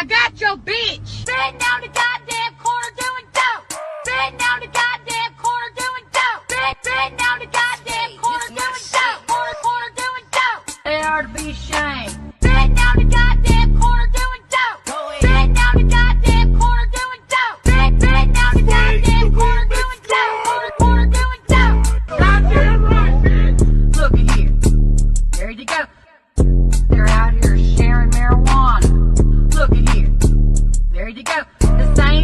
I got your bitch. Sitting down the goddamn corner doing dope. Sitting down the goddamn corner doing dope. Sitting down the goddamn corner doing dope. Corner doing dope. They are to be ashamed. Sitting down the goddamn corner doing dope. Sitting down the goddamn corner doing dope. Sitting down the goddamn corner doing dope. Corner doing dope. Goddamn right, bitch. Look at here. There you go. They're out here sharing marijuana. Look at here. There you go. The same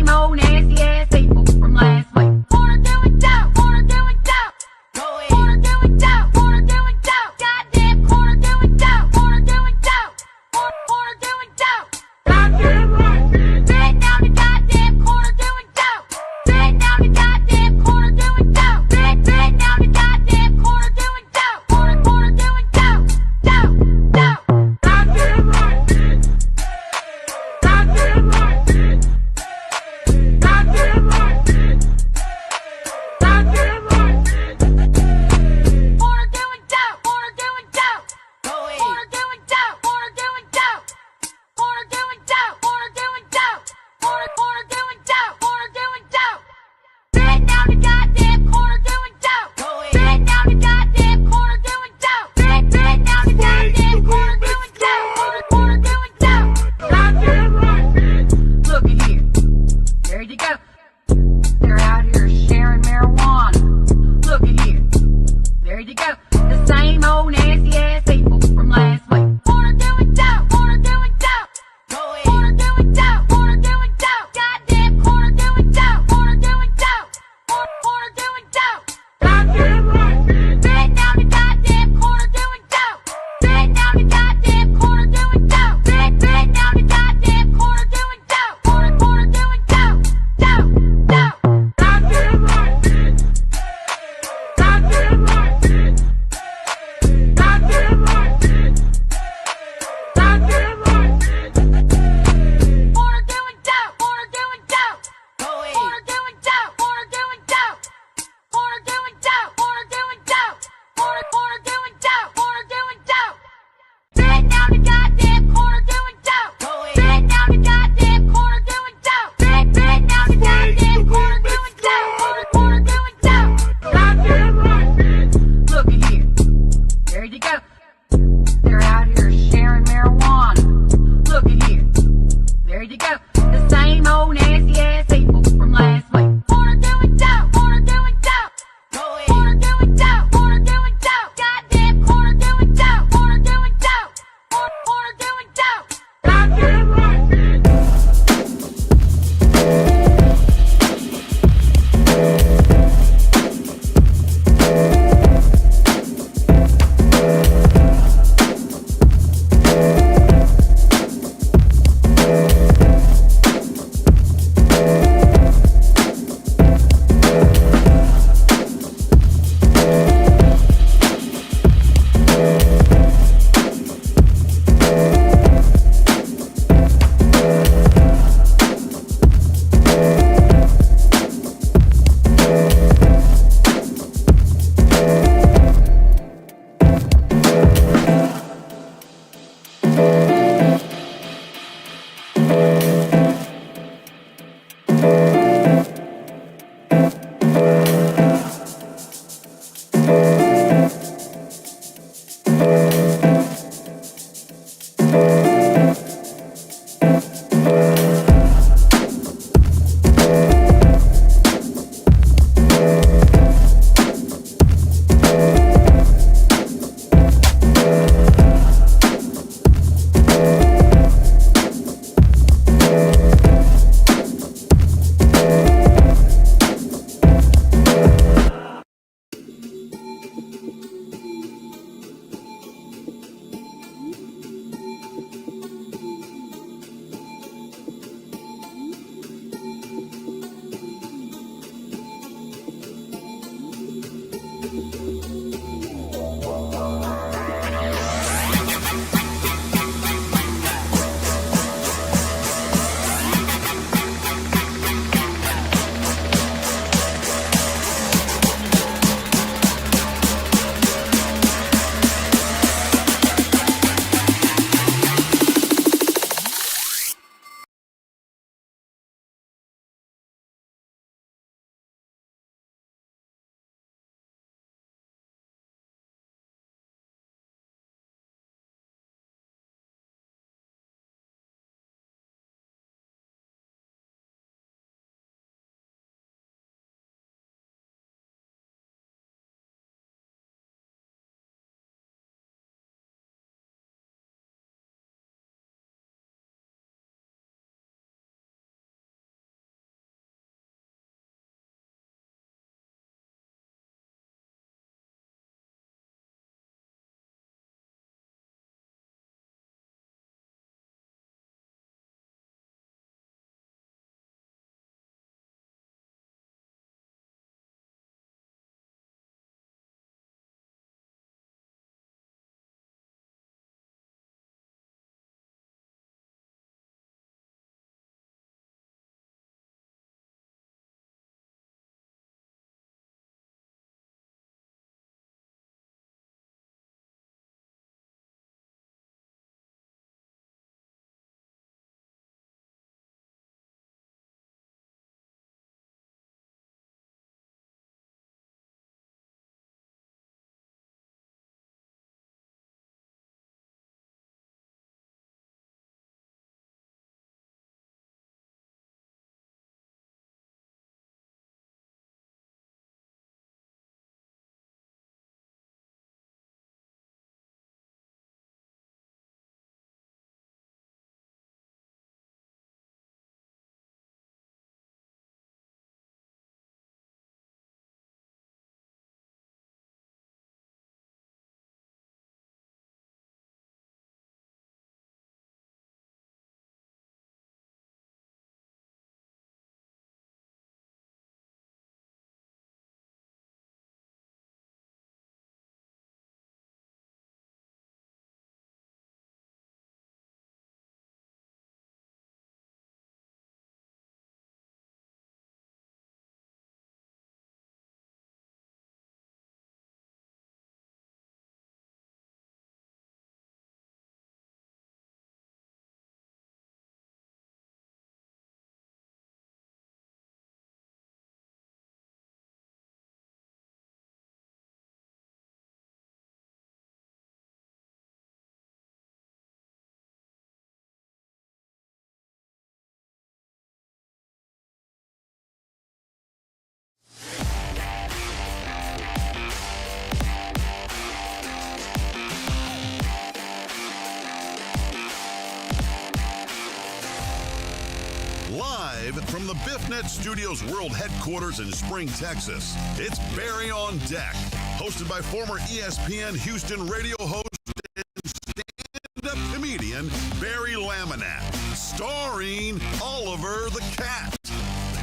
Live from the BiffNet Studios World Headquarters in Spring, Texas, it's Barry on Deck, hosted by former ESPN Houston radio host and stand-up comedian Barry Laminack, starring Oliver the Cat.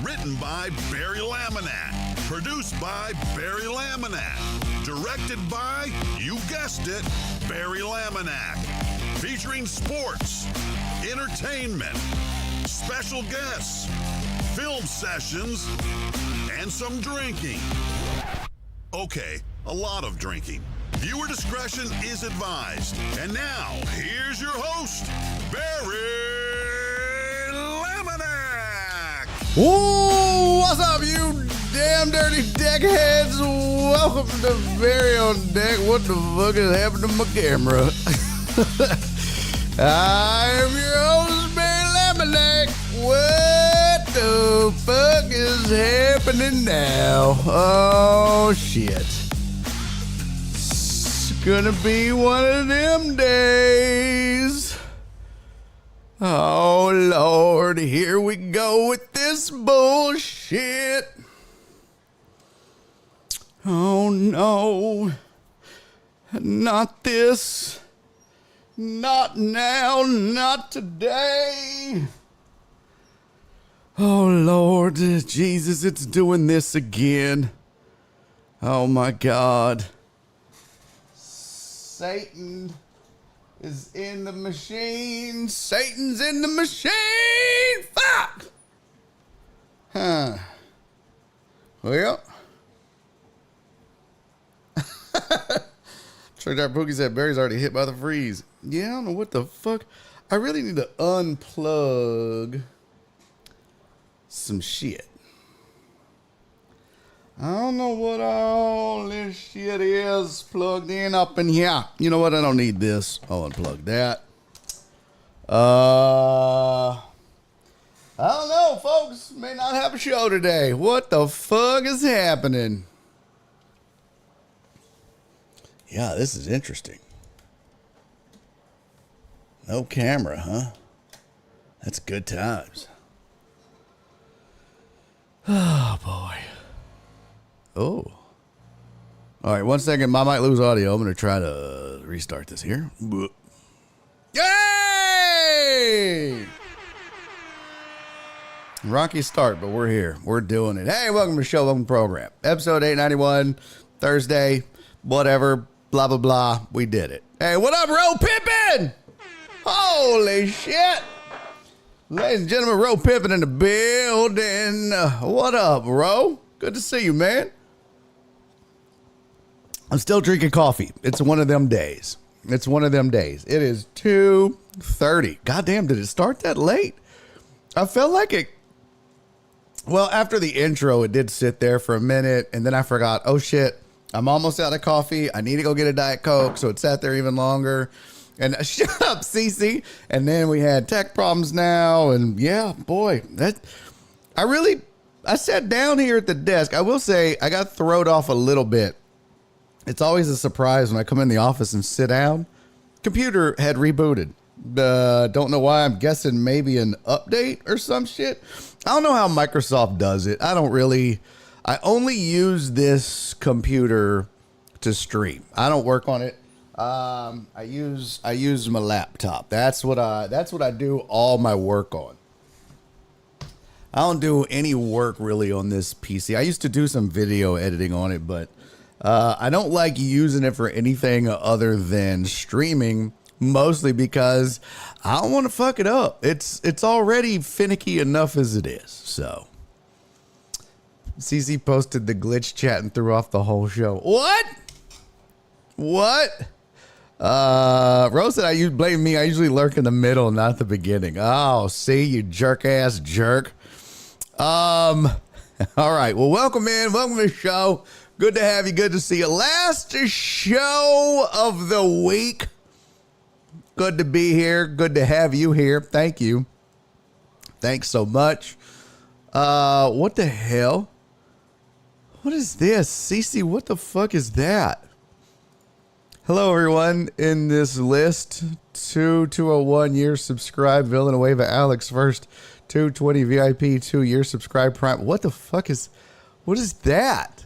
Written by Barry Laminack, produced by Barry Laminack, directed by, you guessed it, Barry Laminack. Featuring sports, entertainment, special guests, film sessions, and some drinking. Okay, a lot of drinking. Viewer discretion is advised. And now, here's your host, Barry Laminack. Whoa, what's up, you damn dirty deckheads? Welcome to Barry on Deck. What the fuck is happening to my camera? I am your host, Barry Laminack. What the fuck is happening now? Oh, shit. It's gonna be one of them days. Oh, Lord, here we go with this bullshit. Oh, no. Not this. Not now, not today. Oh, Lord Jesus, it's doing this again. Oh, my God. Satan is in the machine. Satan's in the machine. Fuck. Huh. Well. Trey Pookie said Barry's already hit by the freeze. Yeah, I don't know what the fuck. I really need to unplug some shit. I don't know what all this shit is plugged in up in here. You know what? I don't need this. I'll unplug that. I don't know, folks. May not have a show today. What the fuck is happening? Yeah, this is interesting. No camera, huh? That's good times. Oh, boy. Oh. All right, 1 second. I might lose audio. I'm going to try to restart this here. Yay! Rocky start, but we're here. We're doing it. Hey, welcome to the show. Welcome to the program. Episode 891, Thursday, whatever. Blah, blah, blah. We did it. Hey, what up, Ro Pippin? Holy shit. Ladies and gentlemen, Ro Pippin in the building. What up, Ro? Good to see you, man. I'm still drinking coffee. It's one of them days. It's one of them days. It is 2:30. Goddamn, did it start that late? I felt like it. Well, after the intro, it did sit there for a minute, and then I forgot, oh, shit. I'm almost out of coffee. I need to go get a Diet Coke, so it sat there even longer. And shut up, Cece. And then we had tech problems now, and yeah, boy, I sat down here at the desk. I will say I got thrown off a little bit. It's always a surprise when I come in the office and sit down. Computer had rebooted. Don't know why. I'm guessing maybe an update or some shit. I don't know how Microsoft does it. I only use this computer to stream. I don't work on it. I use my laptop. That's what I do all my work on. I don't do any work really on this PC. I used to do some video editing on it, but I don't like using it for anything other than streaming, mostly because I don't want to fuck it up. It's already finicky enough as it is, so. CC posted the glitch chat and threw off the whole show. What? Rose said, blame me. I usually lurk in the middle, not the beginning. Oh, see, you jerk ass jerk. All right. Well, welcome in. Welcome to the show. Good to have you. Good to see you. Last show of the week. Good to be here. Good to have you here. Thank you. Thanks so much. What the hell? What is this? Cece, what the fuck is that? Hello, everyone. In this list, 201 years subscribed. Villanueva Alex first. 220 VIP, 2-year subscribe Prime. What the fuck what is that?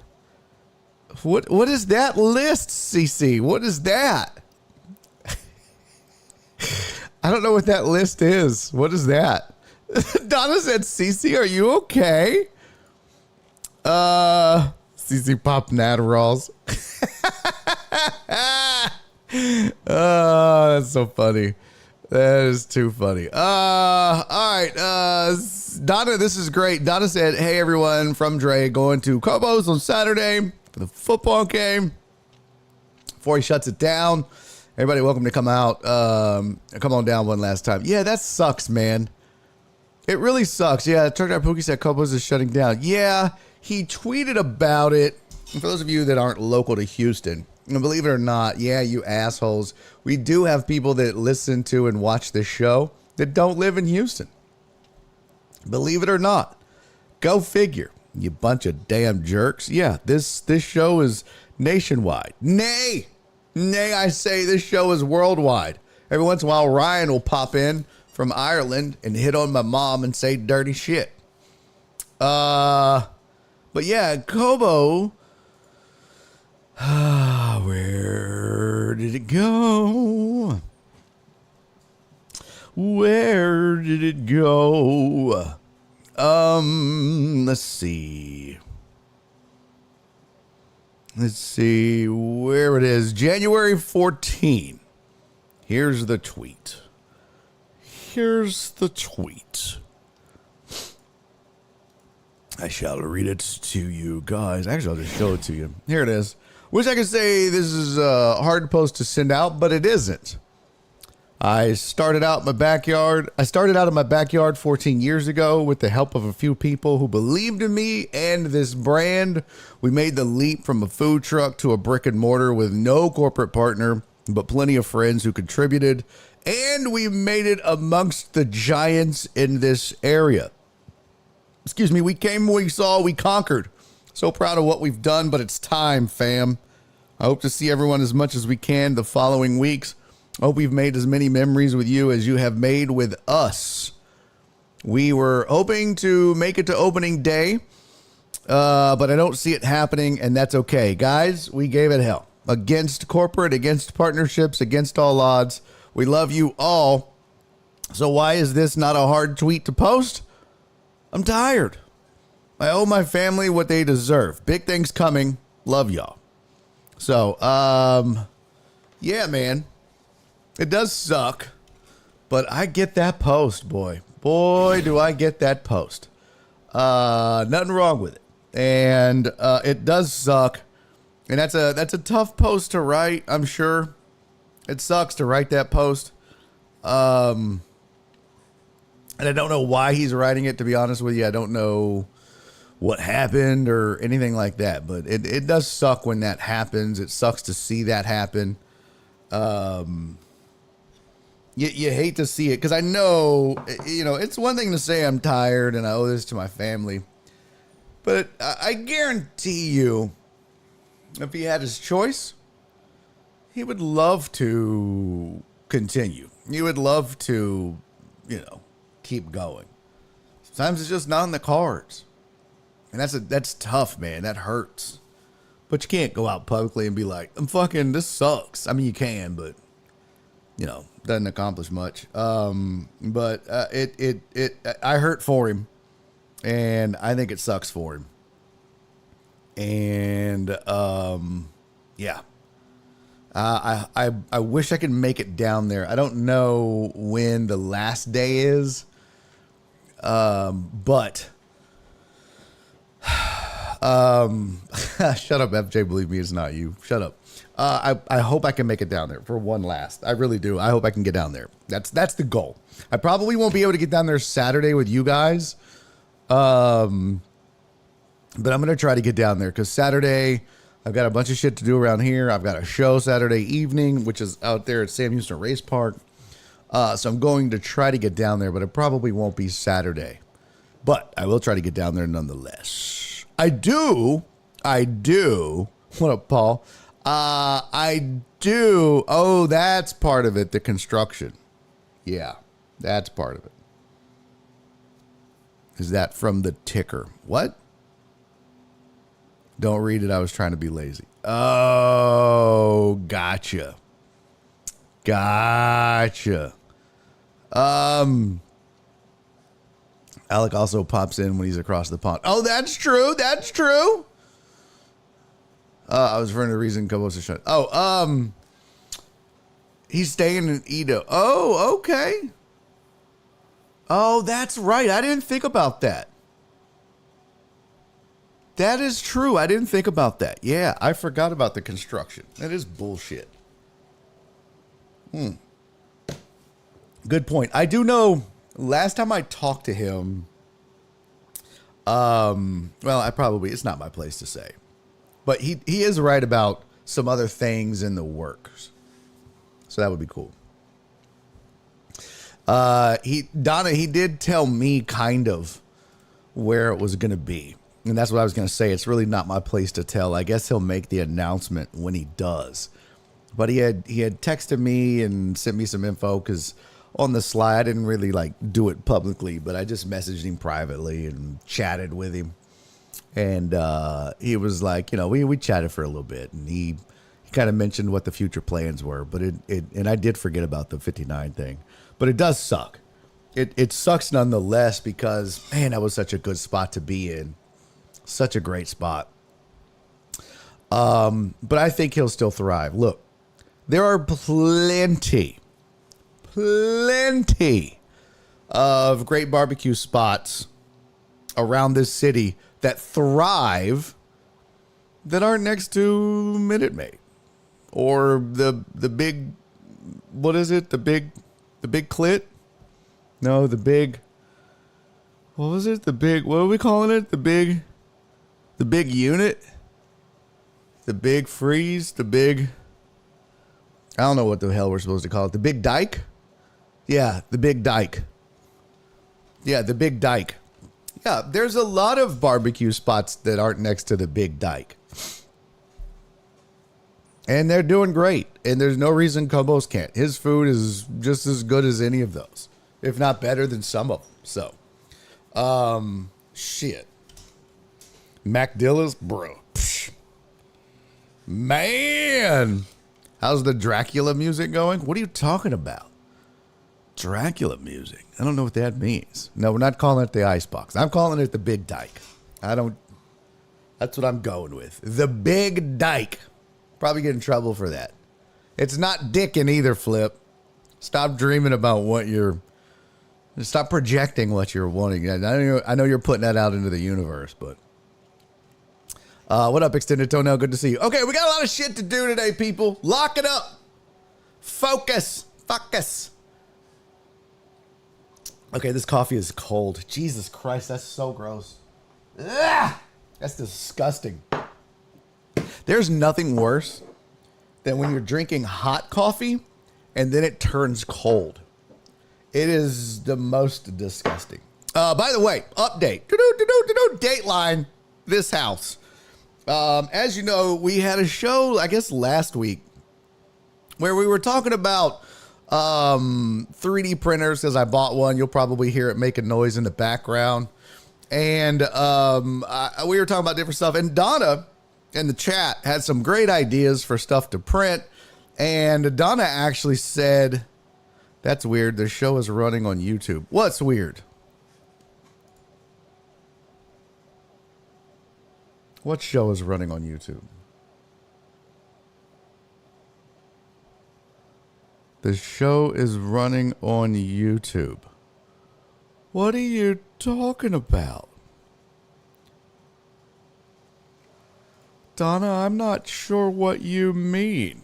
What is that list, CC? What is that? I don't know what that list is. What is that? Donna said, CC, are you okay? CC popping Adderalls. Oh, that's so funny. That is too funny. All right. Donna, this is great. Donna said, hey, everyone, from Dre, going to Cobo's on Saturday for the football game. Before he shuts it down, everybody welcome to come out. Come on down one last time. Yeah, that sucks, man. It really sucks. Yeah, turned out Pookie said Cobo's is shutting down. Yeah, he tweeted about it. And for those of you that aren't local to Houston, and believe it or not, yeah, you assholes, we do have people that listen to and watch this show that don't live in Houston. Believe it or not. Go figure, you bunch of damn jerks. Yeah, this show is nationwide. Nay, I say this show is worldwide. Every once in a while, Ryan will pop in from Ireland and hit on my mom and say dirty shit. But yeah, Cobo. Where did it go? Where did it go? Let's see. Let's see where it is. January 14. Here's the tweet. I shall read it to you guys. Actually, I'll just show it to you. Here it is. Wish I could say this is a hard post to send out, but it isn't. I started out in my backyard 14 years ago with the help of a few people who believed in me and this brand. We made the leap from a food truck to a brick and mortar with no corporate partner, but plenty of friends who contributed. And we made it amongst the giants in this area. Excuse me, we came, we saw, we conquered. So proud of what we've done, but it's time, fam. I hope to see everyone as much as we can the following weeks. I hope we've made as many memories with you as you have made with us. We were hoping to make it to opening day, but I don't see it happening, and that's okay. Guys, we gave it hell. Against corporate, against partnerships, against all odds. We love you all. So why is this not a hard tweet to post? I'm tired. I owe my family what they deserve. Big things coming. Love y'all. So, yeah, man. It does suck, but I get that post, boy. Boy, do I get that post. Nothing wrong with it. And it does suck. And that's a tough post to write, I'm sure. It sucks to write that post. And I don't know why he's writing it, to be honest with you. I don't know what happened or anything like that, but it does suck when that happens. It sucks to see that happen. You hate to see it because I know, it's one thing to say I'm tired and I owe this to my family, but I guarantee you, if he had his choice, he would love to continue. He would love to, keep going. Sometimes it's just not in the cards. And that's tough, man. That hurts. But you can't go out publicly and be like, this sucks. I mean, you can, but, doesn't accomplish much. But I hurt for him. And I think it sucks for him. And, yeah. I wish I could make it down there. I don't know when the last day is. But shut up, FJ. Believe me, it's not you. Shut up. I hope I can make it down there for one last. I really do. I hope I can get down there. That's the goal. I probably won't be able to get down there Saturday with you guys. But I'm going to try to get down there because Saturday I've got a bunch of shit to do around here. I've got a show Saturday evening, which is out there at Sam Houston Race Park. So I'm going to try to get down there, but it probably won't be Saturday. But I will try to get down there nonetheless. I do. What up, Paul? I do. Oh, that's part of it. The construction. Yeah, that's part of it. Is that from the ticker? What? Don't read it. I was trying to be lazy. Oh, gotcha. Gotcha. Alec also pops in when he's across the pond. Oh, that's true. That's true. I was referring to the reason Cobos is shut. Oh, he's staying in Edo. Oh, okay. Oh, that's right. I didn't think about that. That is true. I didn't think about that. Yeah, I forgot about the construction. That is bullshit. Good point. I do know last time I talked to him, well, it's not my place to say, but he is right about some other things in the works. So that would be cool. Donna, he did tell me kind of where it was going to be. And that's what I was going to say. It's really not my place to tell. I guess he'll make the announcement when he does. But he had texted me and sent me some info because on the slide, I didn't really like do it publicly, but I just messaged him privately and chatted with him. And he was like, we chatted for a little bit, and he kind of mentioned what the future plans were. But and I did forget about the 59 thing. But it does suck. It sucks nonetheless because, man, that was such a good spot to be in. Such a great spot. But I think he'll still thrive. Look, there are plenty of great barbecue spots around this city that thrive that aren't next to Minute Maid or the big, what is it? The big clit? No, the big, what was it? What are we calling it? The big unit? The big freeze? I don't know what the hell we're supposed to call it. The big dike? Yeah, the big dike. Yeah, the big dike. Yeah, there's a lot of barbecue spots that aren't next to the big dike. And they're doing great. And there's no reason Cobos can't. His food is just as good as any of those, if not better than some of them. So, shit. Mac Dillas, bro. Psh. Man. How's the Dracula music going? What are you talking about? Dracula music. I don't know what that means. No, we're not calling it the Icebox. I'm calling it the Big Dyke. That's what I'm going with. The Big Dyke. Probably get in trouble for that. It's not dickin' either, Flip. Stop dreaming about stop projecting what you're wanting. I know you're putting that out into the universe, but. What up, Extended Toenail? Good to see you. Okay, we got a lot of shit to do today, people. Lock it up. Focus. Okay, this coffee is cold. Jesus Christ, that's so gross. Ugh, that's disgusting. There's nothing worse than when you're drinking hot coffee and then it turns cold. It is the most disgusting. By the way, update. Dateline. This house. As you know, we had a show, I guess last week, where we were talking about 3D printers, because I bought one. You'll probably hear it making noise in the background. And we were talking about different stuff. And Donna in the chat had some great ideas for stuff to print. And Donna actually said, that's weird. The show is running on YouTube. What's weird? What show is running on YouTube? The show is running on YouTube. What are you talking about? Donna, I'm not sure what you mean.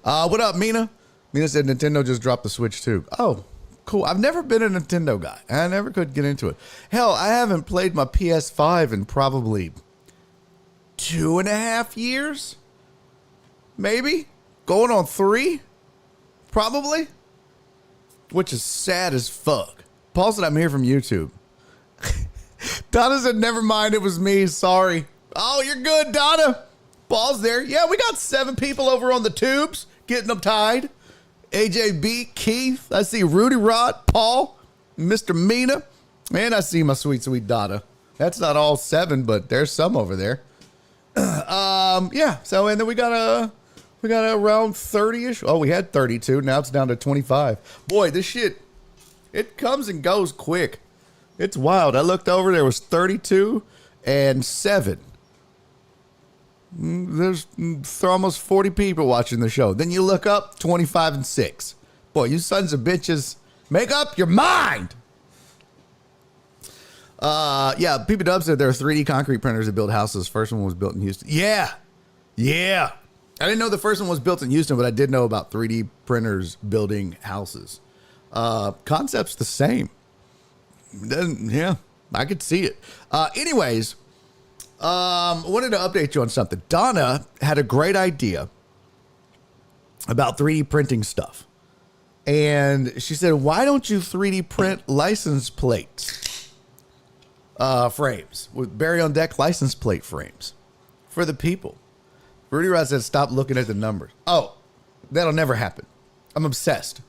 What up, Mina? Mina said Nintendo just dropped the Switch too. Oh, cool. I've never been a Nintendo guy. I never could get into it. Hell, I haven't played my PS5 in probably 2.5 years. Maybe. Going on 3. Probably. Which is sad as fuck. Paul said I'm here from YouTube. Donna said, never mind, it was me. Sorry. Oh, you're good, Donna. Paul's there. Yeah, we got 7 people over on the tubes getting them tied. AJB, Keith. I see Rudy Rod, Paul. Mr. Mina. And I see my sweet, sweet daughter. That's not all 7, but there's some over there. Yeah. So, and then we got around 30-ish. Oh, we had 32. Now it's down to 25. Boy, this shit, it comes and goes quick. It's wild. I looked over, there was 32 and 7. There's almost 40 people watching the show. Then you look up, 25 and 6. Boy, you sons of bitches, make up your mind. Yeah, PPW said there are 3D concrete printers that build houses. First one was built in Houston. Yeah. I didn't know the first one was built in Houston, but I did know about 3D printers building houses. Concept's the same. Yeah, I could see it. Anyways, I wanted to update you on something. Donna had a great idea about 3D printing stuff. And she said, why don't you 3D print license plates? Frames. With Barry on Deck license plate frames. For the people. Rudy Rod said, stop looking at the numbers. Oh, that'll never happen. I'm obsessed.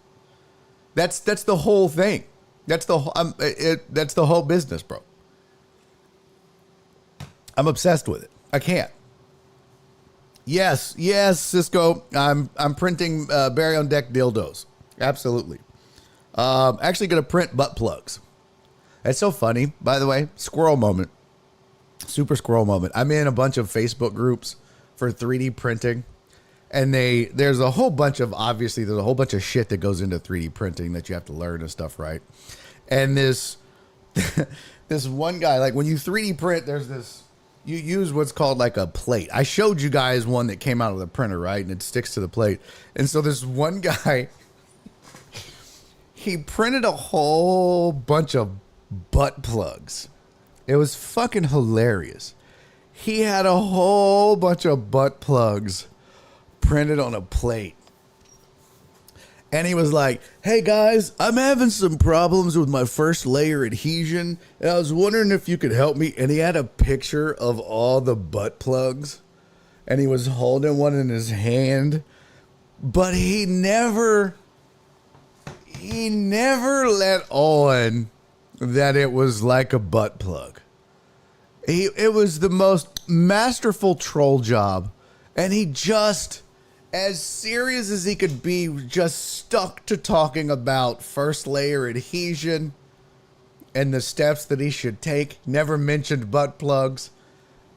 That's the whole thing. That's the whole business, bro. I'm obsessed with it. I can't. Yes, Cisco. I'm printing Barry on Deck dildos. Absolutely. Actually going to print butt plugs. That's so funny, by the way. Squirrel moment. Super squirrel moment. I'm in a bunch of Facebook groups for 3D printing. And there's a whole bunch of shit that goes into 3D printing that you have to learn and stuff, right? And this one guy, like when you 3D print, there's this, you use what's called like a plate. I showed you guys one that came out of the printer, right? And it sticks to the plate. And so this one guy, he printed a whole bunch of butt plugs. It was fucking hilarious. He had a whole bunch of butt plugs printed on a plate. And he was like, hey guys, I'm having some problems with my first layer adhesion. And I was wondering if you could help me. And he had a picture of all the butt plugs. And he was holding one in his hand. But he never let on that it was like a butt plug. It was the most masterful troll job. And he just, as serious as he could be, just stuck to talking about first layer adhesion and the steps that he should take. Never mentioned butt plugs.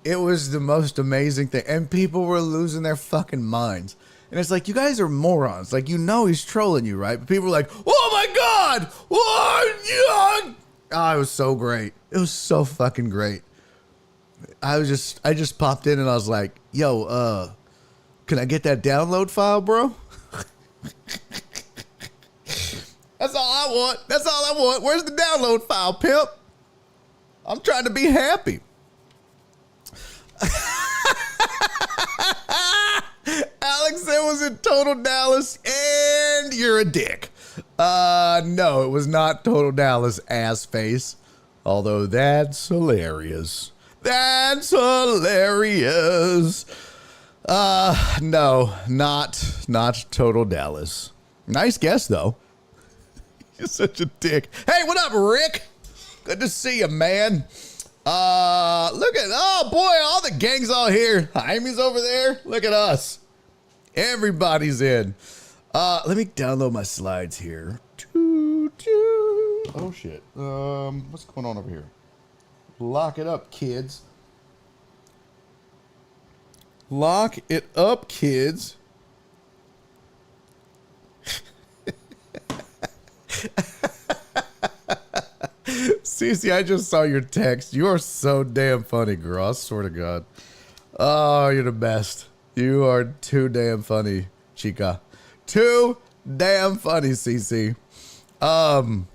It was the most amazing thing. And people were losing their fucking minds. And it's like, you guys are morons. Like, you know he's trolling you, right? But people were like, oh my God! Oh, it was so great. It was so fucking great. I just popped in and I was like, yo, can I get that download file, bro? That's all I want. That's all I want. Where's the download file, pimp? I'm trying to be happy. Alex said was in Total Dallas, and you're a dick. No, it was not Total Dallas, ass face. Although that's hilarious. That's hilarious. No, not Total Dallas. Nice guess, though. You're such a dick. Hey, what up, Rick? Good to see you, man. Oh boy, all the gang's all here. Jaime's over there. Look at us. Everybody's in. Let me download my slides here. Oh shit. What's going on over here? Lock it up, kids. Lock it up, kids. Cece, I just saw your text. You are so damn funny, girl. I swear to God. Oh, you're the best. You are too damn funny, chica. Too damn funny, Cece. All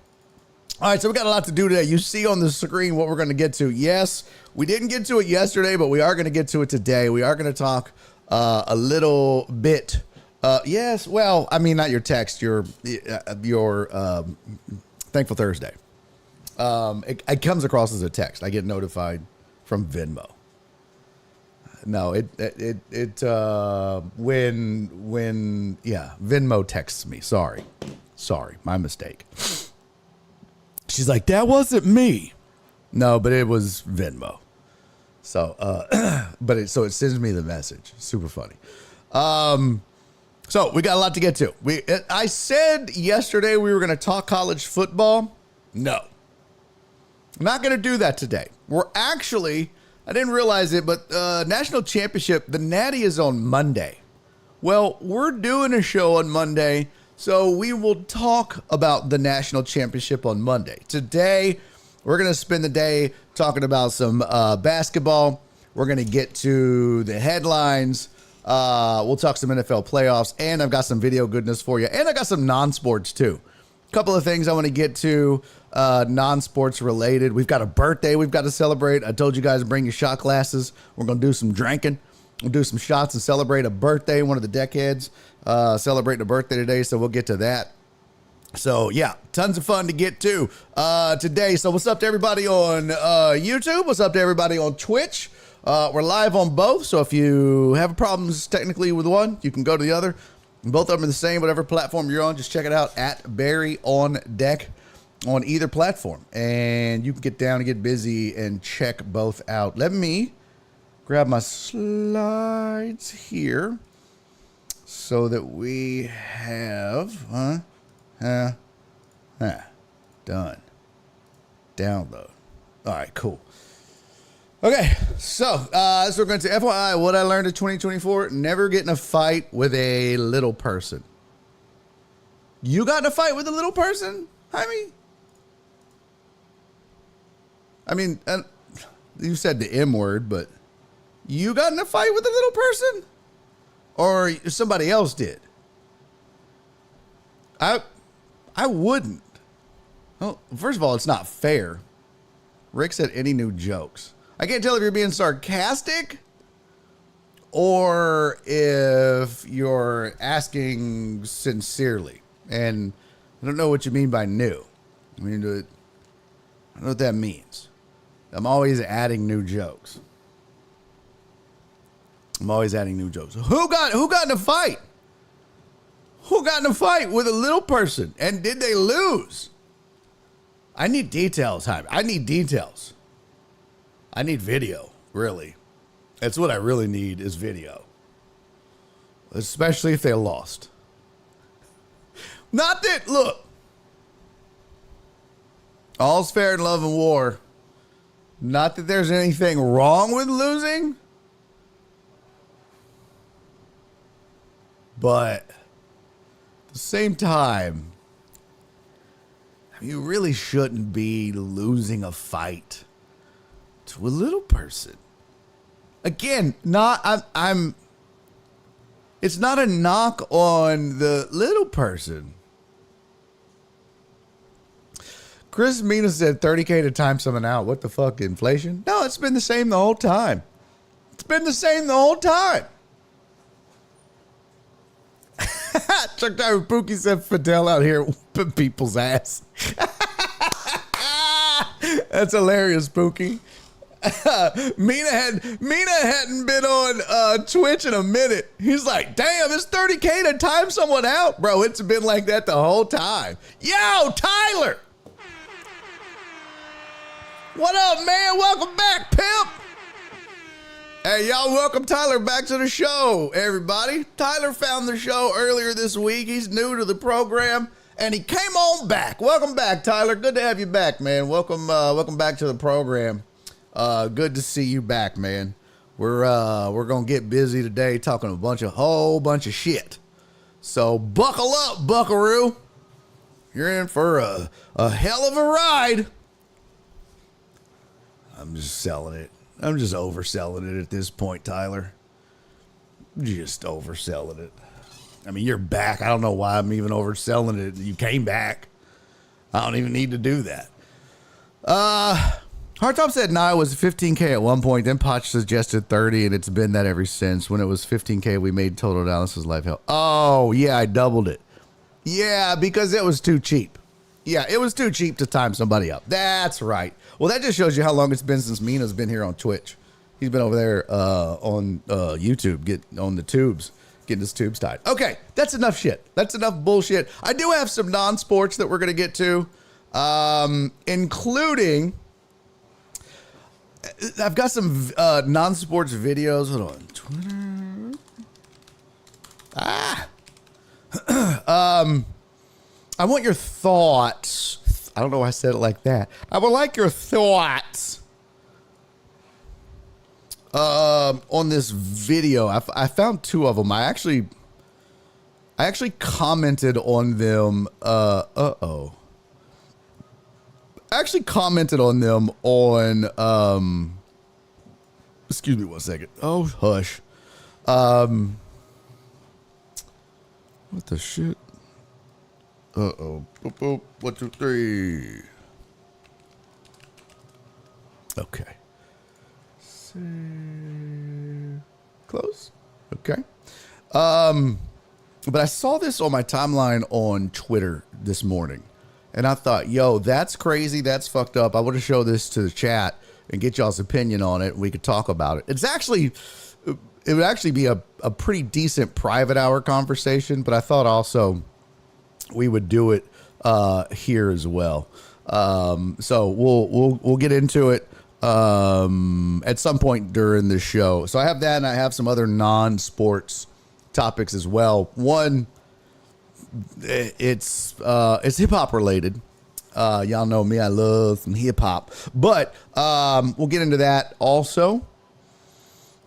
right, so we got a lot to do today. You see on the screen what we're going to get to. Yes, we didn't get to it yesterday, but we are going to get to it today. We are going to talk a little bit. Yes, well, I mean, not your text, your Thankful Thursday. It comes across as a text. I get notified from Venmo. No, when Venmo texts me. Sorry, my mistake. She's like, that wasn't me. No, but it was Venmo. So, it sends me the message. Super funny. So we got a lot to get to. I said yesterday we were going to talk college football. No, I'm not going to do that today. We're actually, I didn't realize it, but national championship, the Natty is on Monday. Well, we're doing a show on Monday, so we will talk about the national championship on Monday. Today, we're going to spend the day talking about some basketball. We're going to get to the headlines. We'll talk some NFL playoffs, and I've got some video goodness for you, and I got some non-sports too. A couple of things I want to get to, non-sports related. We've got a birthday we've got to celebrate. I told you guys to bring your shot glasses. We're going to do some drinking. We'll do some shots and celebrate a birthday. One of the deckheads celebrating a birthday today, so we'll get to that. So, yeah, tons of fun to get to today. So what's up to everybody on YouTube? What's up to everybody on Twitch? We're live on both, so if you have problems technically with one, you can go to the other. Both of them are the same, whatever platform you're on. Just check it out at Barry on Deck on either platform. And you can get down and get busy and check both out. Let me grab my slides here so that we have... done. Download. All right, cool. Okay, so we're going to FYI, what I learned in 2024, never get in a fight with a little person. You got in a fight with a little person, Jaime? I mean, you said the M word, but you got in a fight with a little person? Or somebody else did? I wouldn't. Well, first of all, it's not fair. Rick said any new jokes. I can't tell if you're being sarcastic or if you're asking sincerely. And I don't know what you mean by new. I mean, I don't know what that means. I'm always adding new jokes. Who got in a fight? Who got in a fight with a little person? And did they lose? I need details, Jaime. I need details. I need video, really. That's what I really need is video. Especially if they lost. Not that, look. All's fair in love and war. Not that there's anything wrong with losing. But at the same time, you really shouldn't be losing a fight to a little person. Again, it's not a knock on the little person. Chris Mina said 30K to time someone out. What the fuck, inflation? No, it's been the same the whole time. Chuck Diver Pookie said Fidel out here whooping people's ass. That's hilarious, Pookie. Mina hadn't been on Twitch in a minute. He's like, damn, it's 30K to time someone out. Bro, it's been like that the whole time. Yo, Tyler. What up, man? Welcome back, pimp. Hey, y'all, welcome Tyler back to the show, everybody. Tyler found the show earlier this week. He's new to the program, and he came on back. Welcome back, Tyler. Good to have you back, man. Welcome back to the program. Good to see you back, man. We're gonna get busy today talking a whole bunch of shit. So buckle up, buckaroo. You're in for a hell of a ride. I'm just selling it. I'm just overselling it at this point, Tyler. Just overselling it. I mean, you're back. I don't know why I'm even overselling it. You came back. I don't even need to do that. Hardtop said nah, it was 15K at one point. Then Potch suggested 30, and it's been that ever since. When it was 15K, we made total analysis life help. Oh, yeah, I doubled it. Yeah, because it was too cheap. Yeah, it was too cheap to time somebody up. That's right. Well, that just shows you how long it's been since Mina's been here on Twitch. He's been over there on YouTube, on the tubes, getting his tubes tied. Okay, that's enough shit. That's enough bullshit. I do have some non-sports that we're going to get to. including I've got some non-sports videos. Hold on. Twitter. I want your thoughts. I don't know why I said it like that. I would like your thoughts on this video. I found two of them. I actually commented on them. I actually commented on them on, excuse me one second. Oh, hush. What the shit? Uh-oh. Boop, boop. 1, 2, 3. Okay. Close. Okay. But I saw this on my timeline on Twitter this morning, and I thought, yo, that's crazy. That's fucked up. I want to show this to the chat and get y'all's opinion on it. And we could talk about it. It would actually be a pretty decent private hour conversation, but I thought also we would do it here as well. So we'll get into it at some point during the show. So I have that, and I have some other non-sports topics as well. One, it's hip hop related. Y'all know me, I love some hip hop, but we'll get into that also.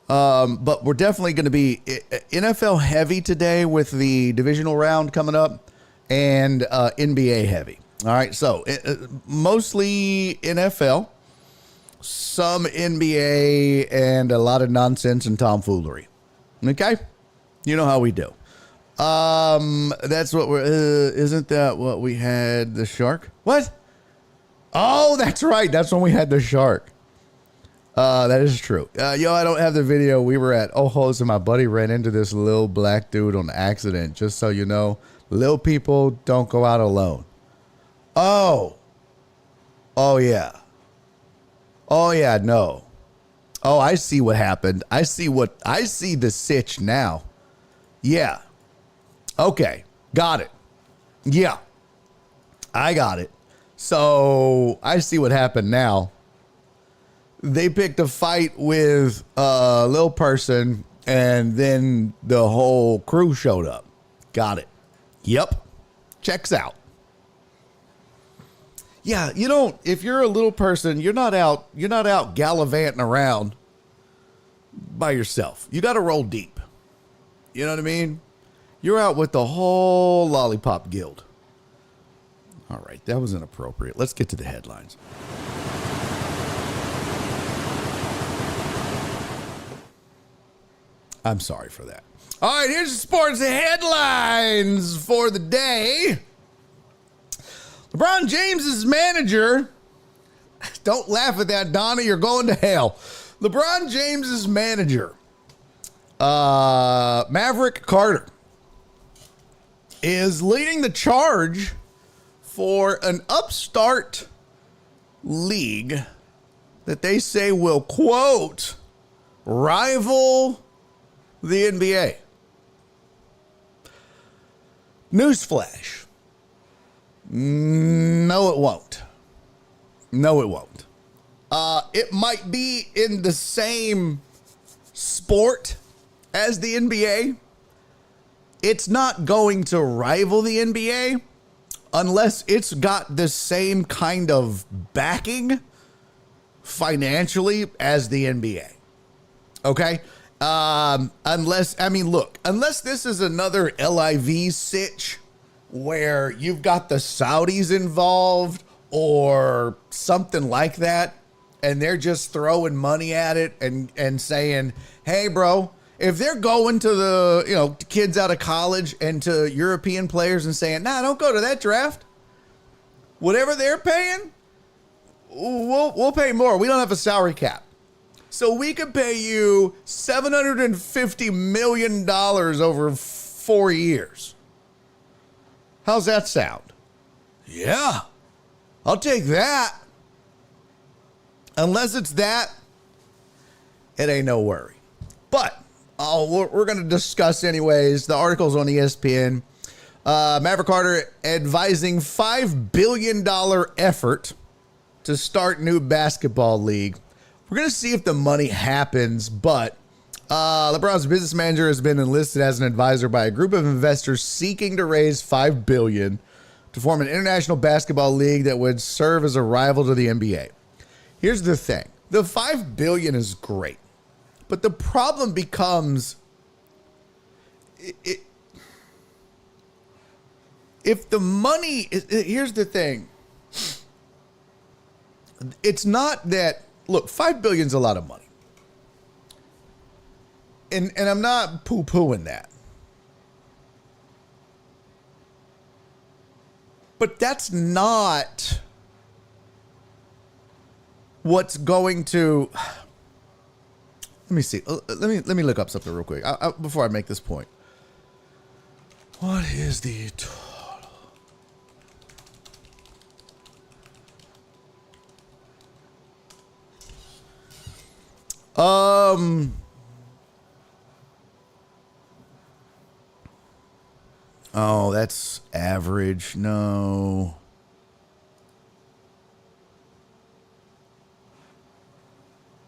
But we're definitely going to be NFL heavy today with the divisional round coming up, and NBA heavy. All right, so mostly NFL, some NBA, and a lot of nonsense and tomfoolery. Okay, you know how we do. That's what we're. Isn't that what we had? The shark? What? Oh, that's right. That's when we had the shark. That is true. Yo, I don't have the video. We were at Ojos and my buddy ran into this little black dude on accident. Just so you know, little people don't go out alone. Oh yeah. No. Oh, I see what happened. I see the sitch now. Yeah. Okay. Got it. Yeah. I got it. So I see what happened now. They picked a fight with a little person, and then the whole crew showed up. Got it. Yep. Checks out. Yeah, you don't, if you're a little person, you're not out gallivanting around by yourself. You got to roll deep. You know what I mean? You're out with the whole lollipop guild. All right, that was inappropriate. Let's get to the headlines. I'm sorry for that. All right, here's the sports headlines for the day. LeBron James's manager, don't laugh at that, Donna, you're going to hell. LeBron James's manager, Maverick Carter, is leading the charge for an upstart league that they say will, quote, rival the NBA. Newsflash. No, it won't. No, it won't. It might be in the same sport as the NBA. It's not going to rival the NBA unless it's got the same kind of backing financially as the NBA. Okay? Unless this is another LIV sitch where you've got the Saudis involved or something like that, and they're just throwing money at it and saying, hey, bro, if they're going to the, kids out of college and to European players and saying, nah, don't go to that draft. Whatever they're paying, we'll pay more. We don't have a salary cap. So we could pay you $750 million over 4 years. How's that sound? Yeah, I'll take that. Unless it's that, it ain't no worry. But we're going to discuss anyways. The article's on ESPN. Maverick Carter advising $5 billion effort to start new basketball league. We're going to see if the money happens, but LeBron's business manager has been enlisted as an advisor by a group of investors seeking to raise $5 billion to form an international basketball league that would serve as a rival to the NBA. Here's the thing. The $5 billion is great, but the problem becomes if the money is, here's the thing. It's not that, look, $5 billion is a lot of money. And I'm not poo-pooing that. But that's not what's going to, let me see. Let me look up something real quick before I make this point. What is the total? Oh, that's average. No.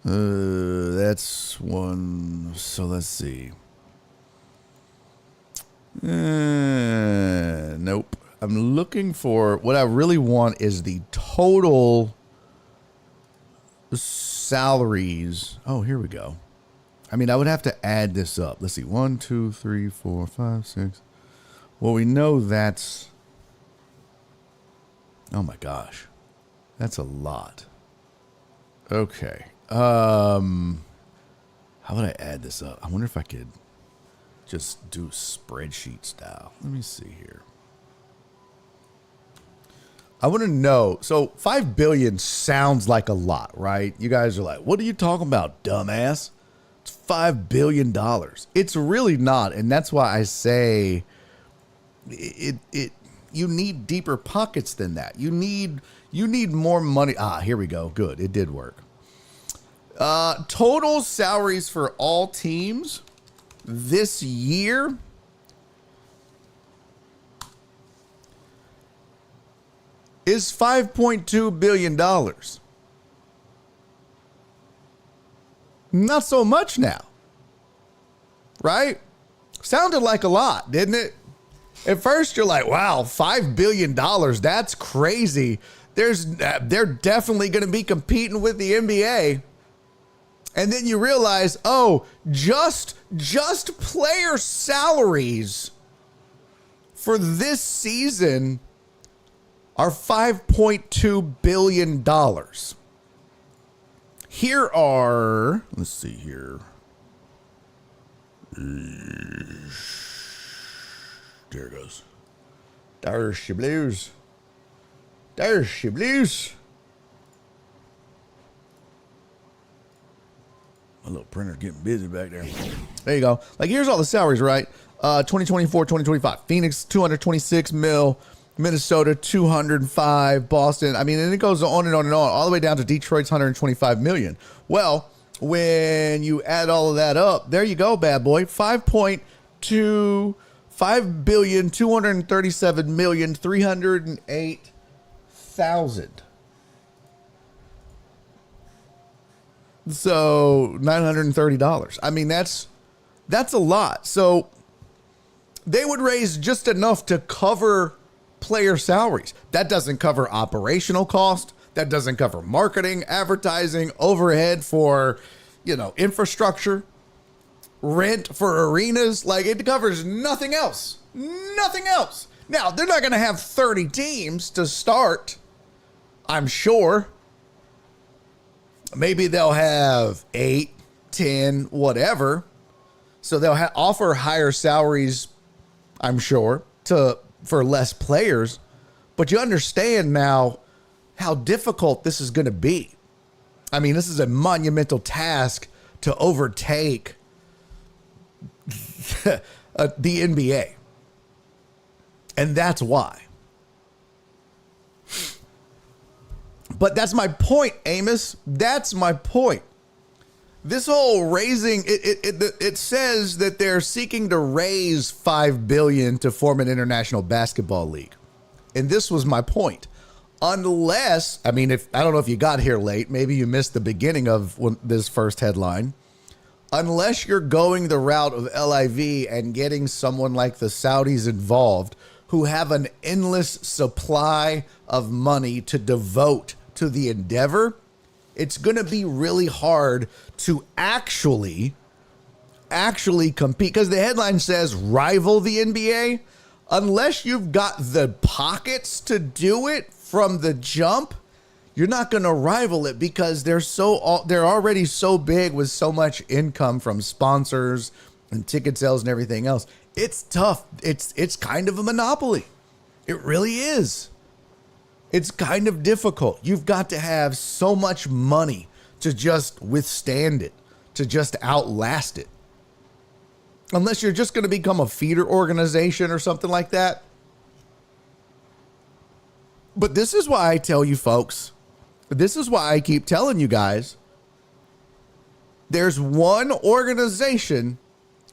That's one. So let's see. Nope. I'm looking for, what I really want is the total salaries. Oh, here we go. I mean, I would have to add this up. Let's see. 1, 2, 3, 4, 5, 6. Well, we know that's, oh my gosh, that's a lot. Okay. How would I add this up? I wonder if I could just do spreadsheet style. Let me see here. I want to know. So 5 billion sounds like a lot, right? You guys are like, what are you talking about, dumbass? It's $5 billion. It's really not. And that's why I say you need deeper pockets than that. You need more money. Here we go. Good. It did work. Total salaries for all teams this year is $5.2 billion. Not so much now. Right? Sounded like a lot, didn't it? At first, you're like, wow, $5 billion. That's crazy. They're definitely going to be competing with the NBA. And then you realize, oh, just player salaries for this season are $5.2 billion. Here are, let's see here. There it goes. There's she blues. There's she blues. My little printer's getting busy back there. There you go. Like, here's all the salaries, right? 2024, 2025. Phoenix, 226 mil. Minnesota, 205. Boston. I mean, and it goes on and on and on, all the way down to Detroit's 125 million. Well, when you add all of that up, there you go, bad boy. 5,237,308,000. So $930. I mean, that's a lot. So they would raise just enough to cover player salaries. That doesn't cover operational cost. That doesn't cover marketing, advertising, overhead for, infrastructure, rent for arenas. Like, it covers nothing else. Nothing else. Now, they're not going to have 30 teams to start, I'm sure. Maybe they'll have 8, 10, whatever. So they'll offer higher salaries, I'm sure, for less players. But you understand now how difficult this is going to be. I mean, this is a monumental task to overtake the NBA. And that's why. But that's my point, Amos. That's my point. This whole raising, it says that they're seeking to raise $5 billion to form an international basketball league. And this was my point. Unless, I mean, I don't know if you got here late, maybe you missed the beginning of this first headline. Unless you're going the route of LIV and getting someone like the Saudis involved who have an endless supply of money to devote to the endeavor, it's going to be really hard to actually compete, because the headline says rival the NBA. Unless you've got the pockets to do it from the jump, you're not going to rival it, because they're already so big with so much income from sponsors and ticket sales and everything else. It's tough. It's kind of a monopoly. It really is. It's kind of difficult. You've got to have so much money to just withstand it, to just outlast it. Unless you're just going to become a feeder organization or something like that. But this is why I tell you folks, this is why I keep telling you guys, there's one organization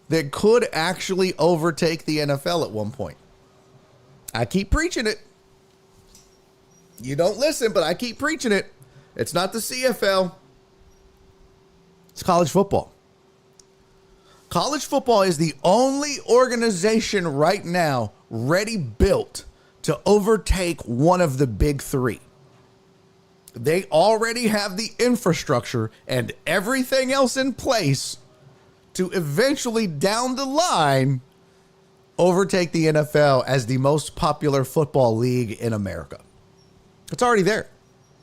that could actually overtake the NFL at one point. I keep preaching it. You don't listen, but I keep preaching it. It's not the CFL. It's college football. College football is the only organization right now ready built to overtake one of the big three. They already have the infrastructure and everything else in place to eventually down the line overtake the NFL as the most popular football league in America. It's already there.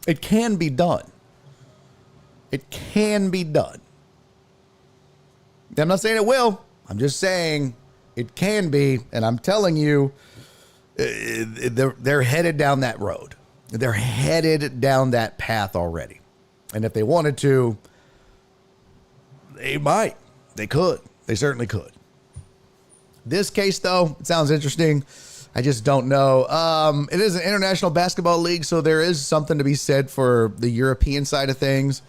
It can be done. It can be done. I'm not saying it will. I'm just saying it can be. And I'm telling you, they're headed down that road. They're headed down that path already. And if they wanted to, they might. They could. They certainly could. This case, though, it sounds interesting. I just don't know. It is an international basketball league, so there is something to be said for the European side of things.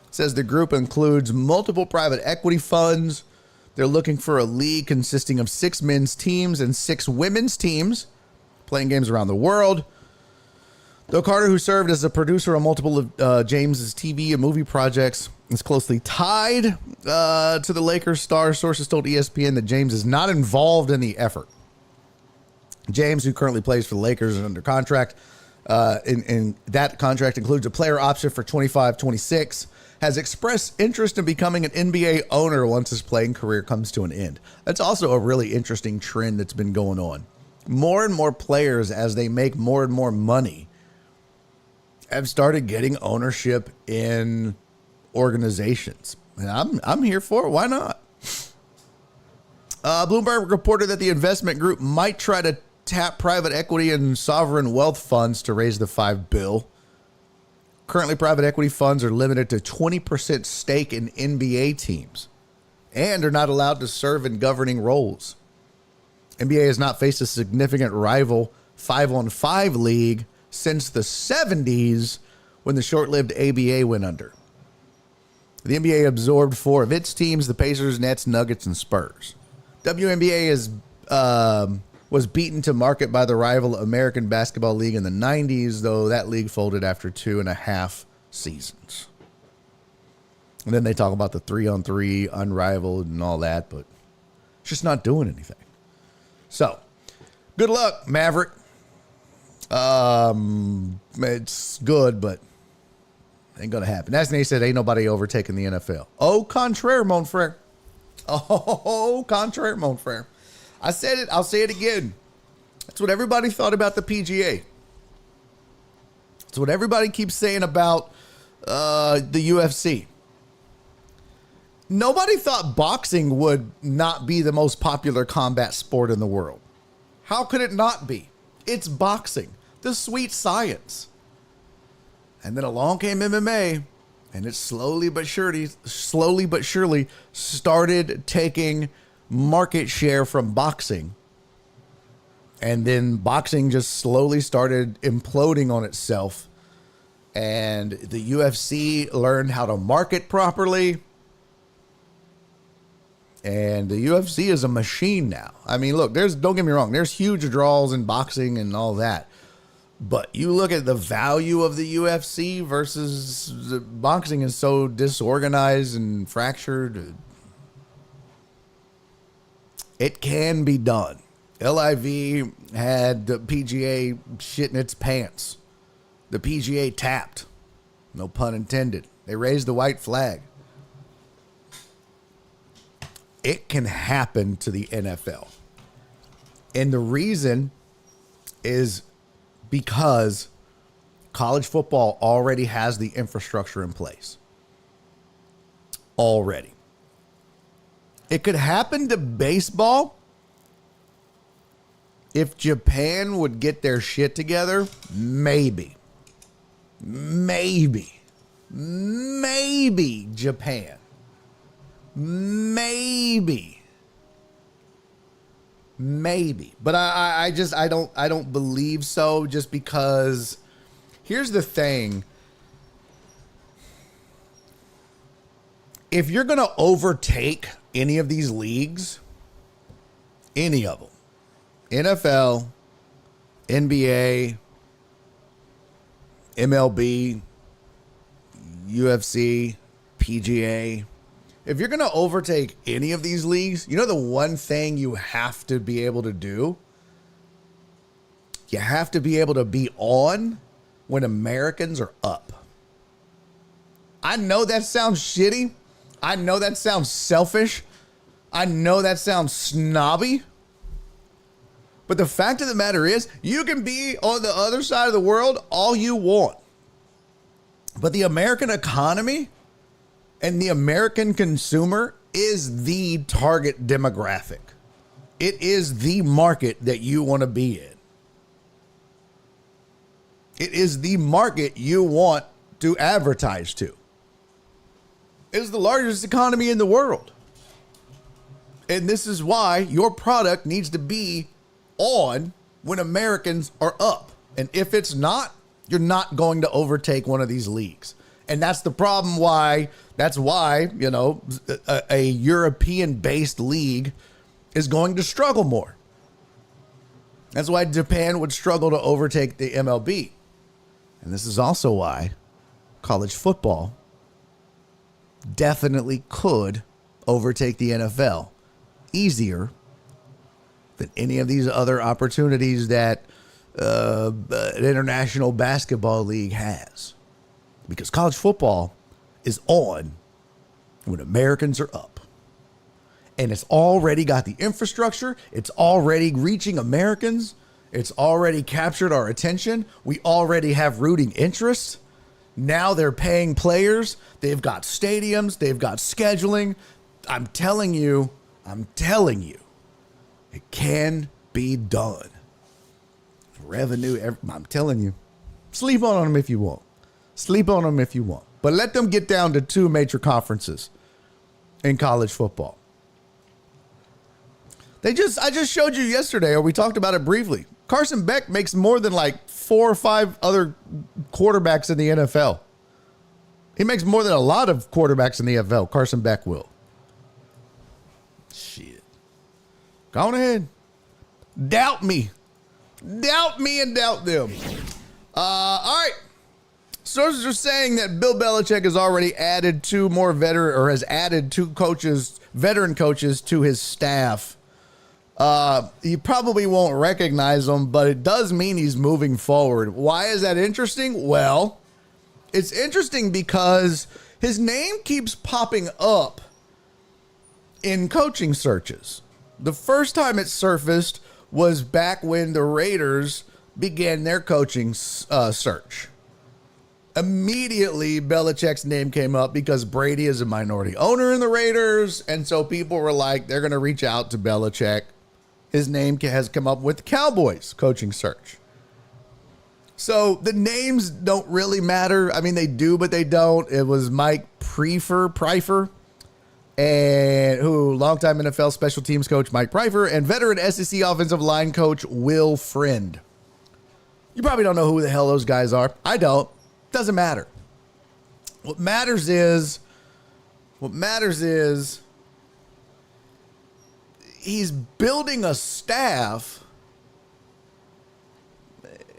It says the group includes multiple private equity funds. They're looking for a league consisting of 6 men's teams and 6 women's teams playing games around the world. Though Carter, who served as a producer on multiple of James's TV and movie projects, is closely tied to the Lakers star, sources told ESPN that James is not involved in the effort. James, who currently plays for the Lakers, is under contract. And that contract includes a player option for 25-26, has expressed interest in becoming an NBA owner once his playing career comes to an end. That's also a really interesting trend that's been going on. More and more players, as they make more and more money, have started getting ownership in organizations. And I'm here for it. Why not? Bloomberg reported that the investment group might try to tap private equity and sovereign wealth funds to raise the $5 billion. Currently, private equity funds are limited to 20% stake in NBA teams and are not allowed to serve in governing roles. NBA has not faced a significant rival 5-on-5 league since the 70s when the short-lived ABA went under. The NBA absorbed 4 of its teams, the Pacers, Nets, Nuggets, and Spurs. WNBA was beaten to market by the rival American Basketball League in the 90s, though that league folded after 2.5 seasons. And then they talk about the 3-on-3 unrivaled and all that, but it's just not doing anything. So, good luck, Maverick. It's good, but ain't gonna happen. That's when he said, ain't nobody overtaking the NFL. Au contraire, mon frere. Au contraire, mon frere. I said it. I'll say it again. That's what everybody thought about the PGA. That's what everybody keeps saying about the UFC. Nobody thought boxing would not be the most popular combat sport in the world. How could it not be? It's boxing, the sweet science. And then along came MMA, and it slowly but surely started taking market share from boxing. And then boxing just slowly started imploding on itself. And the UFC learned how to market properly. And the UFC is a machine now. I mean, look, don't get me wrong, there's huge draws in boxing and all that. But you look at the value of the UFC versus the boxing is so disorganized and fractured. It can be done. LIV had the PGA shitting its pants. The PGA tapped. No pun intended. They raised the white flag. It can happen to the NFL. And the reason is because college football already has the infrastructure in place. Already. It could happen to baseball if Japan would get their shit together. Maybe Japan. Maybe. But I don't believe so, just because here's the thing. If you're going to overtake any of these leagues, any of them, NFL, NBA, MLB, UFC, PGA, if you're going to overtake any of these leagues, you know the one thing you have to be able to do? You have to be able to be on when Americans are up. I know that sounds shitty. I know that sounds selfish. I know that sounds snobby. But the fact of the matter is, you can be on the other side of the world all you want. But the American economy and the American consumer is the target demographic. It is the market that you want to be in. It is the market you want to advertise to. It is the largest economy in the world. And this is why your product needs to be on when Americans are up. And if it's not, you're not going to overtake one of these leagues. And that's the problem that's why, you know, a European-based league is going to struggle more. That's why Japan would struggle to overtake the MLB. And this is also why college football definitely could overtake the NFL easier than any of these other opportunities that an international basketball league has. Because college football is on when Americans are up. And it's already got the infrastructure. It's already reaching Americans. It's already captured our attention. We already have rooting interest. Now they're paying players. They've got stadiums. They've got scheduling. I'm telling you, it can be done. Revenue, I'm telling you. Sleep on them if you want. But let them get down to 2 major conferences in college football. I just showed you yesterday, or we talked about it briefly. Carson Beck makes more than like 4 or 5 other quarterbacks in the NFL. He makes more than a lot of quarterbacks in the NFL. Carson Beck will. Shit. Go on ahead. Doubt me and doubt them. All right. Sources are saying that Bill Belichick has already added 2 more has added 2 veteran coaches to his staff. You probably won't recognize them, but it does mean he's moving forward. Why is that interesting? Well, it's interesting because his name keeps popping up in coaching searches. The first time it surfaced was back when the Raiders began their coaching search. Immediately, Belichick's name came up because Brady is a minority owner in the Raiders, and so people were like, they're going to reach out to Belichick. His name has come up with the Cowboys coaching search. So the names don't really matter. I mean, they do, but they don't. It was Mike Pfeiffer, and longtime NFL special teams coach Mike Pfeiffer, and veteran SEC offensive line coach Will Friend. You probably don't know who the hell those guys are. I don't. Doesn't matter. What matters is he's building a staff.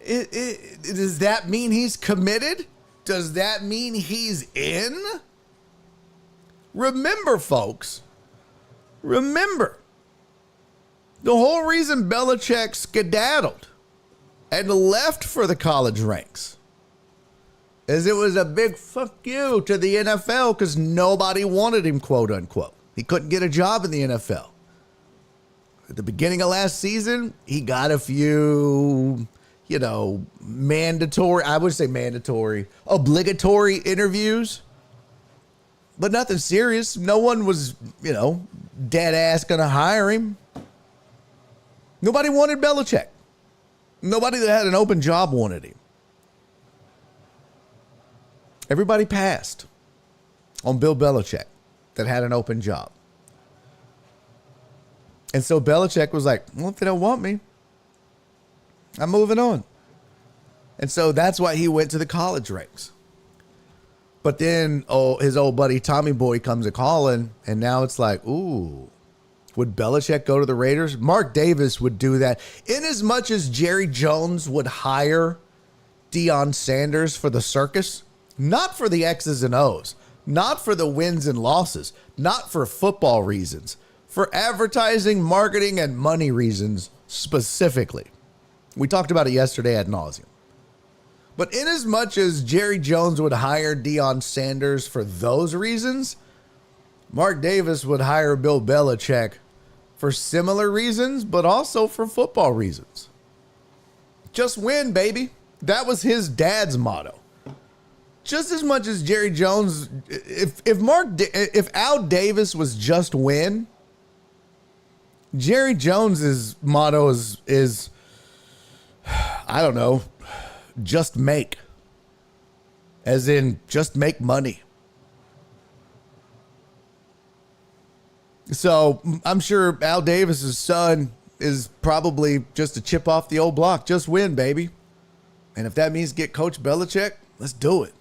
Does that mean he's committed? Does that mean he's in? Remember, folks. Remember. The whole reason Belichick skedaddled and left for the college ranks is it was a big fuck you to the NFL because nobody wanted him, quote unquote. He couldn't get a job in the NFL. At the beginning of last season, he got a few, mandatory, obligatory interviews, but nothing serious. No one was, dead ass going to hire him. Nobody wanted Belichick. Nobody that had an open job wanted him. Everybody passed on Bill Belichick that had an open job. And so Belichick was like, well, if they don't want me, I'm moving on. And so that's why he went to the college ranks. But then his old buddy Tommy Boy comes a calling, and now it's like, ooh, would Belichick go to the Raiders? Mark Davis would do that. In as much as Jerry Jones would hire Deion Sanders for the circus, not for the X's and O's, not for the wins and losses, not for football reasons, for advertising, marketing, and money reasons specifically. We talked about it yesterday ad nauseum. But in as much as Jerry Jones would hire Deion Sanders for those reasons, Mark Davis would hire Bill Belichick for similar reasons, but also for football reasons. Just win, baby. That was his dad's motto. Just as much as Jerry Jones, if Al Davis was just win, Jerry Jones's motto is I don't know, just make. As in, just make money. So I'm sure Al Davis's son is probably just a chip off the old block. Just win, baby. And if that means get Coach Belichick, let's do it.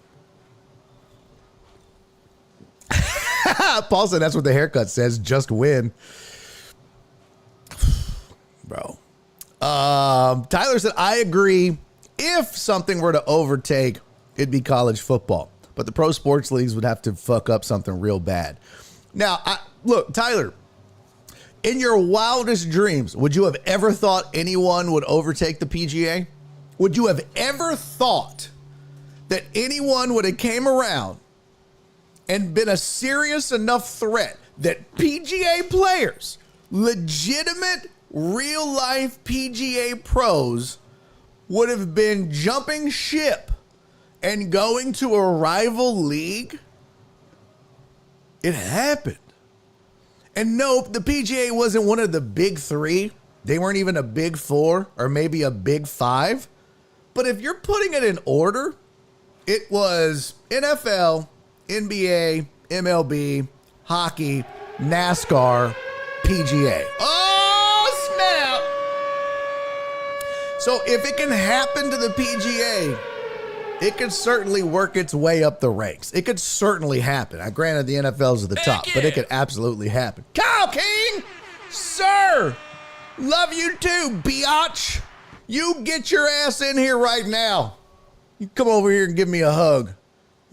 Paul said that's what the haircut says. Just win. Bro. Tyler said, I agree. If something were to overtake, it'd be college football. But the pro sports leagues would have to fuck up something real bad. Now, look, Tyler, in your wildest dreams, would you have ever thought anyone would overtake the PGA? Would you have ever thought that anyone would have came around and been a serious enough threat that PGA players, legitimate real life PGA pros, would have been jumping ship and going to a rival league? It happened. And nope, the PGA wasn't one of the big three. They weren't even a big four or maybe a big five. But if you're putting it in order, it was NFL, NBA, MLB, hockey, NASCAR, PGA. Oh, snap. So if it can happen to the PGA, it could certainly work its way up the ranks. It could certainly happen. Granted, the NFL's at the top, but it could absolutely happen. Kyle King, sir, love you too, biatch. You get your ass in here right now. You come over here and give me a hug.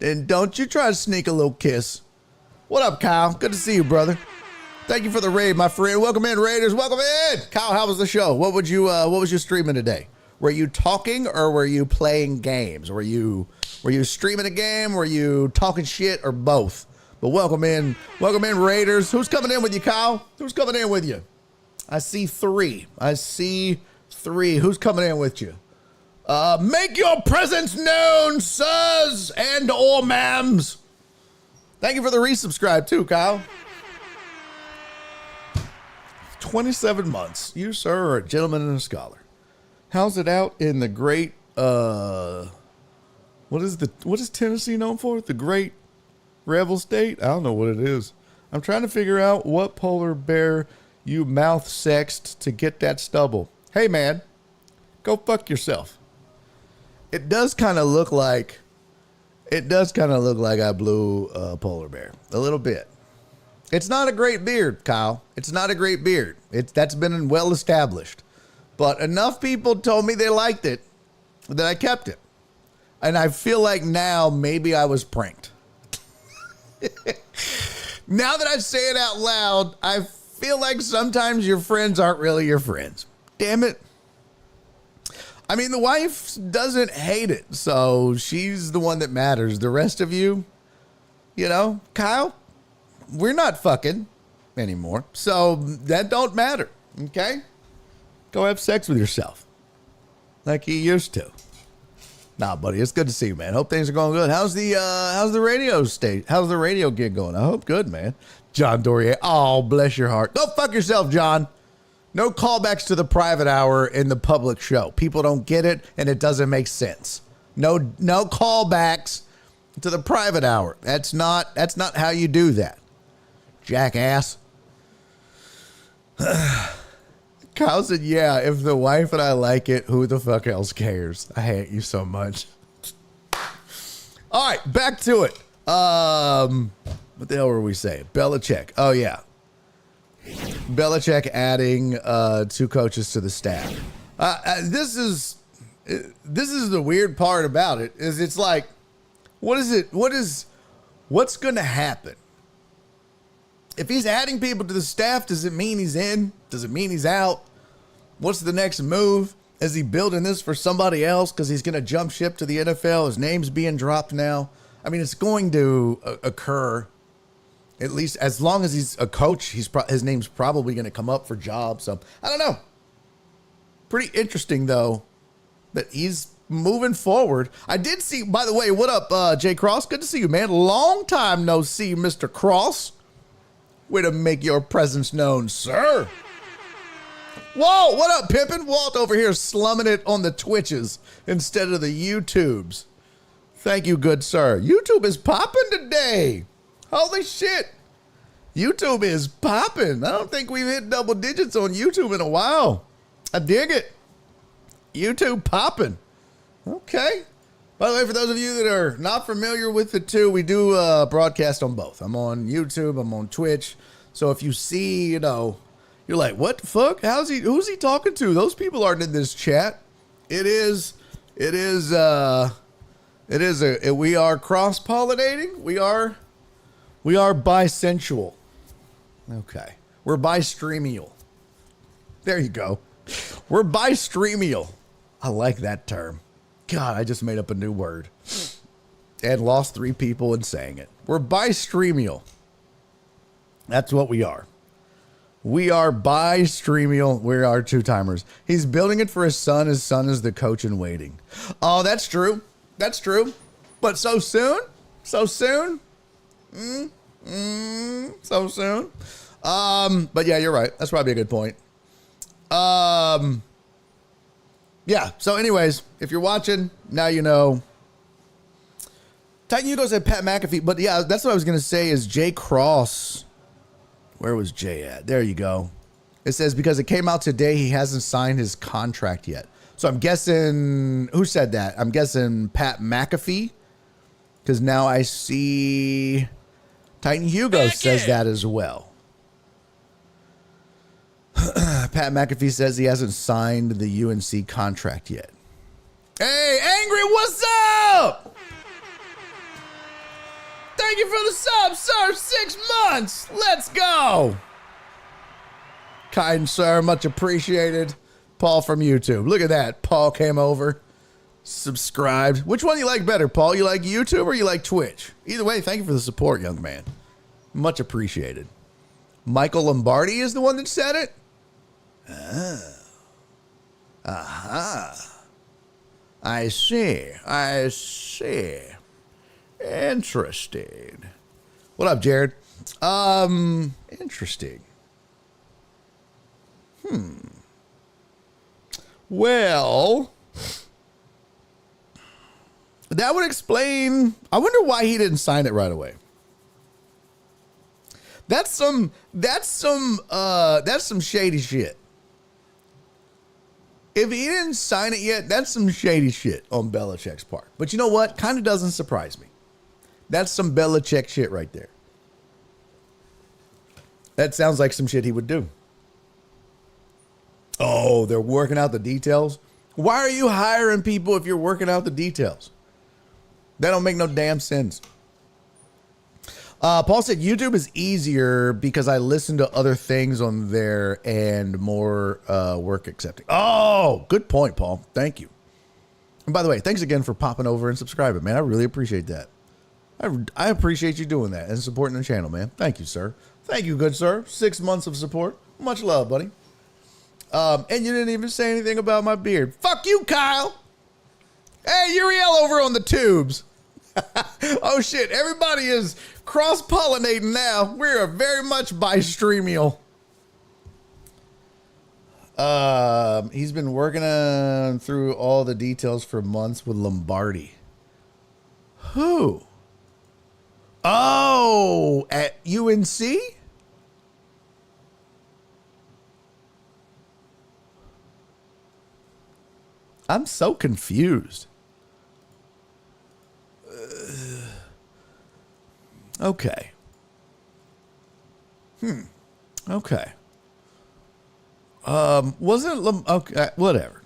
And don't you try to sneak a little kiss. What up, Kyle? Good to see you, brother. Thank you for the raid, my friend. Welcome in, Raiders. Welcome in. Kyle, how was the show? What was you streaming today? Were you talking or were you playing games? Were you streaming a game? Were you talking shit or both? But welcome in, Raiders. Who's coming in with you, Kyle? Who's coming in with you? I see three. Who's coming in with you? Make your presence known, sirs and or ma'ams. Thank you for the resubscribe too, Kyle. 27 months. You, sir, are a gentleman and a scholar. How's it out in the great, what is Tennessee known for? The great Rebel State? I don't know what it is. I'm trying to figure out what polar bear you mouth sexed to get that stubble. Hey, man, go fuck yourself. It does kind of look like I blew a polar bear. A little bit. It's not a great beard, Kyle. It's not a great beard. That's been well established. But enough people told me they liked it that I kept it. And I feel like now maybe I was pranked. Now that I say it out loud, I feel like sometimes your friends aren't really your friends. Damn it. I mean, the wife doesn't hate it, so she's the one that matters. The rest of you, Kyle, we're not fucking anymore, so that don't matter, okay? Go have sex with yourself like you used to. Nah, buddy, it's good to see you, man. Hope things are going good. How's the radio state? How's the radio gig going? I hope good, man. John Dorier. Oh, bless your heart. Go fuck yourself, John. No callbacks to the private hour in the public show. People don't get it, and it doesn't make sense. No callbacks to the private hour. That's not how you do that, jackass. Kyle said, yeah, if the wife and I like it, who the fuck else cares? I hate you so much. All right, back to it. What the hell were we saying? Belichick. Oh, yeah. Belichick adding 2 coaches to the staff. This is the weird part about it, is it's like, what's going to happen? If he's adding people to the staff, does it mean he's in? Does it mean he's out? What's the next move? Is he building this for somebody else because he's going to jump ship to the NFL? His name's being dropped now. I mean, it's going to occur, at least as long as he's a coach. His name's probably going to come up for jobs. So I don't know. Pretty interesting, though, that he's moving forward. I did see, by the way, what up, Jay Cross? Good to see you, man. Long time no see, Mr. Cross. Way to make your presence known, sir. Whoa, what up, Pimpin'? Walt over here slumming it on the Twitches instead of the YouTubes. Thank you, good sir. YouTube is popping today. Holy shit. YouTube is popping. I don't think we've hit double digits on YouTube in a while. I dig it. YouTube popping. Okay. By the way, for those of you that are not familiar with the two, we do broadcast on both. I'm on YouTube. I'm on Twitch. So if you see, you're like, what the fuck? Who's he talking to? Those people aren't in this chat. We are cross-pollinating. We are bisensual. Okay. We're bi-streamial. There you go. We're bi-streamial. I like that term. God, I just made up a new word and lost 3 people in saying it. We're bi-streamial. That's what we are. We are bi-streamial. We are 2-timers. He's building it for his son. His son is the coach in waiting. Oh, that's true. That's true. But so soon? So soon? So soon? But yeah, you're right. That's probably a good point. Yeah, so anyways, if you're watching, now you know. Titan Hugo said Pat McAfee, but yeah, that's what I was going to say is Jay Cross. Where was Jay at? There you go. It says because it came out today, he hasn't signed his contract yet. So I'm guessing, who said that? I'm guessing Pat McAfee, because now I see Titan Hugo says that as well. Pat McAfee says he hasn't signed the UNC contract yet. Hey, Angry, what's up? Thank you for the sub, sir. 6 months. Let's go. Kind sir, much appreciated. Paul from YouTube. Look at that. Paul came over, subscribed. Which one you like better, Paul? You like YouTube or you like Twitch? Either way, thank you for the support, young man. Much appreciated. Michael Lombardi is the one that said it? I see. Interesting. What up, Jared? Interesting. Well, that would explain. I wonder why he didn't sign it right away. That's some shady shit. If he didn't sign it yet, that's some shady shit on Belichick's part. But you know what? Kind of doesn't surprise me. That's some Belichick shit right there. That sounds like some shit he would do. Oh, they're working out the details. Why are you hiring people if you're working out the details? That don't make no damn sense. Paul said YouTube is easier because I listen to other things on there and more work accepting. Oh, good point, Paul. Thank you. And by the way, thanks again for popping over and subscribing, man. I really appreciate that. I appreciate you doing that and supporting the channel, man. Thank you, sir. Thank you, good sir. 6 months of support. Much love, buddy. And you didn't even say anything about my beard. Fuck you, Kyle. Hey, Uriel over on the tubes. Oh, shit. Everybody is cross-pollinating now. We're very much bi-streamial. He's been working on through all the details for months with Lombardi. Who? Oh, at UNC? I'm so confused. Okay. Okay. Wasn't okay, whatever.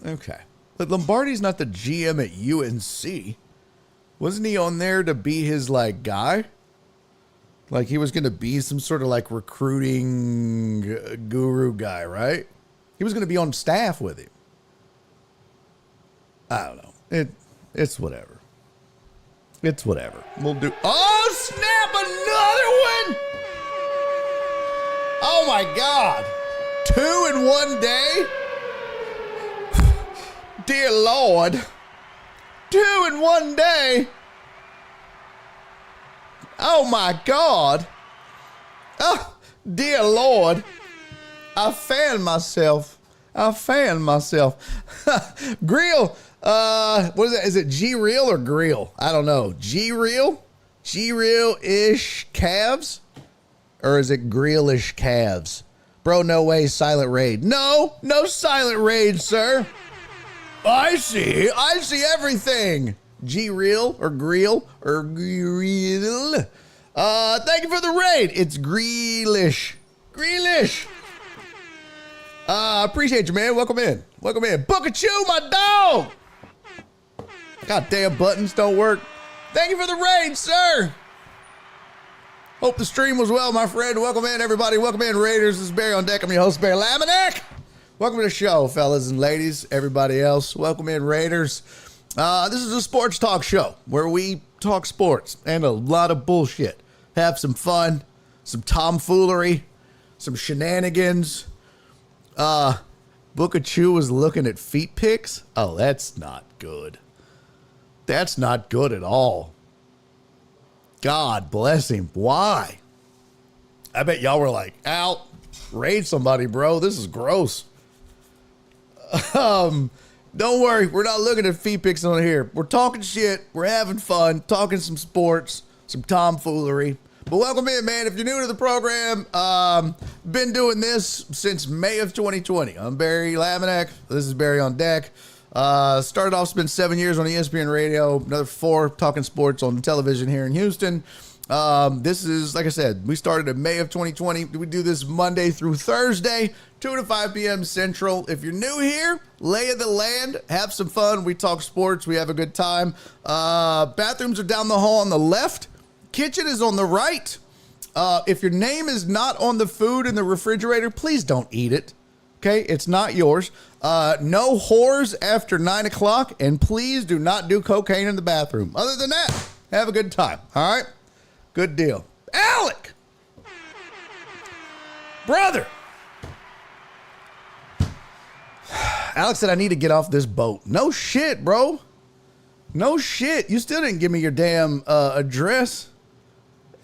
Okay. But Lombardi's not the GM at UNC. Wasn't he on there to be his like guy? Like he was going to be some sort of like recruiting guru guy, right? He was going to be on staff with him. I don't know. It's whatever. It's whatever. We'll do. Oh, snap! Another one! Oh my God! 2 in 1 day? Dear Lord. 2 in 1 day? Oh my God. Oh, dear Lord. I fan myself. Grill. What is that? Is it G-Real or Grill? I don't know. G-Real? G-Real-ish calves? Or is it Grill-ish calves? Bro, no way, silent raid. No silent raid, sir. I see everything. G-Real or Grill or Grill. Thank you for the raid. It's Grealish. Appreciate you, man. Welcome in. Booker Chew, my dog. Goddamn buttons don't work. Thank you for the raid, sir. Hope the stream was well, my friend. Welcome in, everybody. Welcome in, Raiders. This is Barry on Deck. I'm your host, Barry Laminack. Welcome to the show, fellas and ladies, everybody else. Welcome in, Raiders. This is a sports talk show where we talk sports and a lot of bullshit. Have some fun, some tomfoolery, some shenanigans. Booker Chew was looking at feet pics. Oh, that's not good. That's not good at all. God bless him. Why? I bet y'all were like, out, raid somebody, bro. This is gross. Don't worry. We're not looking at feet pics on here. We're talking shit. We're having fun, talking some sports, some tomfoolery. But welcome in, man. If you're new to the program, been doing this since May of 2020. I'm Barry Laminack. This is Barry on Deck. Started off, spent 7 years on ESPN Radio, another 4 talking sports on television here in Houston. This is, like I said, we started in May of 2020. We do this Monday through Thursday, 2 to 5 p.m. Central. If you're new here, lay of the land, have some fun. We talk sports. We have a good time. Bathrooms are down the hall on the left. Kitchen is on the right. If your name is not on the food in the refrigerator, please don't eat it. Okay, it's not yours. No whores after 9 o'clock, and please do not do cocaine in the bathroom. Other than that, have a good time. All right, good deal. Alec, brother. Alex said I need to get off this boat. No shit, bro. No shit. You still didn't give me your damn address.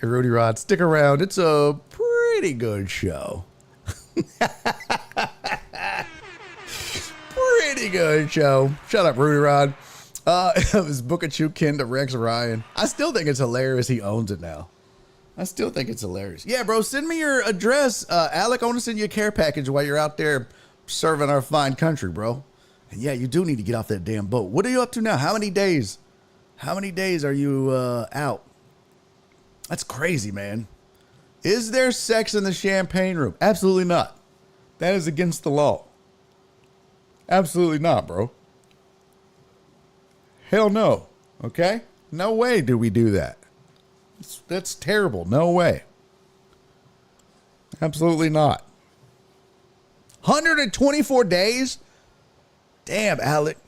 Hey, Rudy Rod, stick around. It's a pretty good show. Pretty good show. Shut up, Rudy Rod. It was Booker Chew Ken to Rex Ryan. I still think it's hilarious he owns it now. I still think it's hilarious. Yeah, bro, send me your address. Alec, I want to send you a care package while you're out there serving our fine country, bro. And yeah, you do need to get off that damn boat. What are you up to now? How many days? How many days are you out? That's crazy, man. Is there sex in the champagne room? Absolutely not. That is against the law. Absolutely not, bro. Hell no. Okay? No way do we do that. That's terrible. No way. Absolutely not. 124 days? Damn, Alec.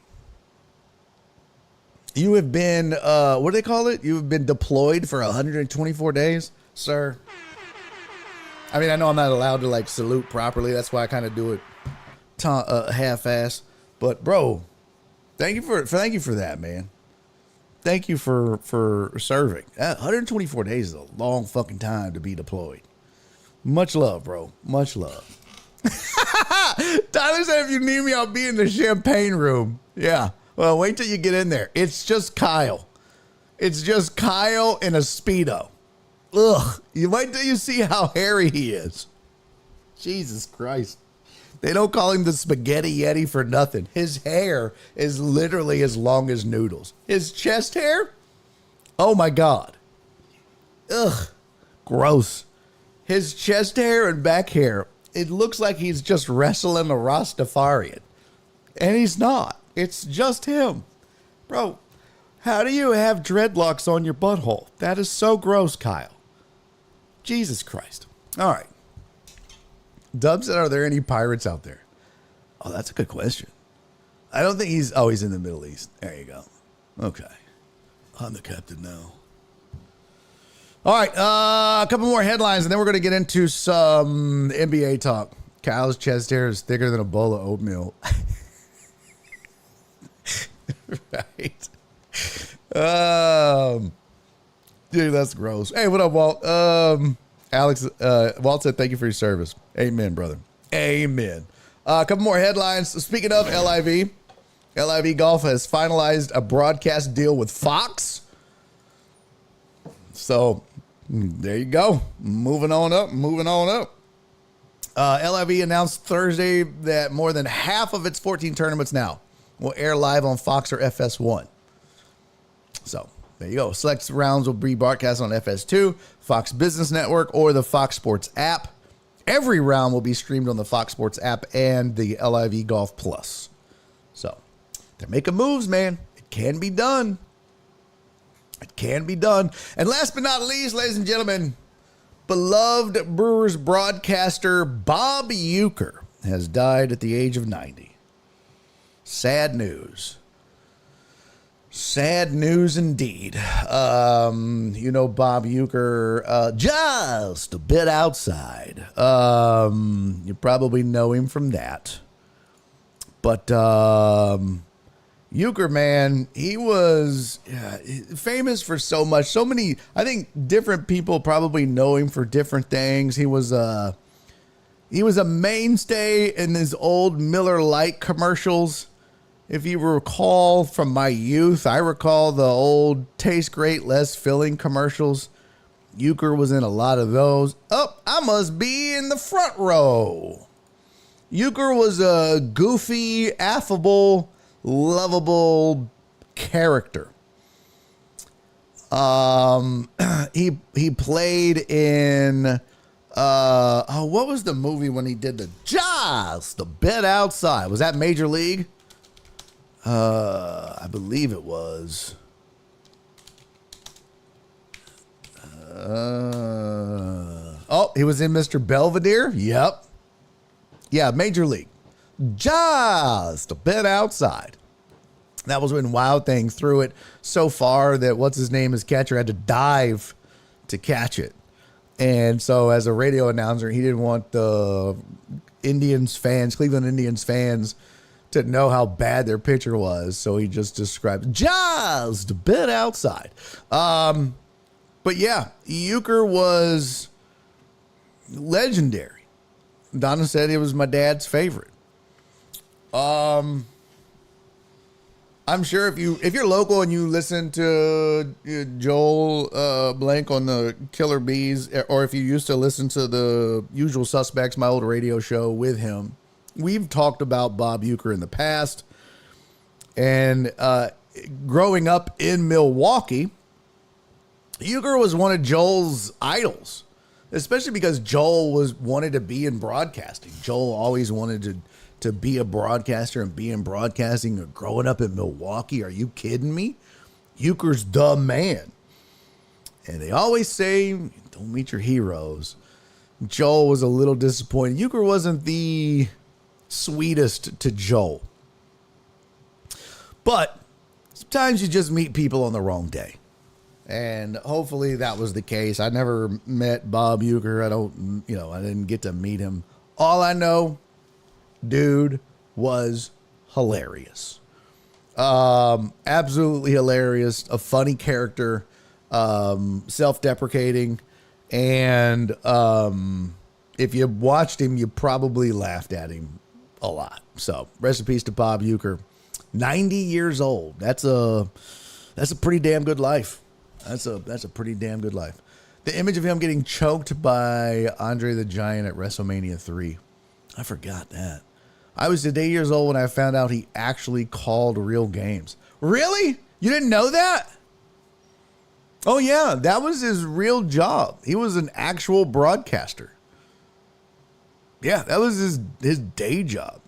You have been, what do they call it? You have been deployed for 124 days, sir. I mean, I know I'm not allowed to like salute properly. That's why I kind of do it half-ass. But bro, thank you for that, man. Thank you for serving. 124 days is a long fucking time to be deployed. Much love, bro. Much love. Tyler said, if you need me, I'll be in the champagne room. Yeah. Well, wait till you get in there. It's just Kyle. It's just Kyle in a Speedo. Ugh. You wait till you see how hairy he is. Jesus Christ. They don't call him the Spaghetti Yeti for nothing. His hair is literally as long as noodles. His chest hair? Oh my God. Ugh. Gross. His chest hair and back hair, it looks like he's just wrestling a Rastafarian. And he's not. It's just him. Bro, how do you have dreadlocks on your butthole? That is so gross, Kyle. Jesus Christ. All right. Dub said, are there any pirates out there? Oh, that's a good question. I don't think he's in the Middle East. There you go. Okay. I'm the captain now. All right. A couple more headlines, and then we're going to get into some NBA talk. Kyle's chest hair is thicker than a bowl of oatmeal. Right. Dude, that's gross. Hey, what up, Walt? Alex, Walt said, thank you for your service. Amen, brother. Amen. A couple more headlines. Speaking of LIV, LIV Golf has finalized a broadcast deal with Fox. So there you go. Moving on up. LIV announced Thursday that more than half of its 14 tournaments now will air live on Fox or FS1. So there you go. Select rounds will be broadcast on FS2, Fox Business Network, or the Fox Sports app. Every round will be streamed on the Fox Sports app and the LIV Golf Plus. So they're making moves, man. It can be done. It can be done. And last but not least, ladies and gentlemen, beloved Brewers broadcaster Bob Uecker has died at the age of 90. Sad news. Sad news indeed. Bob Uecker, just a bit outside. You probably know him from that. But Uecker, man, he was famous for so much. So many, I think different people probably know him for different things. He was a mainstay in his old Miller Lite commercials. If you recall from my youth, I recall the old Taste Great, Less Filling commercials. Uecker was in a lot of those. Oh, I must be in the front row. Uecker was a goofy, affable, lovable character. He played in what was the movie when he did the Just a Bit Outside? Was that Major League? I believe it was. He was in Mr. Belvedere. Yep. Yeah, Major League. Just a Bit Outside. That was when Wild Thing threw it so far that his catcher had to dive to catch it. And so as a radio announcer, he didn't want the Cleveland Indians fans to know how bad their pitcher was. So he just described just a bit outside. But yeah, Uecker was legendary. Donna said it was my dad's favorite. I'm sure if you're local and you listen to Joel Blank on the Killer Bees, or if you used to listen to the Usual Suspects, my old radio show with him, we've talked about Bob Uecker in the past. And growing up in Milwaukee, Uecker was one of Joel's idols. especially because Joel wanted to be in broadcasting. Joel always wanted to be a broadcaster and be in broadcasting. Growing up in Milwaukee, are you kidding me? Euchre's the man. And they always say, don't meet your heroes. Joel was a little disappointed. Euchre wasn't the sweetest to Joel. But sometimes you just meet people on the wrong day. And hopefully that was the case. I never met Bob Euchre. I didn't get to meet him. All I know, dude was hilarious. Absolutely hilarious. A funny character, self-deprecating. And if you watched him, you probably laughed at him a lot. So rest in peace to Bob Euchre. 90 years old. That's a pretty damn good life. That's a pretty damn good life. The image of him getting choked by Andre the Giant at WrestleMania 3. I forgot that. I was 8 years old when I found out he actually called real games. Really? You didn't know that? Oh yeah, that was his real job. He was an actual broadcaster. Yeah, that was his day job.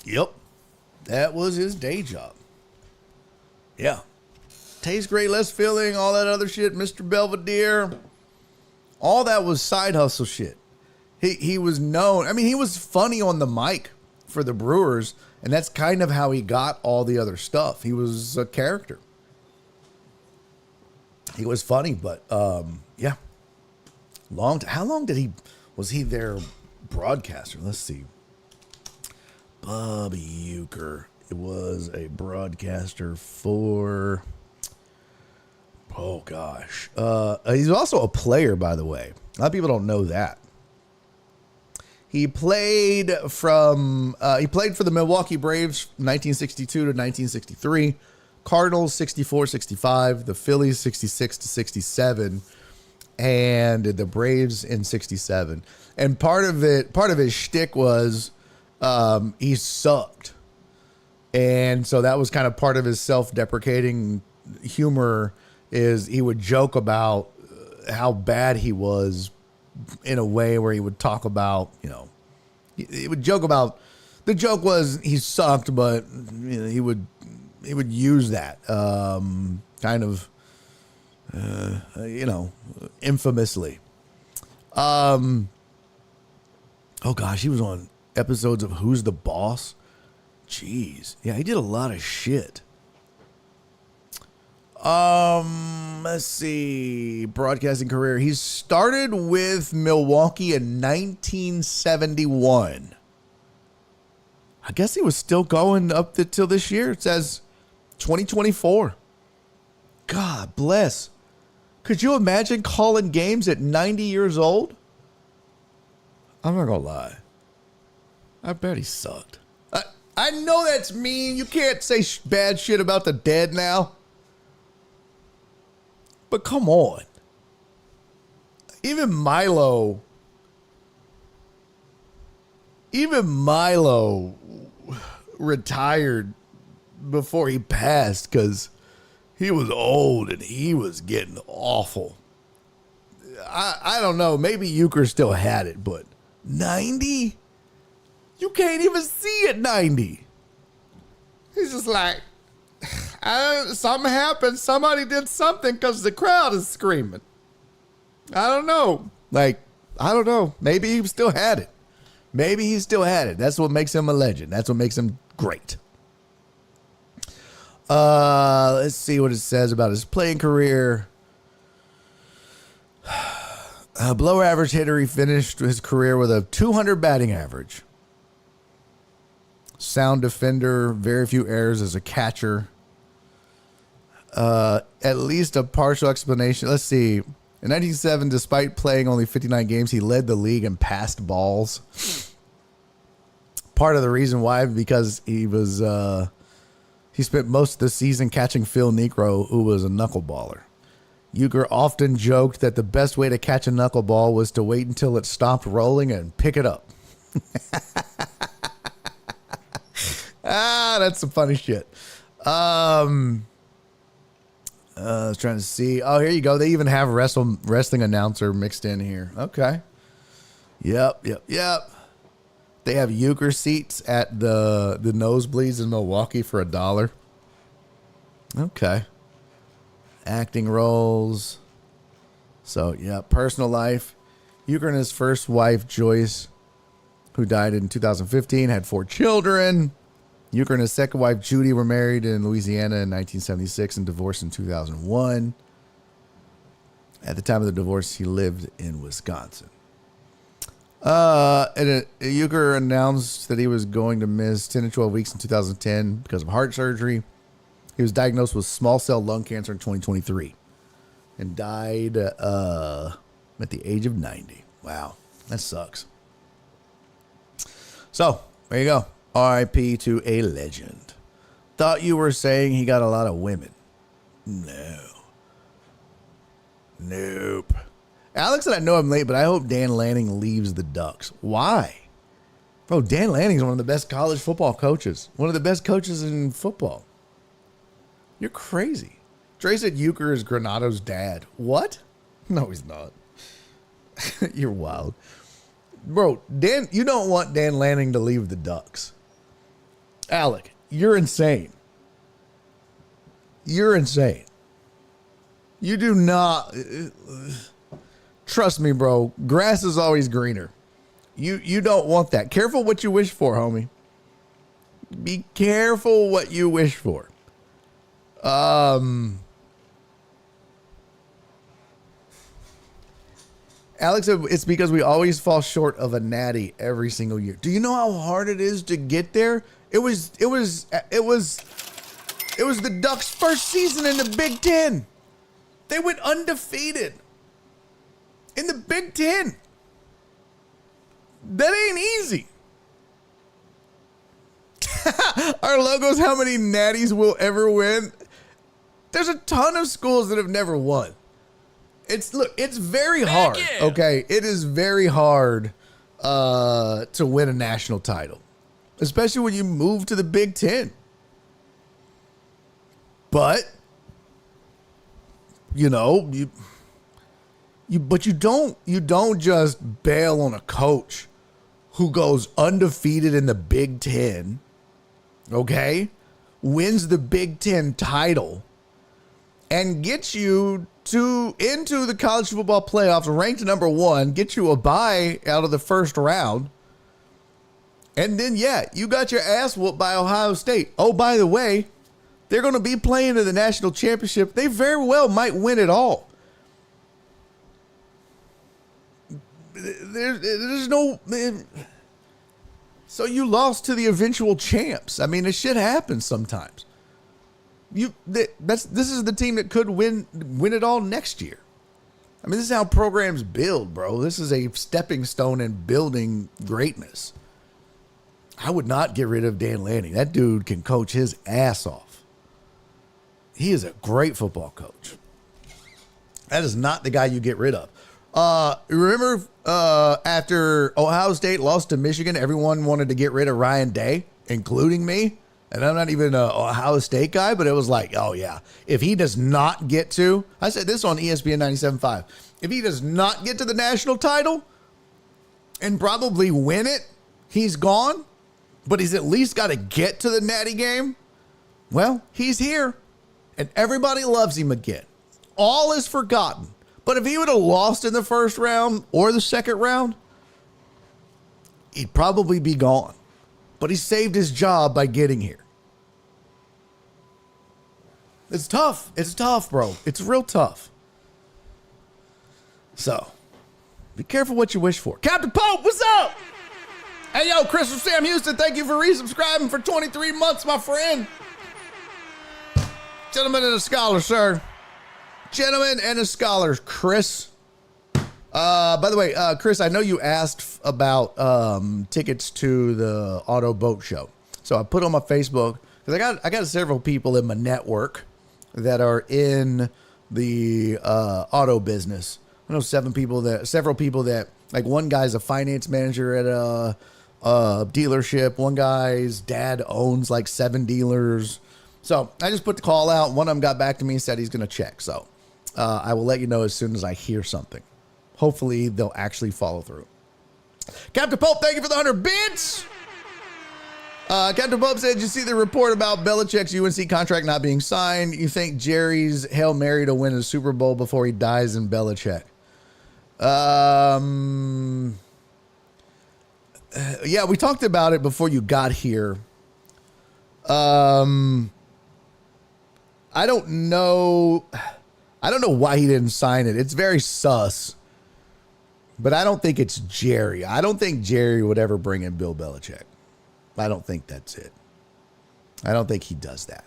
Yep. That was his day job. Yeah. Tastes great, less filling, all that other shit, Mr. Belvedere. All that was side hustle shit. He was known. I mean, he was funny on the mic for the Brewers, and that's kind of how he got all the other stuff. He was a character. He was funny, but yeah. How long was he their broadcaster? Let's see. Bobby Euchre. It was a broadcaster for, oh gosh. He's also a player, by the way. A lot of people don't know that. He played for the Milwaukee Braves 1962 to 1963, Cardinals 64-65, the Phillies 66-67, and the Braves in 67. And part of his shtick was he sucked. And so that was kind of part of his self-deprecating humor, is he would joke about how bad he was in a way where he would talk about, he would joke about, the joke was he sucked, but he would use that kind of, infamously. Oh gosh, he was on episodes of Who's the Boss? Jeez. Yeah, he did a lot of shit. Let's see. Broadcasting career. He started with Milwaukee in 1971. I guess he was still going up till this year. It says 2024. God bless. Could you imagine calling games at 90 years old? I'm not gonna lie. I bet he sucked. I know that's mean. You can't say bad shit about the dead now. But come on. Even Milo retired before he passed because he was old and he was getting awful. I don't know. Maybe Euchre still had it, but 90? You can't even see at 90. He's just like, something happened. Somebody did something because the crowd is screaming. I don't know. I don't know. Maybe he still had it. That's what makes him a legend. That's what makes him great. Let's see what it says about his playing career. Below average hitter, he finished his career with a 200 batting average. Sound defender, very few errors as a catcher. At least a partial explanation. Let's see. In 1997, despite playing only 59 games, he led the league in passed balls. Part of the reason why, because he spent most of the season catching Phil Niekro, who was a knuckleballer. Euchre often joked that the best way to catch a knuckleball was to wait until it stopped rolling and pick it up. That's some funny shit. I was trying to see. Oh, here you go. They even have wrestling announcer mixed in here. Okay. Yep. They have euchre seats at the nosebleeds in Milwaukee for $1. Okay. Acting roles. So, yeah, personal life. Euchre and his first wife, Joyce, who died in 2015, had 4 children. Euchre and his second wife, Judy, were married in Louisiana in 1976 and divorced in 2001. At the time of the divorce, he lived in Wisconsin. Euchre announced that he was going to miss 10 to 12 weeks in 2010 because of heart surgery. He was diagnosed with small cell lung cancer in 2023 and died at the age of 90. Wow, that sucks. So, there you go. R.I.P. to a legend. Thought you were saying he got a lot of women. No. Nope. Alex said, I know I'm late, but I hope Dan Lanning leaves the Ducks. Why? Bro, Dan Lanning's one of the best college football coaches. One of the best coaches in football. You're crazy. Trey said Euchre is Granado's dad. What? No, he's not. You're wild. Bro, Dan, you don't want Dan Lanning to leave the Ducks. Alec, you're insane. You're insane. You do not... Trust me, bro. Grass is always greener. You don't want that. Careful what you wish for, homie. Be careful what you wish for. Alex said it's because we always fall short of a natty every single year. Do you know how hard it is to get there? It was the Ducks' first season in the Big Ten. They went undefeated in the Big Ten. That ain't easy. Our logo's how many natties we'll ever win. There's a ton of schools that have never won. It's very hard. Okay, it is very hard to win a national title, especially when you move to the Big Ten. But you don't just bail on a coach who goes undefeated in the Big Ten. Okay, wins the Big Ten title and gets you into the college football playoffs, ranked number 1, get you a bye out of the first round. And then, you got your ass whooped by Ohio State. Oh, by the way, they're going to be playing in the national championship. They very well might win it all. There's no... So you lost to the eventual champs. I mean, this shit happens sometimes. This is the team that could win it all next year. I mean, this is how programs build, bro. This is a stepping stone in building greatness. I would not get rid of Dan Lanning. That dude can coach his ass off. He is a great football coach. That is not the guy you get rid of. Remember after Ohio State lost to Michigan, everyone wanted to get rid of Ryan Day, including me. And I'm not even an Ohio State guy, but it was like, oh, yeah. If he does not get to, I said this on ESPN 97.5, if he does not get to the national title and probably win it, he's gone. But he's at least got to get to the natty game. Well, he's here. And everybody loves him again. All is forgotten. But if he would have lost in the first round or the second round, he'd probably be gone. But he saved his job by getting here. It's tough. It's tough, bro. It's real tough. So, be careful what you wish for. Captain Pope, what's up? Hey, yo, Chris from Sam Houston, thank you for resubscribing for 23 months, my friend. Gentleman and a scholar, sir. Gentleman and a scholar, Chris. By the way, Chris, I know you asked about tickets to the auto boat show. So I put on my Facebook because I got several people in my network that are in the auto business. I know several people that like one guy's a finance manager at a dealership. One guy's dad owns like 7 dealers. So I just put the call out. One of them got back to me and said he's going to check. So I will let you know as soon as I hear something. Hopefully they'll actually follow through. Captain Pope, thank you for the 100 bits. Captain Pope said, you see the report about Belichick's UNC contract not being signed? You think Jerry's Hail Mary to win a Super Bowl before he dies in Belichick? Yeah, we talked about it before you got here. I don't know why he didn't sign it. It's very sus. But I don't think it's Jerry. I don't think Jerry would ever bring in Bill Belichick. I don't think that's it. I don't think he does that.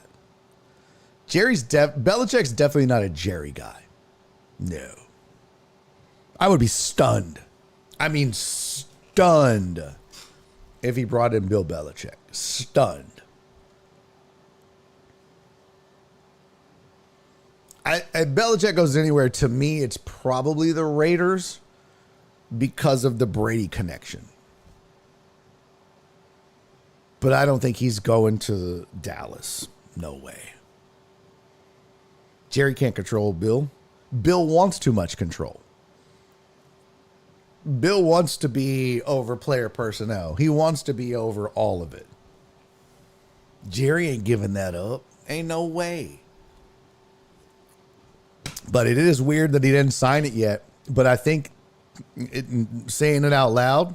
Belichick's definitely not a Jerry guy. No. I would be stunned. I mean, stunned if he brought in Bill Belichick. Stunned. If Belichick goes anywhere, to me, it's probably the Raiders because of the Brady connection. But I don't think he's going to Dallas. No way. Jerry can't control Bill. Bill wants too much control. Bill wants to be over player personnel. He wants to be over all of it. Jerry ain't giving that up. Ain't no way. But it is weird that he didn't sign it yet. But I think saying it out loud,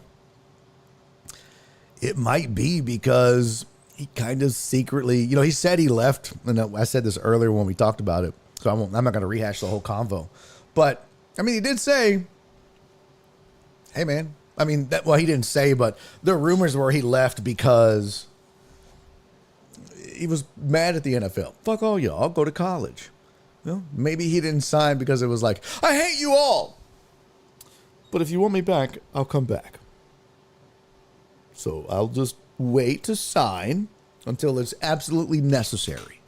it might be because he kind of secretly, he said he left. And I said this earlier when we talked about it. So I'm not going to rehash the whole convo. But, I mean, he did say, hey, man. I mean, he didn't say, but the rumors were he left because he was mad at the NFL. Fuck all y'all. I'll go to college. Maybe he didn't sign because it was like, I hate you all. But if you want me back, I'll come back. So I'll just wait to sign until it's absolutely necessary.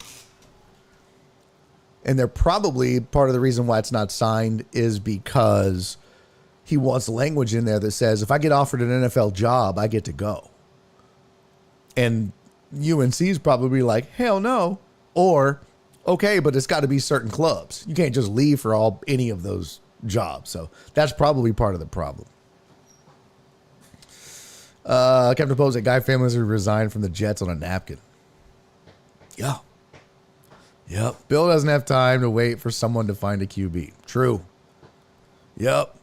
And they're probably, part of the reason why it's not signed is because he wants language in there that says, if I get offered an NFL job, I get to go. And UNC's probably like, hell no. Or, okay, but it's got to be certain clubs. You can't just leave for any of those jobs. So that's probably part of the problem. Captain Poe said Guy families would resign from the Jets on a napkin. Yeah. Yep. Bill doesn't have time to wait for someone to find a QB. True. Yep.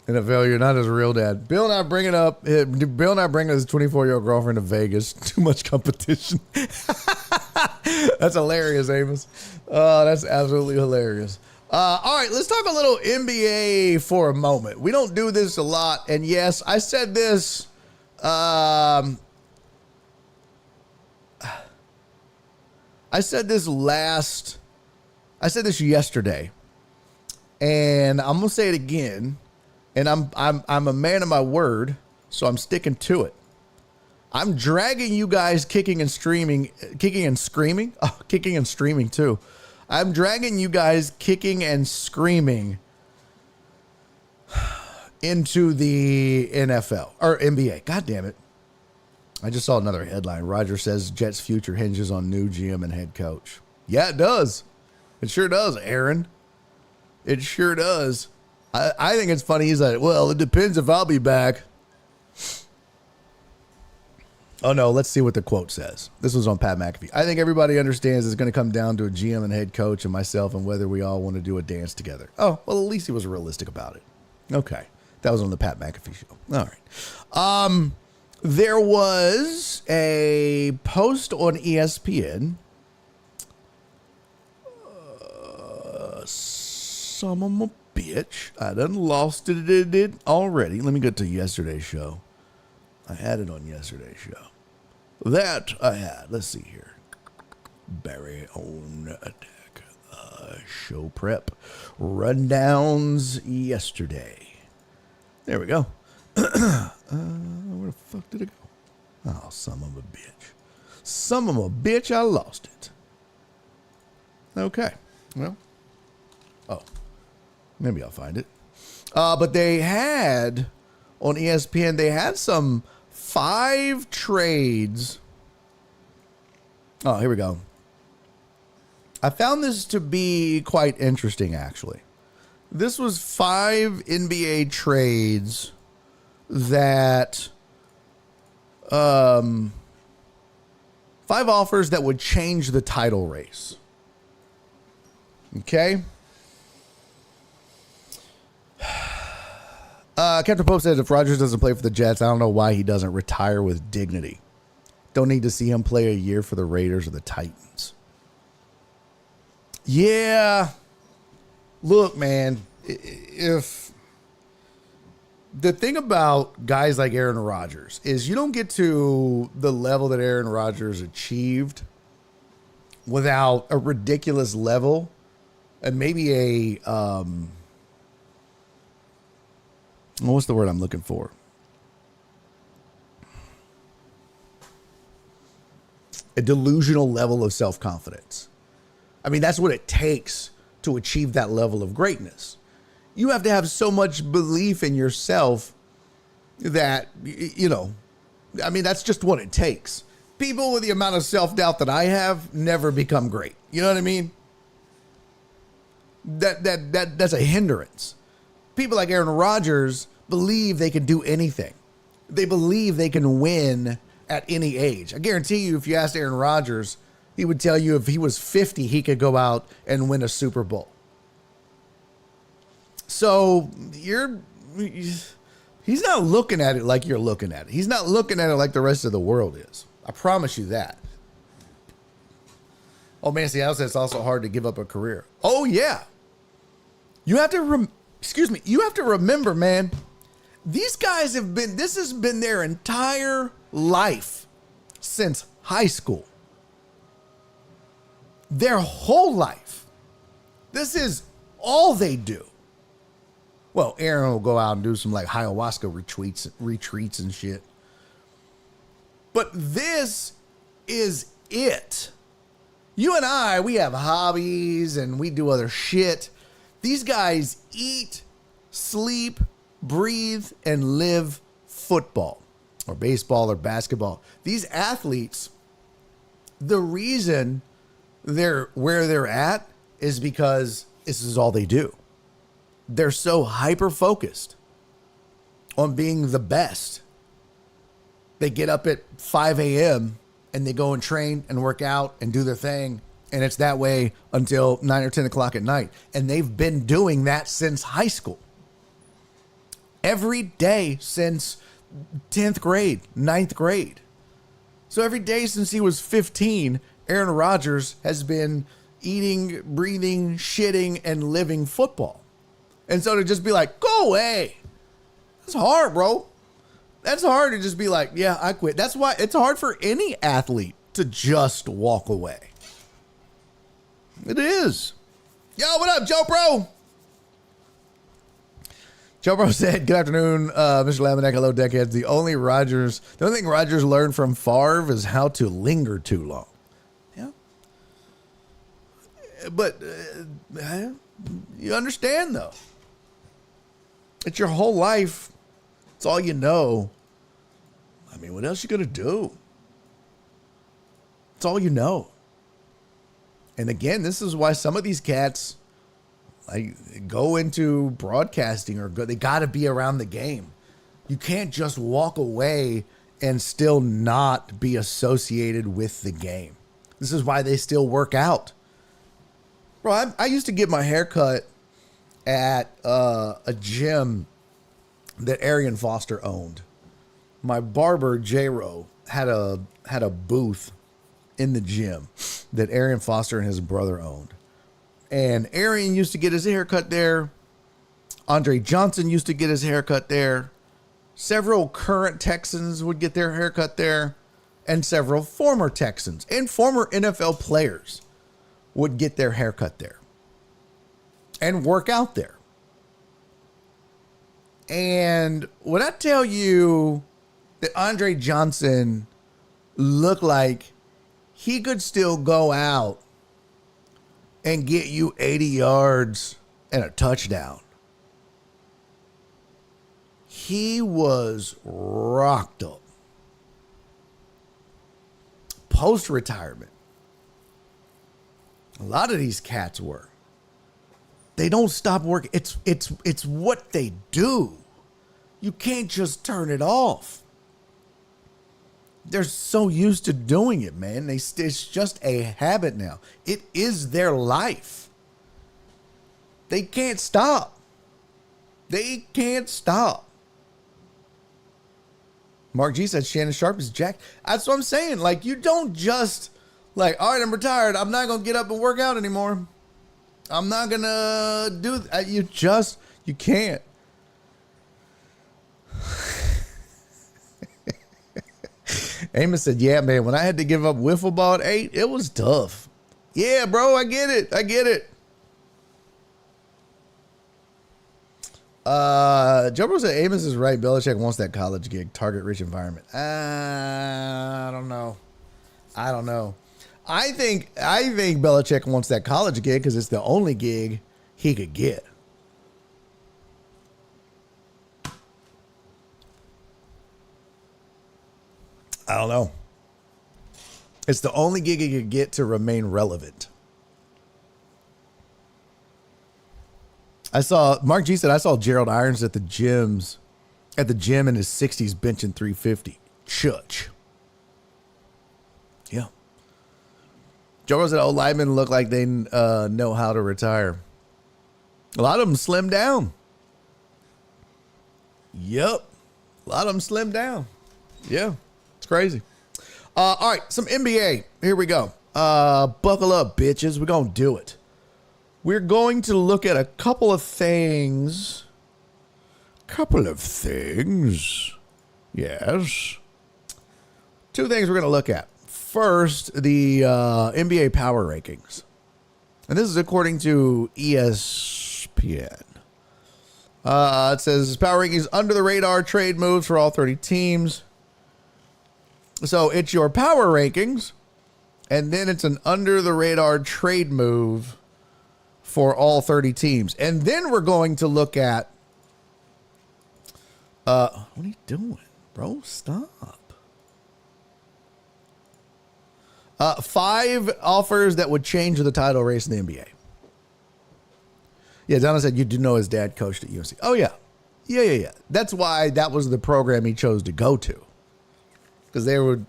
NFL, you're not his real dad. Bill not bringing his 24-year-old girlfriend to Vegas. Too much competition. That's hilarious, Amos. That's absolutely hilarious. All right, let's talk a little NBA for a moment. We don't do this a lot, and yes, I said this. I said this yesterday, and I'm gonna say it again. And I'm a man of my word, so I'm sticking to it. I'm dragging you guys kicking and screaming too. I'm dragging you guys kicking and screaming into the NFL or NBA. God damn it. I just saw another headline. Roger says Jets' future hinges on new GM and head coach. Yeah, it does. It sure does, Aaron. It sure does. I think it's funny. He's like, well, it depends if I'll be back. Oh, no. Let's see what the quote says. This was on Pat McAfee. I think everybody understands it's going to come down to a GM and head coach and myself and whether we all want to do a dance together. Oh, well, at least he was realistic about it. Okay. That was on the Pat McAfee show. All right. There was a post on ESPN. Some of my bitch. I done lost it already. Let me get to yesterday's show. I had it on yesterday's show. That I had. Let's see here. Barry on deck. Show prep. Rundowns yesterday. There we go. Where the fuck did it go? Oh, son of a bitch. Son of a bitch, I lost it. Okay. Well. Oh. Maybe I'll find it. But they had, on ESPN, they had some 5 trades. Oh, here we go. I found this to be quite interesting, actually. This was 5 NBA trades that, 5 offers that would change the title race. Okay. Captain Pope says if Rodgers doesn't play for the Jets, I don't know why he doesn't retire with dignity. Don't need to see him play a year for the Raiders or the Titans. Yeah. Look, man, if the thing about guys like Aaron Rodgers is you don't get to the level that Aaron Rodgers achieved without a ridiculous level and maybe what's the word I'm looking for? A delusional level of self-confidence. I mean, that's what it takes to achieve that level of greatness. You have to have so much belief in yourself that, you know, I mean, that's just what it takes. People with the amount of self-doubt that I have never become great. You know what I mean? That's a hindrance. People like Aaron Rodgers believe they can do anything. They believe they can win at any age. I guarantee you, if you asked Aaron Rodgers, he would tell you if he was 50, he could go out and win a Super Bowl. So he's not looking at it like you're looking at it. He's not looking at it like the rest of the world is. I promise you that. Oh man, see, I said it's also hard to give up a career. Oh yeah. You have to, you have to remember, man, these guys this has been their entire life since high school. Their whole life. This is all they do. Well, Aaron will go out and do some like ayahuasca retreats and shit. But this is it. You and I, we have hobbies and we do other shit. These guys eat, sleep, breathe, and live football or baseball or basketball. These athletes, the reason they're where they're at is because this is all they do. They're so hyper focused on being the best. They get up at 5 a.m. and they go and train and work out and do their thing. And it's that way until 9 or 10 o'clock at night. And they've been doing that since high school. Every day since 10th grade, 9th grade. So every day since he was 15, Aaron Rodgers has been eating, breathing, shitting, and living football. And so to just be like, go away. That's hard, bro. That's hard to just be like, yeah, I quit. That's why it's hard for any athlete to just walk away. It is. Yo, what up, Joe Bro? Joe Bro said, good afternoon, Mr. Lamanek. Hello, Deckheads. The only thing Rodgers learned from Favre is how to linger too long. Yeah. But you understand, though. It's your whole life. It's all you know. I mean, what else you gonna do? It's all you know. And again, this is why some of these cats like go into broadcasting or they got to be around the game. You can't just walk away and still not be associated with the game. This is why they still work out. Bro, I used to get my hair cut at a gym that Arian Foster owned. My barber, J-Ro, had a booth in the gym that Arian Foster and his brother owned. And Arian used to get his hair cut there. Andre Johnson used to get his hair cut there. Several current Texans would get their hair cut there. And several former Texans and former NFL players would get their hair cut there and work out there. And when I tell you that Andre Johnson looked like he could still go out and get you 80 yards and a touchdown, he was rocked up. Post-retirement, A lot of these cats were. They don't stop working. It's what they do. You can't just turn it off. They're so used to doing it, man. It's just a habit now. It is their life. They can't stop. They can't stop. Mark G said Shannon Sharp is jacked. That's what I'm saying. Like, you don't just, like, all right, I'm retired. I'm not going to get up and work out anymore. I'm not going to do that. You can't. Amos said, yeah, man, when I had to give up wiffle ball at 8, it was tough. Yeah, bro, I get it. Joe said Amos is right. Belichick wants that college gig, target rich environment. I don't know. I think Belichick wants that college gig because it's the only gig he could get. I don't know. It's the only gig he could get to remain relevant. Mark G said, I saw Gerald Irons at the gym in his 60s benching 350. Chutch. Yeah. Joe said, old linemen look like they know how to retire. A lot of them slim down. Yep. A lot of them slim down. Yeah. It's crazy. All right. Some NBA. Here we go. Buckle up, bitches. We're going to do it. We're going to look at a couple of things. Yes. Two things we're going to look at. First, the NBA power rankings. And this is according to ESPN. It says power rankings under the radar trade moves for all 30 teams. So it's your power rankings, and then it's an under the radar trade move for all 30 teams. And then we're going to look at what are you doing, bro? Stop. 5 offers that would change the title race in the NBA. Yeah, Donna said you do know his dad coached at UNC. Oh, yeah. Yeah. That's why that was the program he chose to go to. Because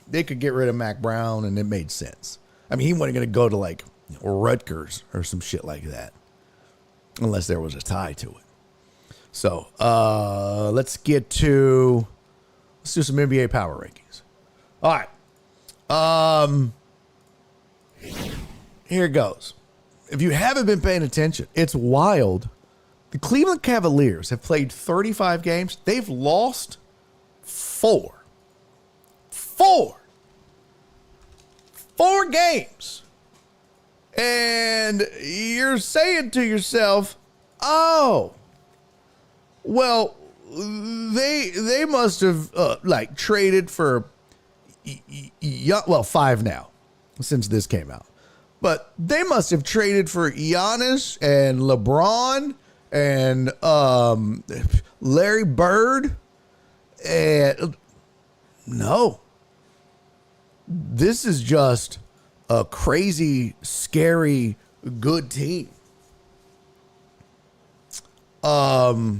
they could get rid of Mac Brown, and it made sense. I mean, he wasn't going to go to, like, Rutgers or some shit like that. Unless there was a tie to it. So, let's do some NBA power rankings. All right. Here it goes. If you haven't been paying attention, it's wild. The Cleveland Cavaliers have played 35 games. They've lost 4. 4 games. And you're saying to yourself, oh, well, they must have traded for 5 now since this came out. But they must have traded for Giannis and LeBron and Larry Bird. And no. This is just a crazy, scary, good team. Right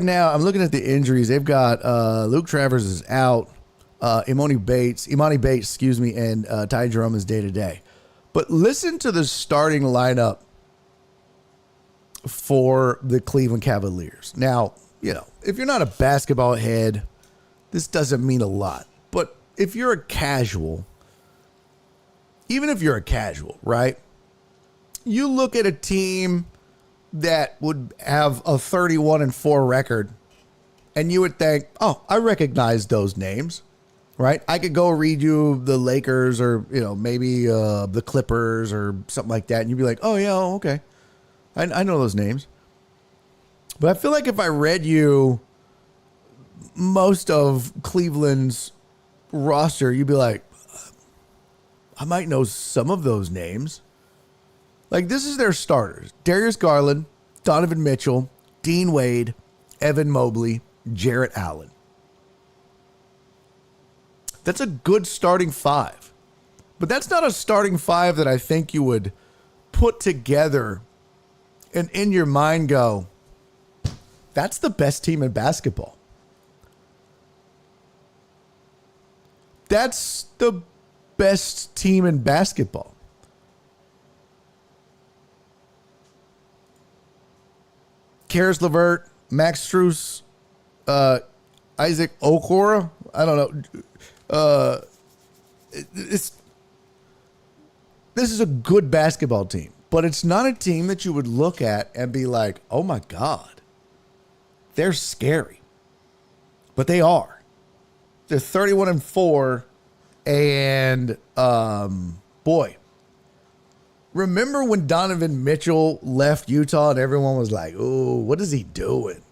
now, I'm looking at the injuries. They've got Luke Travers is out. Imani Bates, and Ty Jerome is day to day. But listen to the starting lineup for the Cleveland Cavaliers. Now, you know, if you're not a basketball head, this doesn't mean a lot. But if you're a casual, even if you're a casual, right? You look at a team that would have a 31-4 record, and you would think, oh, I recognize those names, right? I could go read you the Lakers or, you know, maybe the Clippers or something like that, and you'd be like, oh, yeah, okay. I know those names. But I feel like if I read you most of Cleveland's roster, you'd be like, I might know some of those names. Like, this is their starters: Darius Garland, Donovan Mitchell, Dean Wade, Evan Mobley, Jarrett Allen. That's a good starting five. But that's not a starting five that I think you would put together and in your mind go, that's the best team in basketball. That's the best team in basketball. Karis LeVert, Max Strus, Isaac Okoro. I don't know. This is a good basketball team, but it's not a team that you would look at and be like, oh my God, they're scary. But they are. They're 31-4, and boy, remember when Donovan Mitchell left Utah and everyone was like, "Oh, what is he doing?"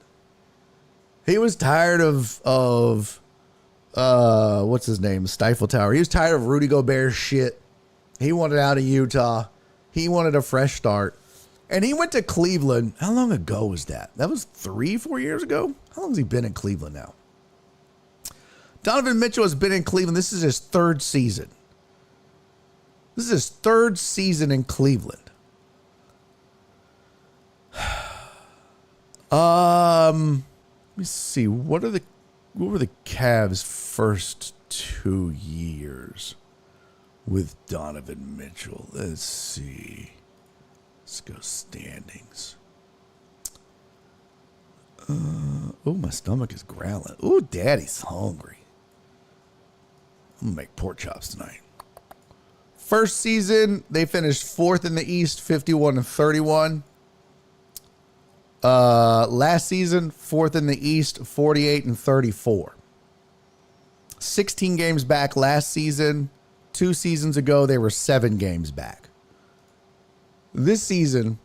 He was tired of what's his name, Stifle Tower. He was tired of Rudy Gobert's shit. He wanted out of Utah. He wanted a fresh start, and he went to Cleveland. How long ago was that? That was 3-4 years ago. How long has he been in Cleveland now? Donovan Mitchell has been in Cleveland. This is his third season. This is his third season in Cleveland. Let me see. What were the Cavs' first 2 years with Donovan Mitchell? Let's see. Let's go standings. Oh, my stomach is growling. Oh, Daddy's hungry. I'm going to make pork chops tonight. First season, they finished 4th in the East, 51-31. Last season, 4th in the East, 48-34. 16 games back last season. 2 seasons ago, they were 7 games back. This season,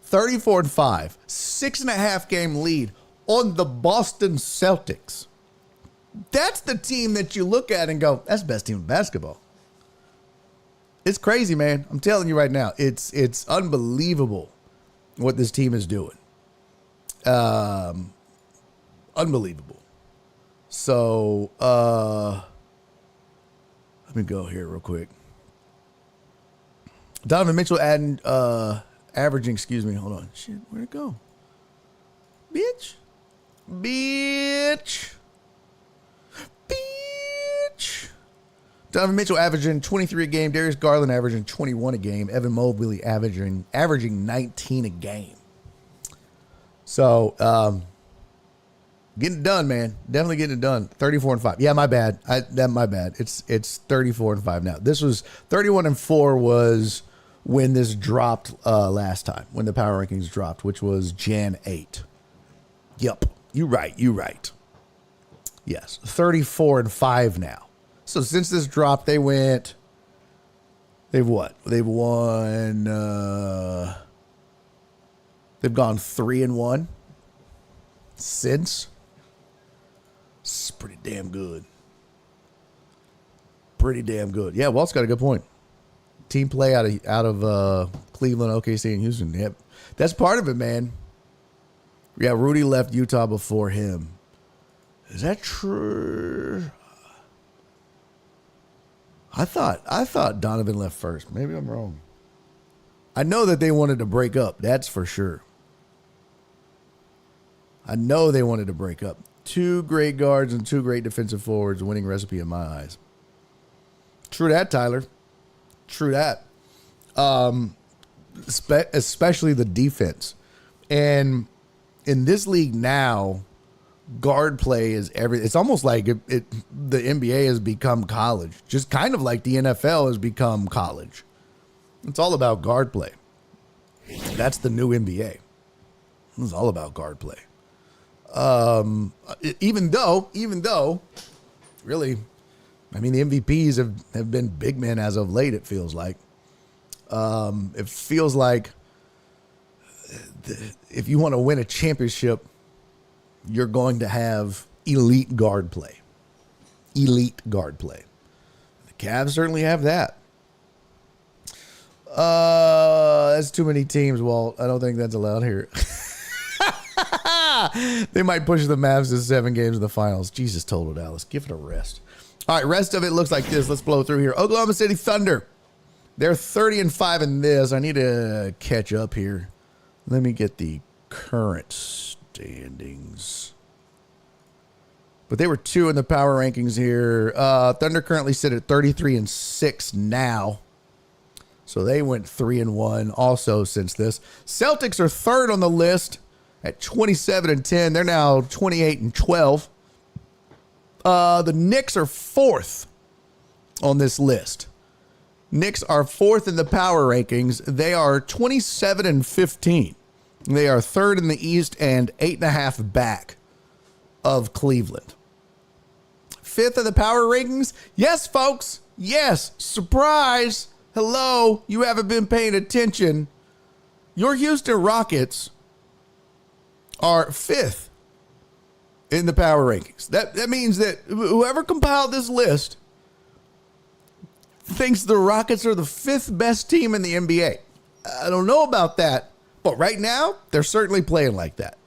34-5, 6.5 game lead on the Boston Celtics. That's the team that you look at and go, that's the best team in basketball. It's crazy, man. I'm telling you right now, it's unbelievable what this team is doing. Unbelievable. So, let me go here real quick. Donovan Mitchell averaging, hold on. Shit, where'd it go? Bitch. Donovan Mitchell averaging 23 a game. Darius Garland averaging 21 a game. Evan Mobley averaging 19 a game. So, getting it done, man. Definitely getting it done. 34-5. Yeah, my bad. My bad. It's 34-5 now. This was 31-4 was when this dropped last time, when the power rankings dropped, which was Jan 8. Yep. You right. Yes. 34-5 now. So since this drop, they've what? They've won, they've gone 3-1 since. It's pretty damn good. Yeah, Walt's got a good point. Team play out of Cleveland, OKC, and Houston. Yep. That's part of it, man. Yeah, Rudy left Utah before him. Is that true? I thought Donovan left first. Maybe I'm wrong. I know that they wanted to break up. That's for sure. I know they wanted to break up. 2 great guards and 2 great defensive forwards. Winning recipe in my eyes. True that, Tyler. True that. Especially the defense. And in this league now, guard play is everything. It's almost like the NBA has become college, just kind of like the NFL has become college. It's all about guard play. That's the new NBA. It's all about guard play. Even though, really, I mean, the MVPs have been big men as of late. It feels like. It feels like if you want to win a championship, you're going to have elite guard play. The Cavs certainly have that. That's too many teams, Walt. I don't think that's allowed here. They might push the Mavs to 7 games in the finals. Jesus total, Dallas. Give it a rest. All right, rest of it looks like this. Let's blow through here. Oklahoma City Thunder. They're 30-5 in this. I need to catch up here. Let me get the current standings. But they were 2 in the power rankings here. Thunder currently sit at 33-6 now. So they went 3-1 also since this. Celtics are 3rd on the list at 27-10. They're now 28-12. The Knicks are 4th on this list. Knicks are 4th in the power rankings. They are 27-15. They are 3rd in the East and 8.5 back of Cleveland. 5th in the power rankings. Yes, folks. Yes. Surprise. Hello. You haven't been paying attention. Your Houston Rockets are 5th in the power rankings. That means that whoever compiled this list thinks the Rockets are the 5th best team in the NBA. I don't know about that, but right now, they're certainly playing like that.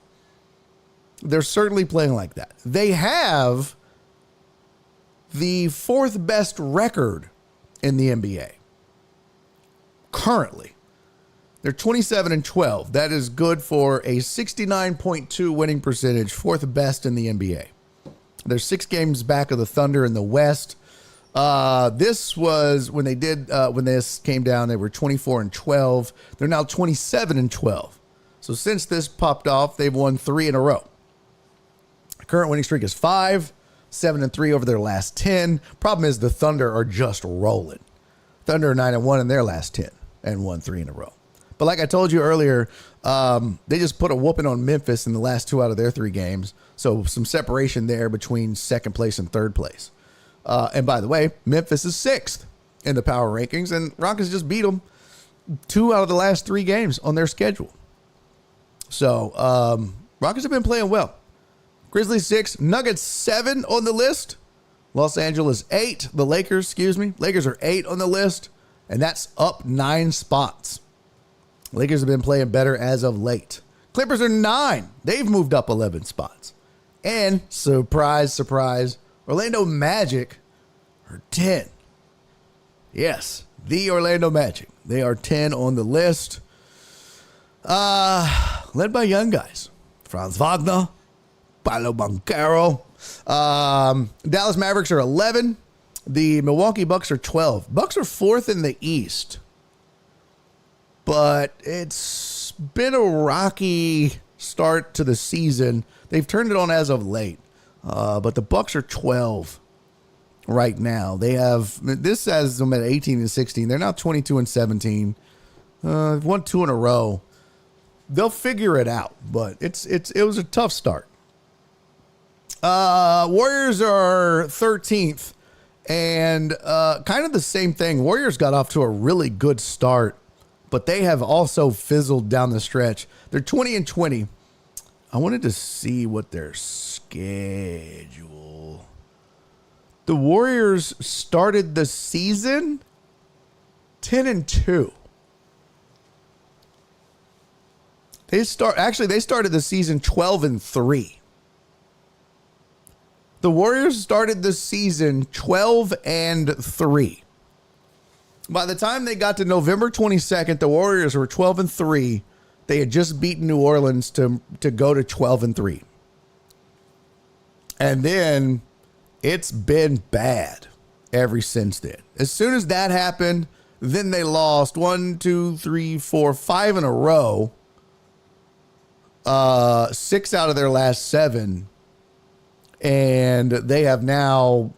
They're certainly playing like that. They have the 4th best record in the NBA. Currently. They're 27-12. That is good for a 69.2 winning percentage, 4th best in the NBA. They're 6 games back of the Thunder in the West. This was when when this came down, they were 24-12. They're now 27-12. So since this popped off, they've won 3 in a row. The current winning streak is 5, 7-3 over their last 10. Problem is the Thunder are just rolling. Thunder are 9-1 in their last 10 and won 3 in a row. But like I told you earlier, they just put a whooping on Memphis in the last 2 out of their 3 games. So some separation there between 2nd place and 3rd place. And by the way, Memphis is 6th in the power rankings, and Rockets just beat them 2 out of the last 3 games on their schedule. So Rockets have been playing well. Grizzlies 6, Nuggets 7 on the list. Los Angeles 8, the Lakers, Lakers are 8 on the list, and that's up 9 spots. Lakers have been playing better as of late. Clippers are 9. They've moved up 11 spots. And surprise, surprise, Orlando Magic are 10. Yes, the Orlando Magic. They are 10 on the list. Led by young guys. Franz Wagner, Paolo Banchero. Dallas Mavericks are 11. The Milwaukee Bucks are 12. Bucks are 4th in the East. But it's been a rocky start to the season. They've turned it on as of late. But the Bucks are 12 right now. This has them at 18-16. They're now 22-17. They've won 2 in a row. They'll figure it out, but it was a tough start. Warriors are 13th, and kind of the same thing. Warriors got off to a really good start, but they have also fizzled down the stretch. They're 20-20. I wanted to see what their schedule. The Warriors started the season 10-2. They started the season 12-3. The Warriors started the season 12-3. By the time they got to November 22nd, the Warriors were 12-3. They had just beaten New Orleans to go to 12-3. And then it's been bad ever since then. As soon as that happened, then they lost 5 in a row. 6 out of their last 7. And they have now,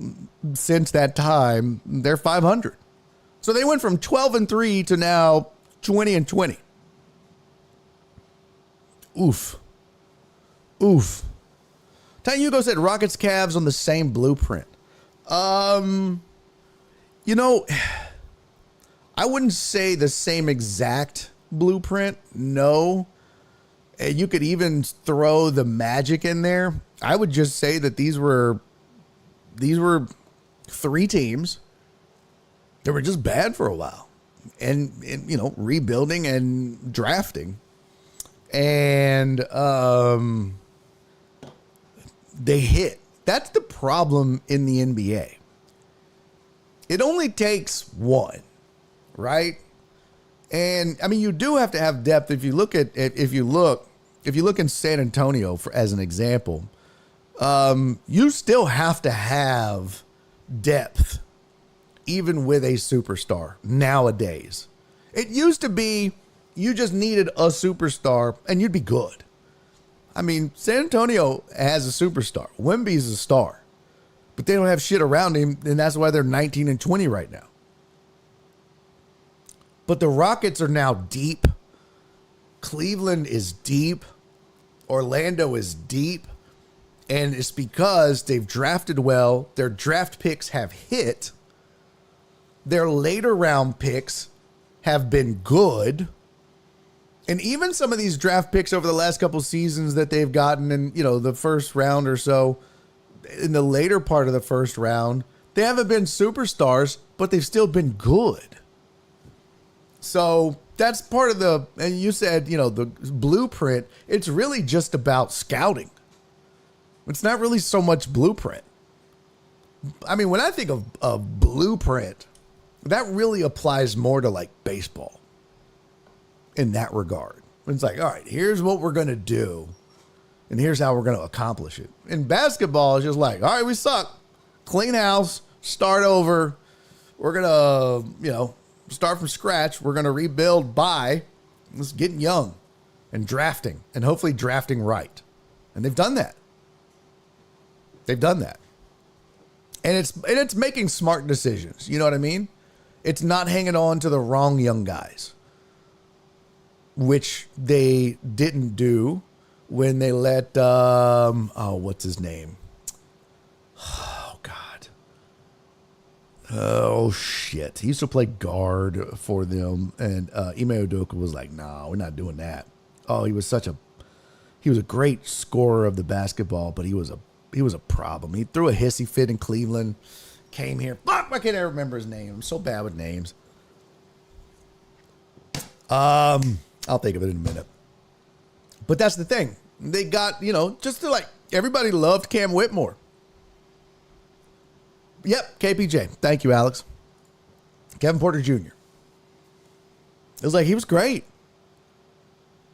since that time, they're 500. So they went from 12-3 to now 20-20. Oof. Tanya Hugo said Rockets Cavs on the same blueprint. I wouldn't say the same exact blueprint. No. You could even throw the Magic in there. I would just say that these were 3 teams that were just bad for a while, and rebuilding and drafting, and they hit. That's the problem in the NBA. it only takes one, right? And I mean, you do have to have depth. If you look in San Antonio as an example, you still have to have depth, even with a superstar nowadays. It used to be you just needed a superstar and you'd be good. I mean, San Antonio has a superstar. Wemby's a star, but they don't have shit around him, and that's why they're 19-20 right now. But the Rockets are now deep. Cleveland is deep. Orlando is deep. And it's because they've drafted well. Their draft picks have hit. Their later round picks have been good. And even some of these draft picks over the last couple seasons that they've gotten in, the first round or so, in the later part of the first round, they haven't been superstars, but they've still been good. So that's part of and you said, the blueprint, it's really just about scouting. It's not really so much blueprint. I mean, when I think of blueprint, that really applies more to like baseball in that regard. It's like, all right, here's what we're going to do, and here's how we're going to accomplish it. In basketball, it's just like, all right, we suck. Clean house, start over. We're going to, start from scratch. We're going to rebuild by just getting young and drafting, and hopefully drafting right. And they've done that. They've done that. And it's making smart decisions. You know what I mean? It's not hanging on to the wrong young guys, which they didn't do when they let, what's his name? Oh, God. Oh, shit. He used to play guard for them. And Ime Udoka was like, no, we're not doing that. Oh, he was a great scorer of the basketball, but he was a problem. He threw a hissy fit in Cleveland, came here. Fuck, I can't ever remember his name. I'm so bad with names. I'll think of it in a minute. But that's the thing. They got, just to everybody loved Cam Whitmore. Yep, KPJ. Thank you, Alex. Kevin Porter Jr. It was like, he was great,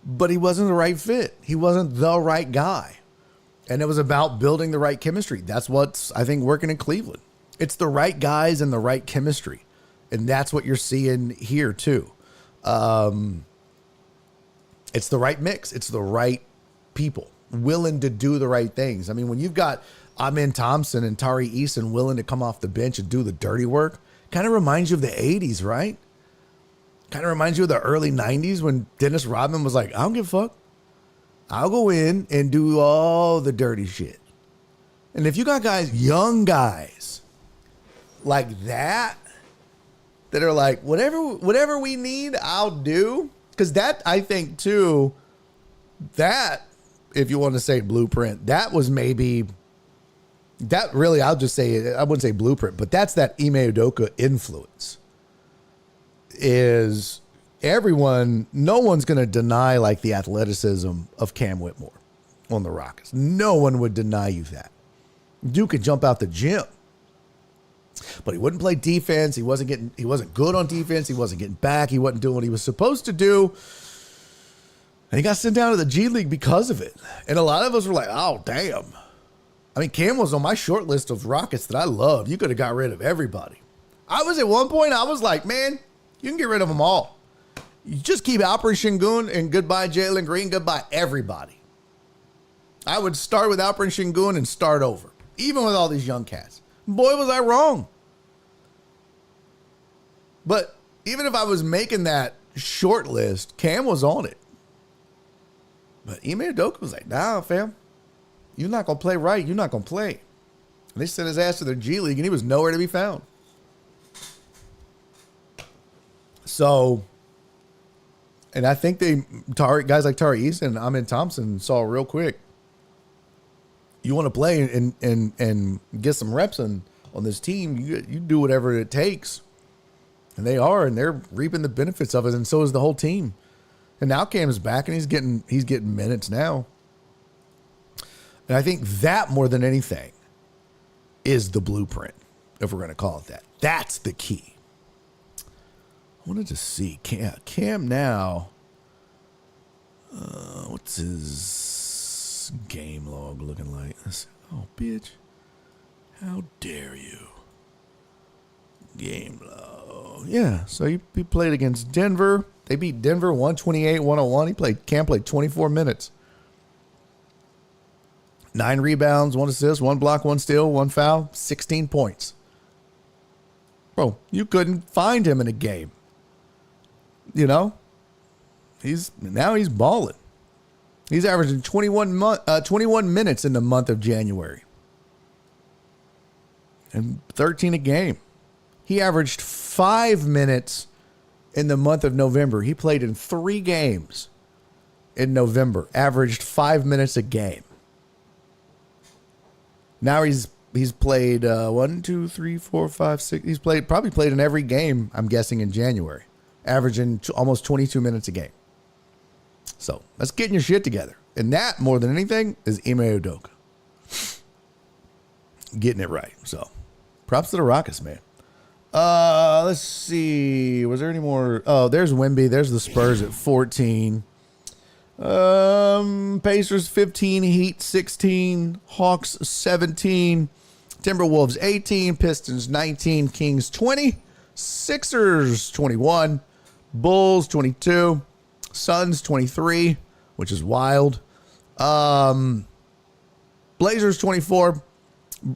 but he wasn't the right fit. He wasn't the right guy. And it was about building the right chemistry. That's what's, I think, working in Cleveland. It's the right guys and the right chemistry. And that's what you're seeing here, too. It's the right mix. It's the right people willing to do the right things. I mean, when you've got Amen Thompson and Tari Eason willing to come off the bench and do the dirty work, kind of reminds you of the 80s, right? Kind of reminds you of the early 90s when Dennis Rodman was like, I don't give a fuck. I'll go in and do all the dirty shit. And if you got guys, young guys like that are like, whatever we need, I'll do. Because that, I think, too, that, if you want to say blueprint, that was maybe, that really, I'll just say, I wouldn't say blueprint, but that's that Ime Udoka influence. Is everyone, no one's going to deny like the athleticism of Cam Whitmore on the Rockets. No one would deny you that. Dude could jump out the gym, but he wouldn't play defense. He wasn't good on defense. He wasn't getting back. He wasn't doing what he was supposed to do. And he got sent down to the G League because of it. And a lot of us were like, oh, damn. I mean, Cam was on my short list of Rockets that I loved. You could have got rid of everybody. I was at one point, I was like, man, you can get rid of them all. You just keep Alperen Sengun and goodbye Jalen Green, goodbye everybody. I would start with Alperen Sengun and start over, even with all these young cats. Boy, was I wrong. But even if I was making that short list, Cam was on it. But Ime Udoka was like, nah, fam, you're not going to play right. You're not going to play. And they sent his ass to the G League, and he was nowhere to be found. So, and I think guys like Tari Eason and Amen Thompson saw real quick, you want to play and get some reps on this team, you do whatever it takes. And they are, and they're reaping the benefits of it, and so is the whole team. And now Cam's back, and he's getting minutes now. And I think that more than anything is the blueprint, if we're going to call it that. That's the key. I wanted to see Cam now. What's his game log looking like? Oh, bitch. How dare you? Game log. Yeah, so he played against Denver. They beat Denver 128-101. Cam played 24 minutes. 9 rebounds, 1 assist, 1 block, 1 steal, 1 foul, 16 points. Bro, you couldn't find him in a game. You know? He's balling. He's averaging 21 minutes in the month of January. And 13 a game. He averaged 5 minutes in the month of November. He played in 3 games in November. Averaged 5 minutes a game. Now he's played 1, 2, 3, 4, 5, 6. He's probably played in every game, I'm guessing, in January. Averaging almost 22 minutes a game. So let's get your shit together. And that, more than anything, is Ime Udoka. Getting it right. So props to the Rockets, man. Let's see. Was there any more? Oh, there's Wemby. There's the Spurs at 14. Pacers 15, Heat 16, Hawks 17, Timberwolves 18, Pistons 19, Kings 20, Sixers 21, Bulls 22, Suns 23, which is wild. Blazers 24.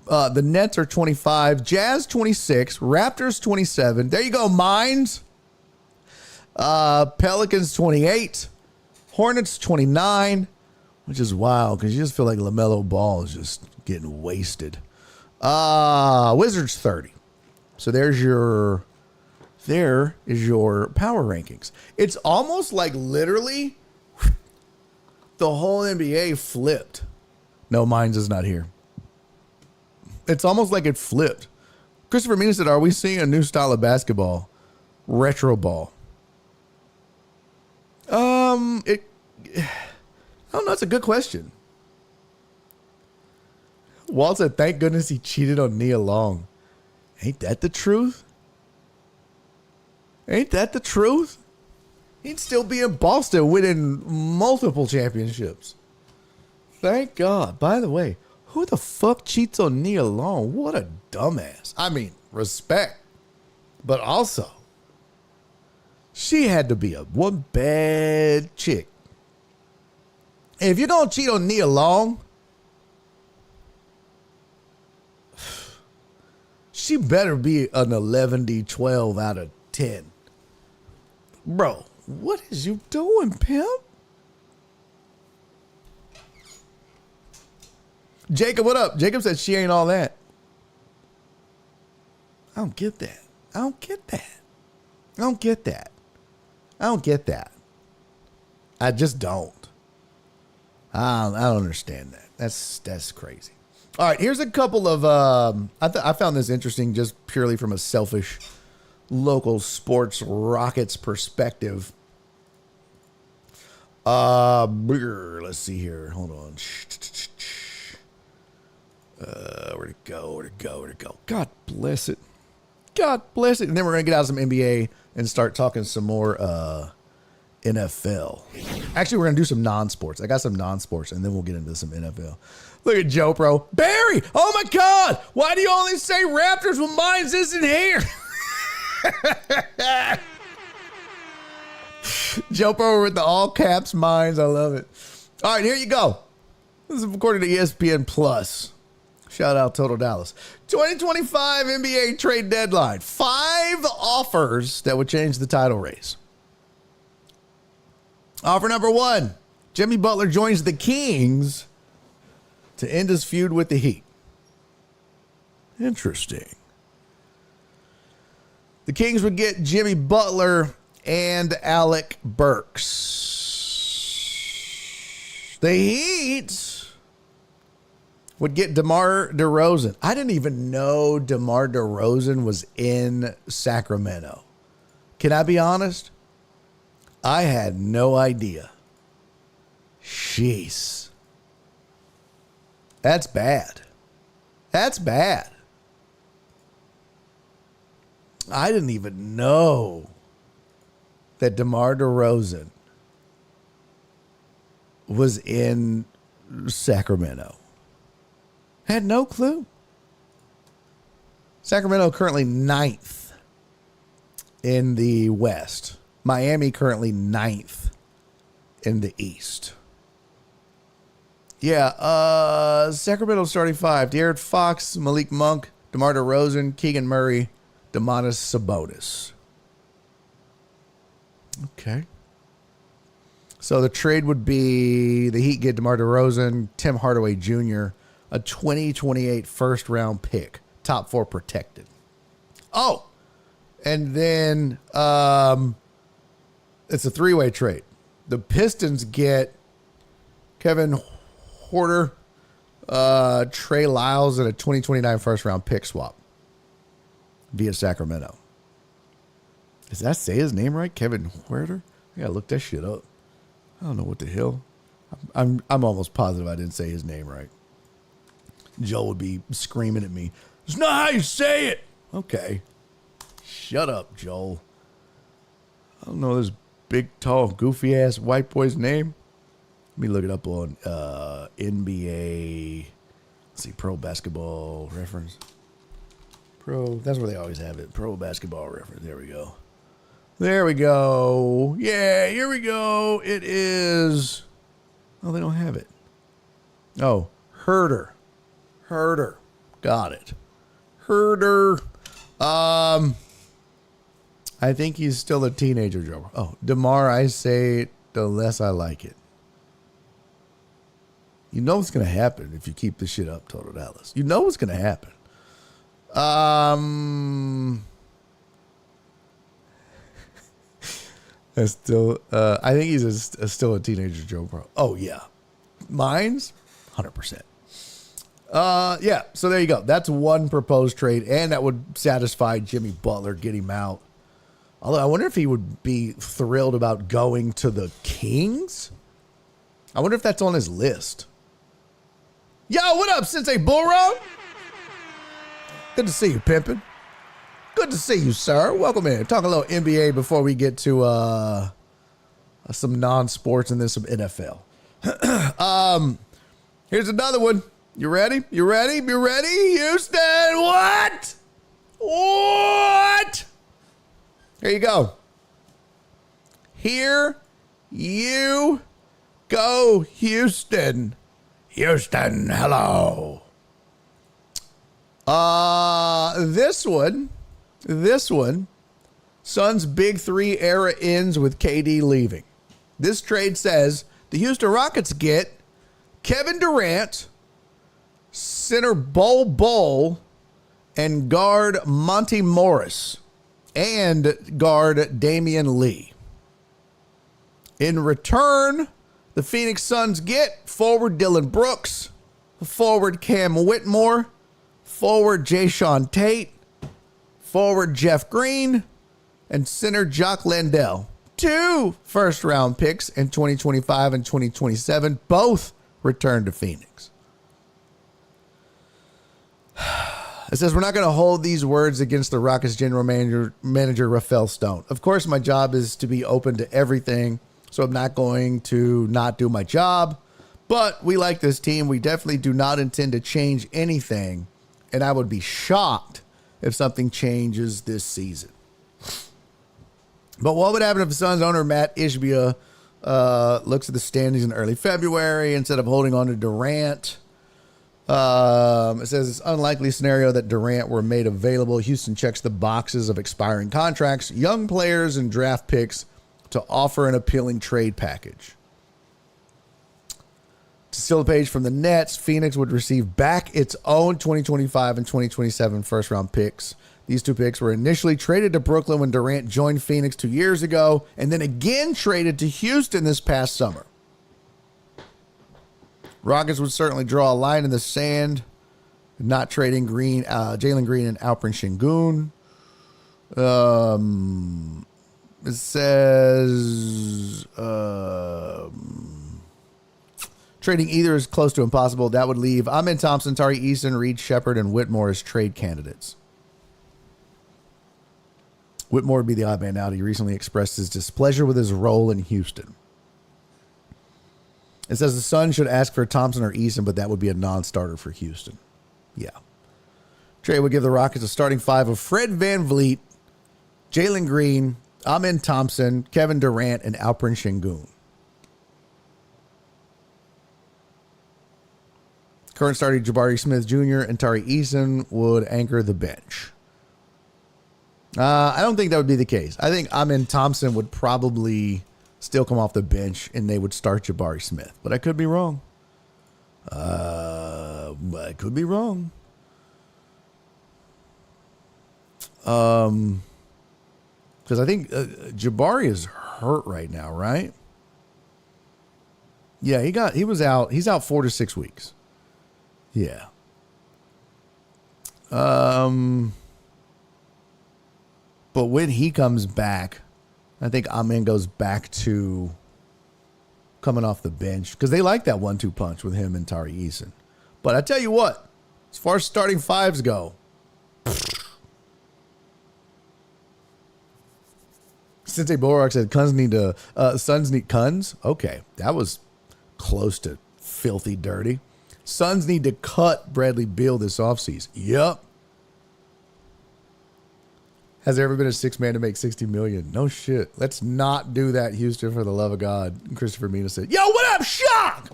The Nets are 25, Jazz 26, Raptors 27. There you go, Mines. Pelicans 28, Hornets 29, which is wild because you just feel like LaMelo Ball is just getting wasted. Wizards 30. So there is your power rankings. It's almost like literally the whole NBA flipped. No, Mines is not here. It's almost like it flipped. Christopher Mina said, are we seeing a new style of basketball? Retro ball. I don't know. It's a good question. Walt said, thank goodness he cheated on Nia Long. Ain't that the truth? Ain't that the truth? He'd still be in Boston winning multiple championships. Thank God. By the way, who the fuck cheats on Nia Long? What a dumbass. I mean, respect. But also, she had to be one bad chick. And if you're going to cheat on Nia Long, she better be an 11-12 out of 10. Bro, what is you doing, pimp? Jacob, what up? Jacob said she ain't all that. I don't get that. I don't get that. I don't get that. I don't get that. I just don't. I don't understand that. That's crazy. All right, here's a couple of. I found this interesting, just purely from a selfish local sports Rockets perspective. Let's see here. Hold on. Where'd it go? God bless it. God bless it. And then we're gonna get out some NBA and start talking some more NFL. Actually, we're gonna do some non-sports. I got some non-sports, and then we'll get into some NFL. Look at Joe Pro. Barry! Oh my God! Why do you only say Raptors when Mines isn't here? Joe Pro with the all caps Mines. I love it. All right, here you go. This is according to ESPN Plus. Shout out Total Dallas. 2025 NBA trade deadline. 5 offers that would change the title race. Offer number 1. Jimmy Butler joins the Kings to end his feud with the Heat. Interesting. The Kings would get Jimmy Butler and Alec Burks. The Heat would get DeMar DeRozan. I didn't even know DeMar DeRozan was in Sacramento. Can I be honest? I had no idea. Jeez. That's bad. That's bad. I didn't even know that DeMar DeRozan was in Sacramento. Had no clue. Sacramento currently 9th in the West. Miami currently 9th in the East. Yeah, Sacramento starting 5. De'Aaron Fox, Malik Monk, DeMar DeRozan, Keegan Murray, Domantas Sabonis. Okay. So the trade would be the Heat get DeMar DeRozan, Tim Hardaway Jr., a 2028 first round pick, top 4 protected. Oh, and then it's a 3-way trade. The Pistons get Kevin Porter, Trey Lyles, and a 2029 first round pick swap via Sacramento. Does that say his name right? Kevin Huerter? I gotta look that shit up. I don't know what the hell. I'm almost positive I didn't say his name right. Joe would be screaming at me. It's not how you say it. Okay. Shut up, Joel. I don't know this big, tall, goofy ass white boy's name. Let me look it up on NBA. Let's see, Pro Basketball Reference. That's where they always have it. Pro Basketball Reference. There we go. There we go. Yeah, here we go. It is. Oh, they don't have it. Oh, Herder. Got it. Herder. I think he's still a teenager, Joe. Oh, DeMar, I say it, the less I like it. You know what's going to happen if you keep this shit up, Total Dallas. You know what's going to happen. That's still, I think he's still a teenager, Joe Pro. Oh, yeah. Mine's 100%. Yeah, so there you go. That's one proposed trade, and that would satisfy Jimmy Butler, get him out. Although I wonder if he would be thrilled about going to the Kings. I wonder if that's on his list. Yo, what up, Sensei Bullrun? Good to see you, pimpin'. Good to see you, sir. Welcome in. Talk a little NBA before we get to some non-sports and then some NFL. Here's another one. You ready? You ready? You ready? Houston, what? What? Here you go. Here you go, Houston. Houston, hello. This one, Suns' Big 3 era ends with KD leaving. This trade says the Houston Rockets get Kevin Durant, center Bol, and guard Monty Morris, and guard Damian Lee. In return, the Phoenix Suns get forward Dylan Brooks, forward Cam Whitmore, forward Jayshawn Tate, forward Jeff Green, and center Jock Landale. 2 first-round picks in 2025 and 2027, both returned to Phoenix. It says we're not going to hold these words against the Rockets general manager Rafael Stone. Of course, my job is to be open to everything, so I'm not going to not do my job. But we like this team. We definitely do not intend to change anything, and I would be shocked if something changes this season. But what would happen if the Suns owner Matt Ishbia looks at the standings in early February instead of holding on to Durant? It says it's unlikely scenario that Durant were made available. Houston checks the boxes of expiring contracts, young players, and draft picks to offer an appealing trade package. To steal the page from the Nets, Phoenix would receive back its own 2025 and 2027 first-round picks. These 2 picks were initially traded to Brooklyn when Durant joined Phoenix 2 years ago, and then again traded to Houston this past summer. Rockets would certainly draw a line in the sand, not trading Jalen Green and Alperen Şengün. It says trading either is close to impossible. That would leave Amen Thompson, Tari Eason, Reed Shepard, and Whitmore as trade candidates. Whitmore would be the odd man out. He recently expressed his displeasure with his role in Houston. It says the Suns should ask for Thompson or Eason, but that would be a non-starter for Houston. Yeah. Trey would give the Rockets a starting five of Fred VanVleet, Jalen Green, Amen Thompson, Kevin Durant, and Alperen Şengün. Current starter Jabari Smith Jr. and Tari Eason would anchor the bench. I don't think that would be the case. I think Amen Thompson would probably still come off the bench and they would start Jabari Smith. But I could be wrong. I could be wrong. Because I think Jabari is hurt right now, right? Yeah, he was out. He's out 4 to 6 weeks. Yeah. But when he comes back, I think Amen goes back to coming off the bench because they like that 1-2 punch with him and Tari Eason. But I tell you what, as far as starting fives go, Sensei Bulrock said Suns need Suns. Okay, that was close to filthy dirty. Suns need to cut Bradley Beal this offseason. Yep. Has there ever been a six man to make $60 million? No shit. Let's not do that, Houston, for the love of God. Christopher Mina said, yo, what up, Shock?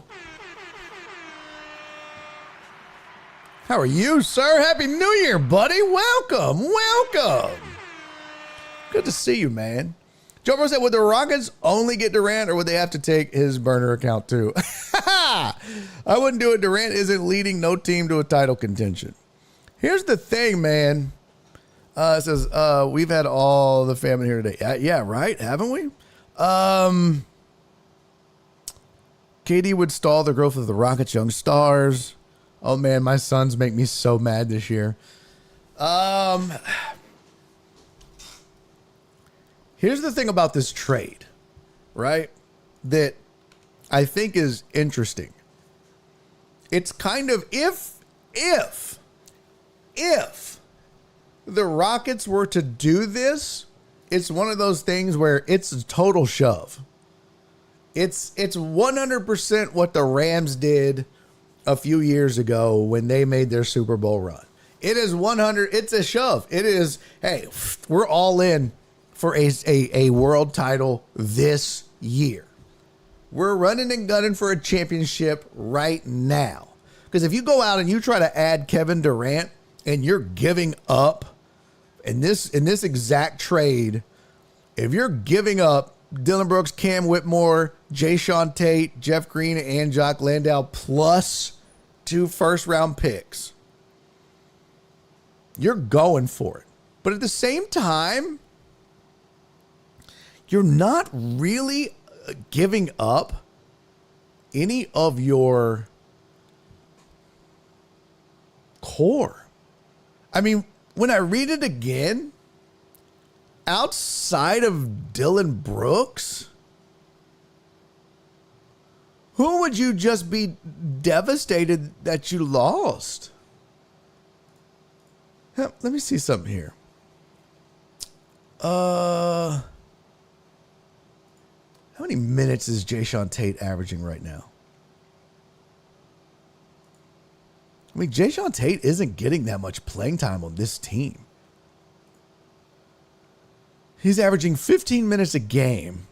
How are you, sir? Happy New Year, buddy. Welcome. Welcome. Good to see you, man. Joe Bro said, would the Rockets only get Durant or would they have to take his burner account too? I wouldn't do it. Durant isn't leading no team to a title contention. Here's the thing, man. It says, we've had all the family here today. Yeah, right? Haven't we? KD would stall the growth of the Rockets' young stars. Oh, man, my Suns make me so mad this year. Here's the thing about this trade, right? That I think is interesting. It's kind of if the Rockets were to do this, it's one of those things where it's a total shove. It's 100% what the Rams did a few years ago when they made their Super Bowl run. It is 100. It's a shove. It is, hey, we're all in for a world title this year. We're running and gunning for a championship right now. Because if you go out and you try to add Kevin Durant and you're giving up in this exact trade, if you're giving up Dillon Brooks, Cam Whitmore, Jayshawn Tate, Jeff Green, and Jock Landau plus 2 first-round picks, you're going for it. But at the same time, you're not really giving up any of your core. I mean, when I read it again, outside of Dillon Brooks, who would you just be devastated that you lost? Let me see something here. How many minutes is Jayshawn Tate averaging right now? I mean, Jayshawn Tate isn't getting that much playing time on this team. He's averaging 15 minutes a game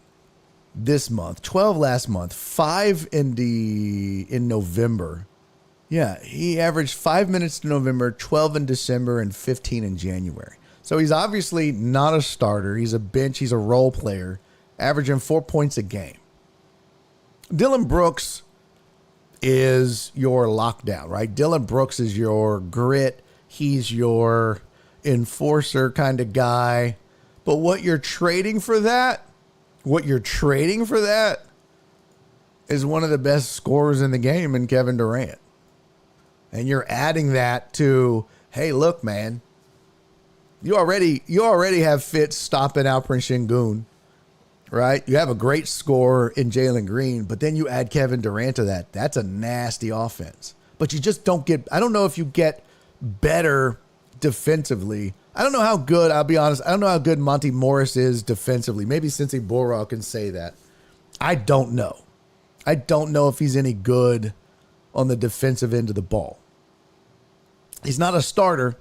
this month, 12 last month, 5 in November. Yeah, he averaged 5 minutes in November, 12 in December, and 15 in January. So he's obviously not a starter. He's a bench. He's a role player, averaging 4 points a game. Dillon Brooks is your lockdown, right? Dillon Brooks is your grit. He's your enforcer kind of guy. But what you're trading for that is one of the best scorers in the game in Kevin Durant. And you're adding that to, hey, look, man, you already have Fitz stopping Alperen Şengün, right? You have a great scorer in Jalen Green, but then you add Kevin Durant to that. That's a nasty offense. But you just don't get, I don't know if you get better defensively I don't know how good, I'll be honest, I don't know how good Monty Morris is defensively. Maybe Cincy Borel can say that. I don't know. I don't know if he's any good on the defensive end of the ball. He's not a starter.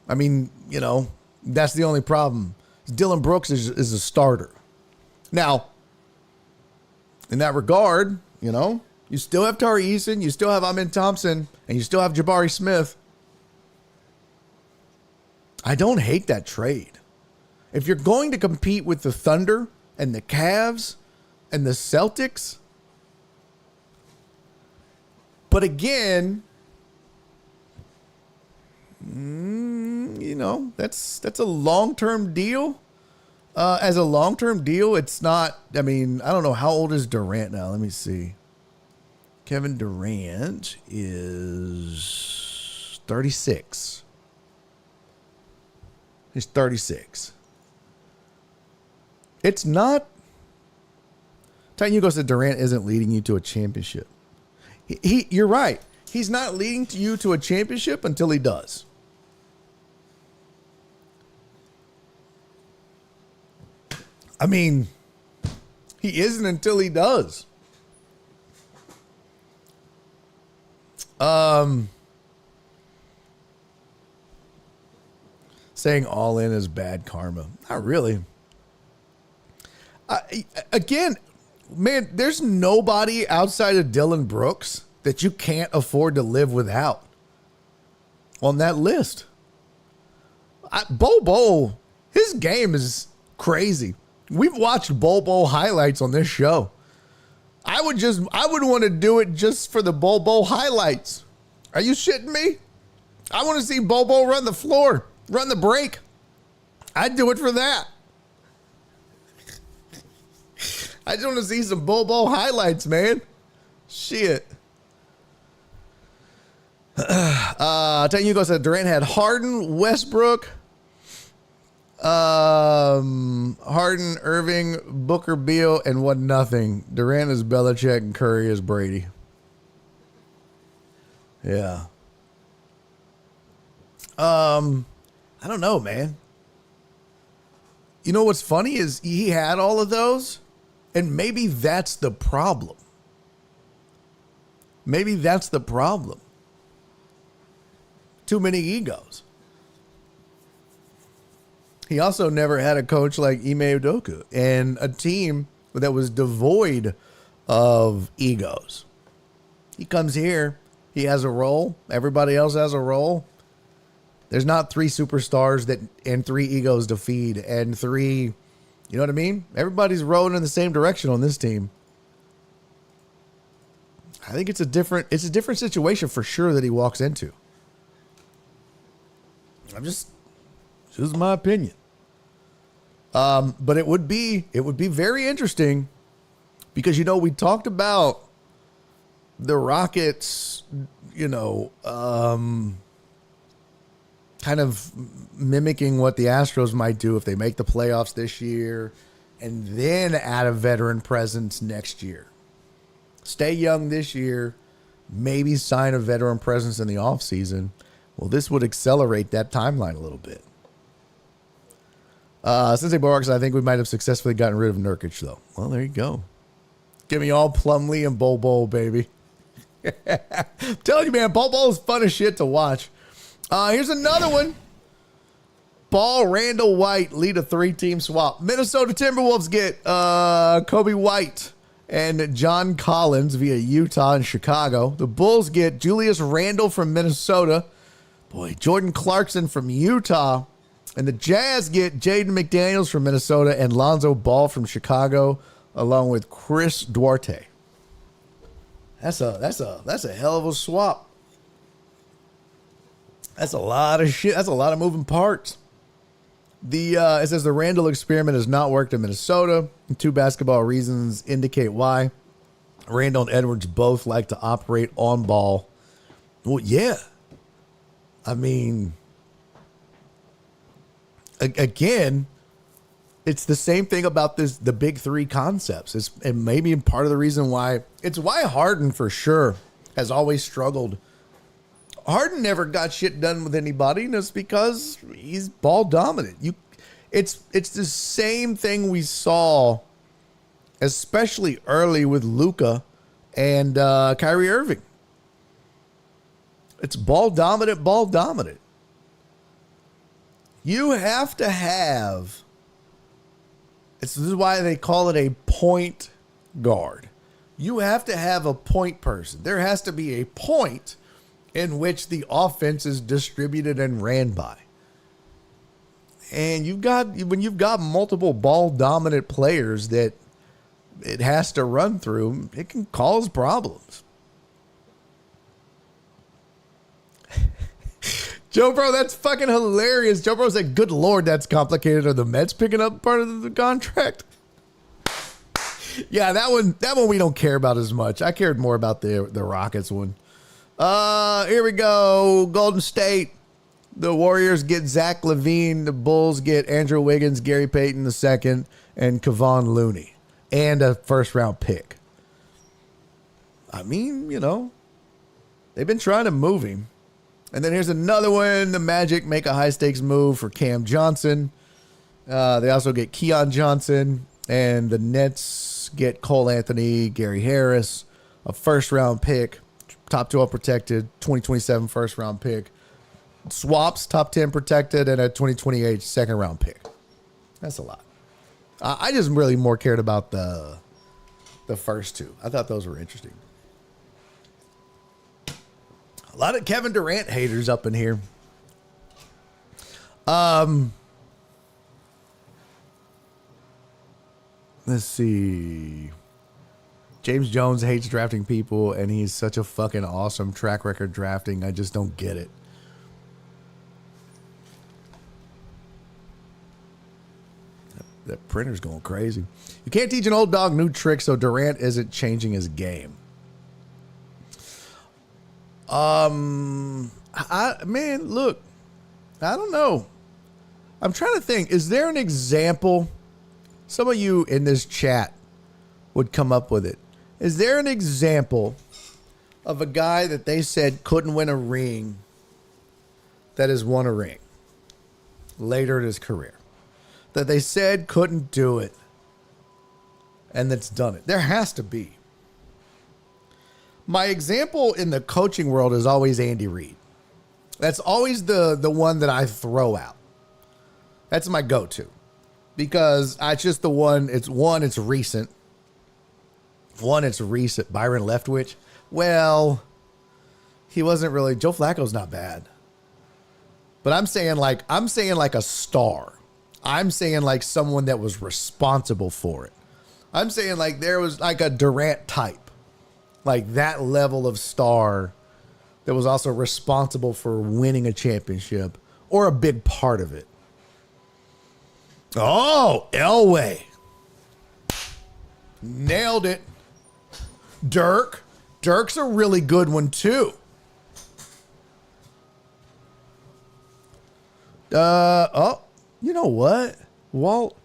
I mean, you know, that's the only problem. Dylan Brooks is a starter. Now, in that regard, you know, you still have Tari Eason, you still have Amin Thompson, and you still have Jabari Smith. I don't hate that trade. If you're going to compete with the Thunder and the Cavs and the Celtics, but again, you know, that's a long-term deal. As a long-term deal, it's not, I mean, I don't know, how old is Durant now? Let me see. Kevin Durant is 36. He's 36. It's not. Tanyugo said Durant isn't leading you to a championship. You're right. He's not leading you to a championship until he does. I mean, he isn't until he does. Saying all in is bad karma. Not really. Again, man, there's nobody outside of Dylan Brooks that you can't afford to live without on that list. Bobo, his game is crazy. We've watched Bobo highlights on this show. I would want to do it just for the Bobo highlights. Are you shitting me? I want to see Bobo run the floor, run the break. I'd do it for that. I just want to see some Bobo highlights, man. Shit. Hugo said Durant had Harden, Westbrook, Harden, Irving, Booker, Beal, and what nothing. Durant is Belichick and Curry is Brady. Yeah. I don't know, man. You know what's funny is he had all of those, and maybe that's the problem. Maybe that's the problem. Too many egos. He also never had a coach like Ime Udoka and a team that was devoid of egos. He comes here, he has a role, everybody else has a role. There's not three superstars and three egos to feed and three, you know what I mean? Everybody's rowing in the same direction on this team. I think it's a different situation for sure that he walks into. This is my opinion. But it would be very interesting because, you know, we talked about the Rockets, you know, kind of mimicking what the Astros might do if they make the playoffs this year and then add a veteran presence next year. Stay young this year, maybe sign a veteran presence in the offseason. Well, this would accelerate that timeline a little bit. Sensei Borax, I think we might have successfully gotten rid of Nurkic, though. Well, there you go. Give me all Plumlee and Bobo, baby. I'm telling you, man, Bobo is fun as shit to watch. Here's another one. Ball, Randall White lead a 3-team swap. Minnesota Timberwolves get Kobe White and John Collins via Utah and Chicago. The Bulls get Julius Randle from Minnesota. Boy, Jordan Clarkson from Utah. And the Jazz get Jaden McDaniels from Minnesota and Lonzo Ball from Chicago, along with Chris Duarte. That's a hell of a swap. That's a lot of shit. That's a lot of moving parts. It says the Randall experiment has not worked in Minnesota. 2 basketball reasons indicate why. Randall and Edwards both like to operate on ball. Well, yeah. I mean, again, it's the same thing about the big 3 concepts. And maybe part of the reason why it's why Harden for sure has always struggled Harden never got shit done with anybody, and it's because he's ball dominant. It's the same thing we saw, especially early with Luka and Kyrie Irving. It's ball dominant, ball dominant. You have to have, this is why they call it a point guard. You have to have a point person. There has to be a point in which the offense is distributed and ran by. And when you've got multiple ball dominant players that it has to run through, it can cause problems. Joe Bro, that's fucking hilarious. Joe Bro said, good Lord, that's complicated. Are the Mets picking up part of the contract? Yeah, that one we don't care about as much. I cared more about the Rockets one. Here we go. Golden State. The Warriors get Zach LaVine. The Bulls get Andrew Wiggins, Gary Payton II, and Kevon Looney. And a first-round pick. I mean, they've been trying to move him. And then here's another one. The Magic make a high-stakes move for Cam Johnson. They also get Keon Johnson. And the Nets get Cole Anthony, Gary Harris, a first-round pick, top 12 protected, 2027 first-round pick. Swaps, top 10 protected, and a 2028 second-round pick. That's a lot. I just really more cared about the first two. I thought those were interesting. A lot of Kevin Durant haters up in here. Let's see. James Jones hates drafting people, and he's such a fucking awesome track record drafting. I just don't get it. That printer's going crazy. You can't teach an old dog new tricks, so Durant isn't changing his game. Man, look, I don't know. I'm trying to think. Is there an example? Some of you in this chat would come up with it. Is there an example of a guy that they said couldn't win a ring that has won a ring later in his career? That they said couldn't do it and that's done it. There has to be. My example in the coaching world is always Andy Reid. That's always the one that I throw out. That's my go-to. Because it's just the one, it's recent. It's recent. Byron Leftwich. Well, he wasn't really, Joe Flacco's not bad. But I'm saying like a star. I'm saying like someone that was responsible for it. I'm saying like there was like a Durant type. Like that level of star that was also responsible for winning a championship or a big part of it. Oh, Elway. Nailed it. Dirk. Dirk's a really good one too. You know what? Walt,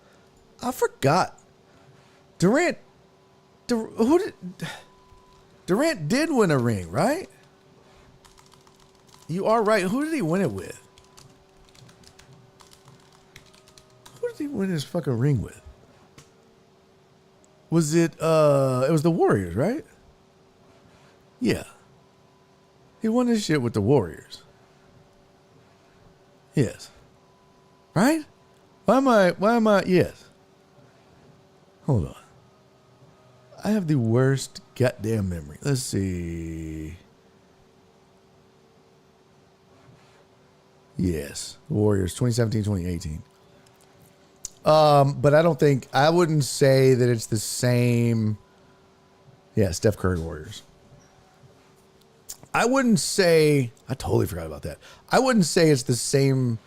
I forgot. Durant did win a ring, right? You are right. Who did he win it with? Who did he win his fucking ring with? Was it was the Warriors, right? Yeah. He won this shit with the Warriors. Yes. Right? Why am I yes. Hold on. I have the worst goddamn memory. Let's see. Yes. Warriors 2017, 2018. But I wouldn't say that it's the same. Yeah, Steph Curry Warriors. I totally forgot about that. I wouldn't say it's the same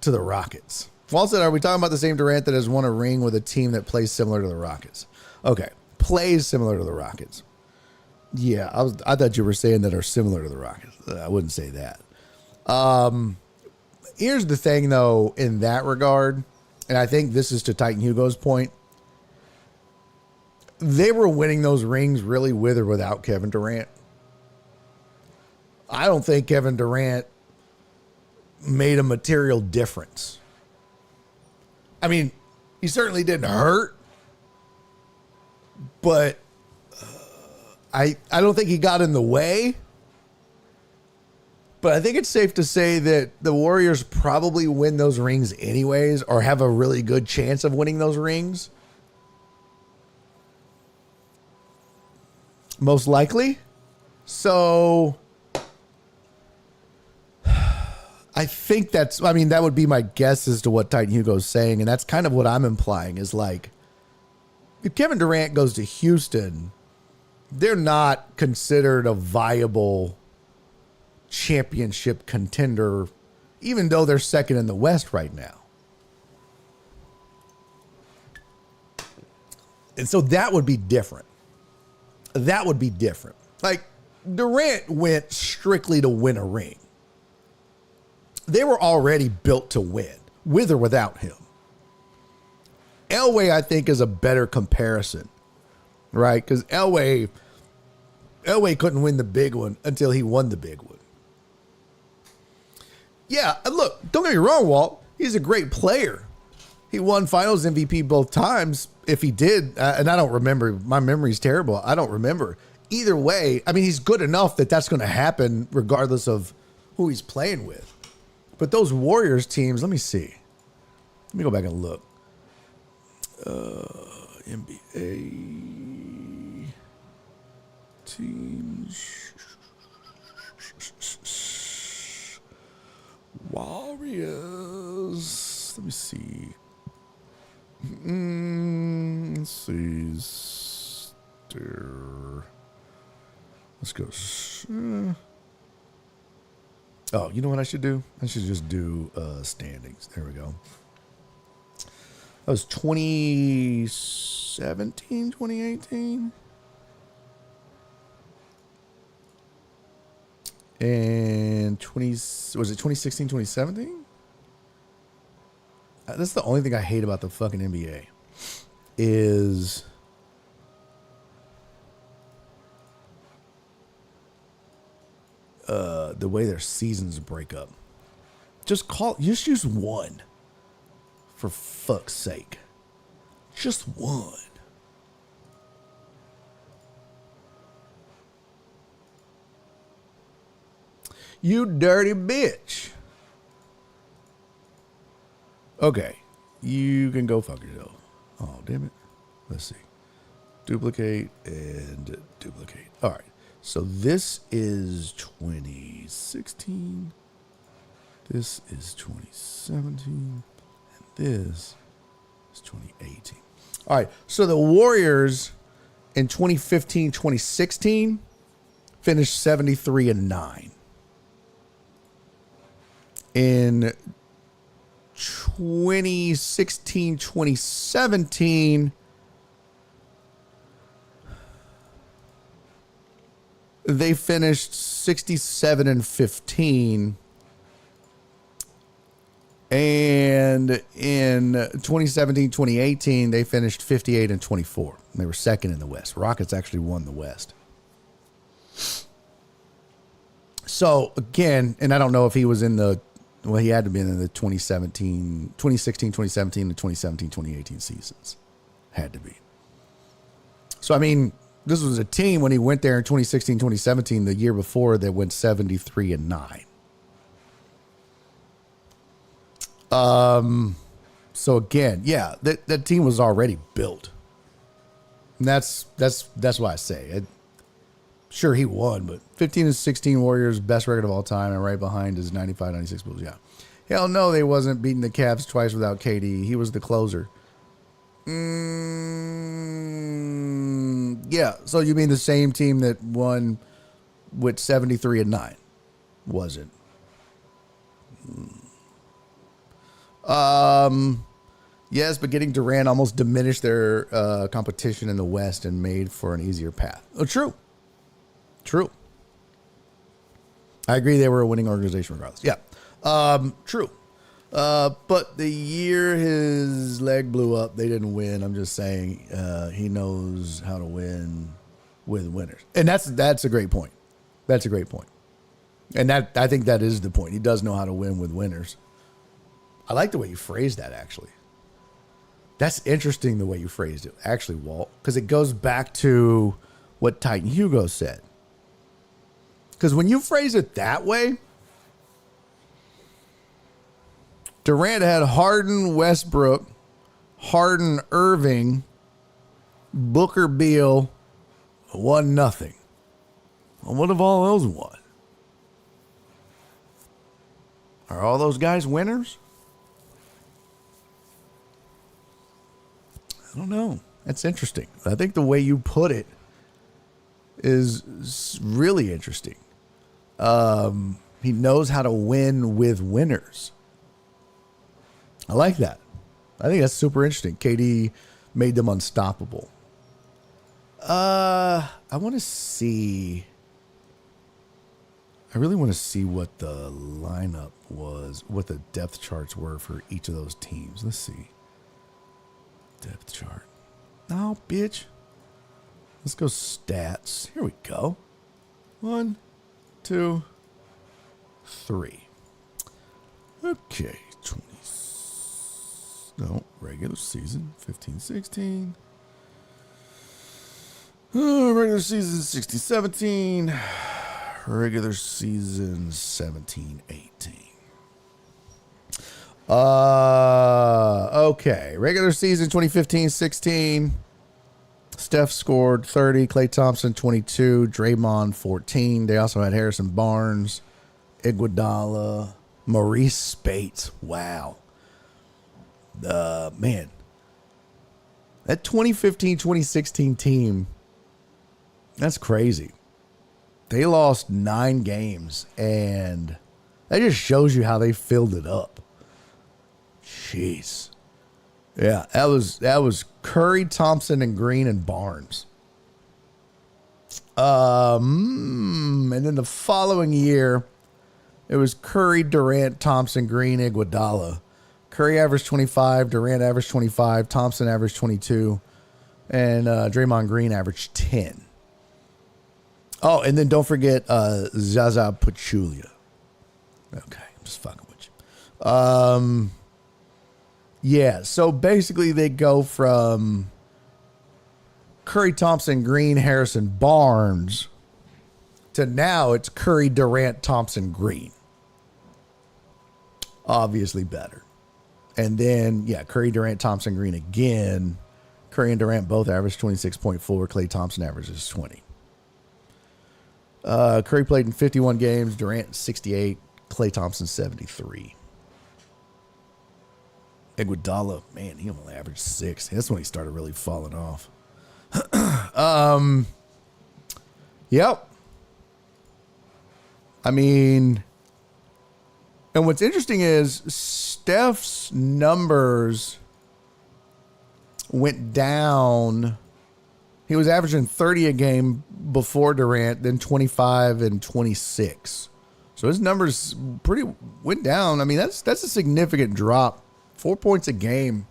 to the Rockets. Walt said, are we talking about the same Durant that has won a ring with a team that plays similar to the Rockets? Okay. Plays similar to the Rockets. Yeah, I thought you were saying that are similar to the Rockets. I wouldn't say that. Here's the thing, though, in that regard, and I think this is to Titan Hugo's point. They were winning those rings really with or without Kevin Durant. I don't think Kevin Durant made a material difference. I mean, he certainly didn't hurt, but I don't think he got in the way. But I think it's safe to say that the Warriors probably win those rings anyways, or have a really good chance of winning those rings. Most likely. So I think that would be my guess as to what Titan Hugo's saying. And that's kind of what I'm implying is like, if Kevin Durant goes to Houston, they're not considered a viable championship contender, even though they're second in the West right now. And so that would be different. That would be different. Like, Durant went strictly to win a ring. They were already built to win, with or without him. Elway, I think, is a better comparison, right? Because Elway couldn't win the big one until he won the big one. Yeah, look, don't get me wrong, Walt. He's a great player. He won Finals MVP both times. If he did, and I don't remember, my memory's terrible. I don't remember. Either way, I mean, he's good enough that that's going to happen regardless of who he's playing with. But those Warriors teams, let me see. Let me go back and look. NBA teams. Warriors. Let me see. Let's see. Let's go. Oh, you know what I should do? I should just do standings. There we go. That was 2017, 2018. And was it 2016, 2017? That's the only thing I hate about the fucking NBA is the way their seasons break up. Just use one. For fuck's sake. Just one. You dirty bitch. Okay. You can go fuck yourself. Oh, damn it. Let's see. Duplicate and duplicate. All right. So this is 2016. This is 2017. And this is 2018. All right. So the Warriors in 2015, 2016 finished 73-9. In 2016, 2017, they finished 67-15. And in 2017, 2018, they finished 58-24. They were second in the West. Rockets actually won the West. So again, and I don't know if he was in the, well, he had to be in the 2016, 2017, and 2017, 2018 seasons. Had to be. So, I mean, this was a team when he went there in 2016, 2017, the year before, that went 73-9. So again, yeah, that team was already built. And that's why I say it. Sure, he won, but 15-16 Warriors, best record of all time, and right behind is 95-96 Bulls. Yeah. Hell no, they wasn't beating the Cavs twice without KD. He was the closer. Yeah, so you mean the same team that won with 73-9? Was it? Yes, but getting Durant almost diminished their competition in the West and made for an easier path. Oh, true. I agree they were a winning organization regardless. Yeah. True. But the year his leg blew up, they didn't win. I'm just saying he knows how to win with winners. And that's a great point. That's a great point. And I think that is the point. He does know how to win with winners. I like the way you phrased that, actually. That's interesting, the way you phrased it, actually, Walt, because it goes back to what Titan Hugo said. Because when you phrase it that way, Durant had Harden, Westbrook, Harden, Irving, Booker, Beal, 1-0. Well, what have all those won? Are all those guys winners? I don't know. That's interesting. I think the way you put it is really interesting. He knows how to win with winners. I like that. I think that's super interesting. KD made them unstoppable. I want to see. I really want to see what the lineup was, what the depth charts were for each of those teams. Let's see. Depth chart. Oh, bitch. Let's go stats. Here we go. 1, 2, 3. Okay. 20. No, regular season. 15, 16. Regular season 16, 17. Regular season 17, 18. Okay. Regular season 2015-16. Steph scored 30. Klay Thompson 22. Draymond 14. They also had Harrison Barnes, Iguodala, Maurice Spates. Wow. Man. That 2015-2016 team, that's crazy. They lost 9 games, and that just shows you how they filled it up. Jeez. Yeah, that was Curry, Thompson, and Green and Barnes. And then the following year, it was Curry, Durant, Thompson, Green, Iguodala. Curry averaged 25, Durant averaged 25, Thompson averaged 22, and Draymond Green averaged 10. Oh, and then don't forget Zaza Pachulia. Okay, I'm just fucking with you. Yeah, so basically they go from Curry, Thompson, Green, Harrison, Barnes to now it's Curry, Durant, Thompson, Green. Obviously better. And then, yeah, Curry, Durant, Thompson, Green again. Curry and Durant both average 26.4. Klay Thompson averages 20. Curry played in 51 games. Durant 68. Klay Thompson 73. Iguodala, man, he only averaged 6. That's when he started really falling off. Yep. I mean, and what's interesting is Steph's numbers went down. He was averaging 30 a game before Durant, then 25 and 26. So his numbers went down. I mean, that's a significant drop. 4 points a game,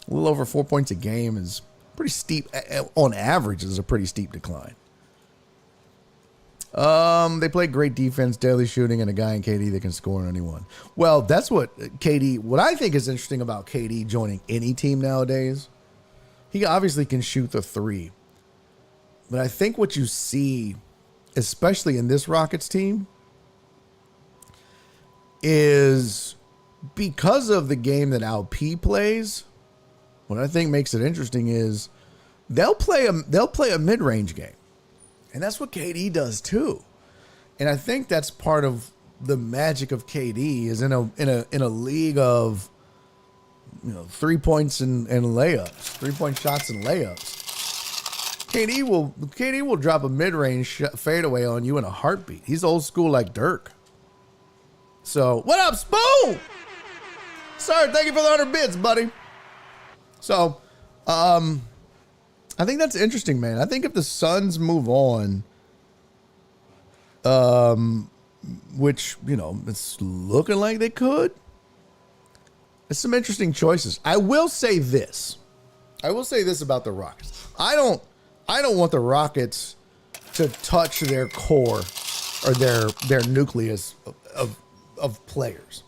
a little over 4 points a game is pretty steep. On average, is a pretty steep decline. They play great defense, daily shooting, and a guy in KD that can score on anyone. Well, that's what I think is interesting about KD joining any team nowadays. He obviously can shoot the 3. But I think what you see, especially in this Rockets team, is because of the game that Alp plays. What I think makes it interesting is they'll play a mid-range game. And that's what KD does too. And I think that's part of the magic of KD is in a league of 3 points and layups, 3-point shots and layups. KD will drop a mid-range fadeaway on you in a heartbeat. He's old school like Dirk. So, what up, Spoon? Sir, thank you for the 100 bits, buddy. So, I think that's interesting, man. I think if the Suns move on, which, it's looking like they could, there's some interesting choices. I will say this about the Rockets. I don't want the Rockets to touch their core or their nucleus of players.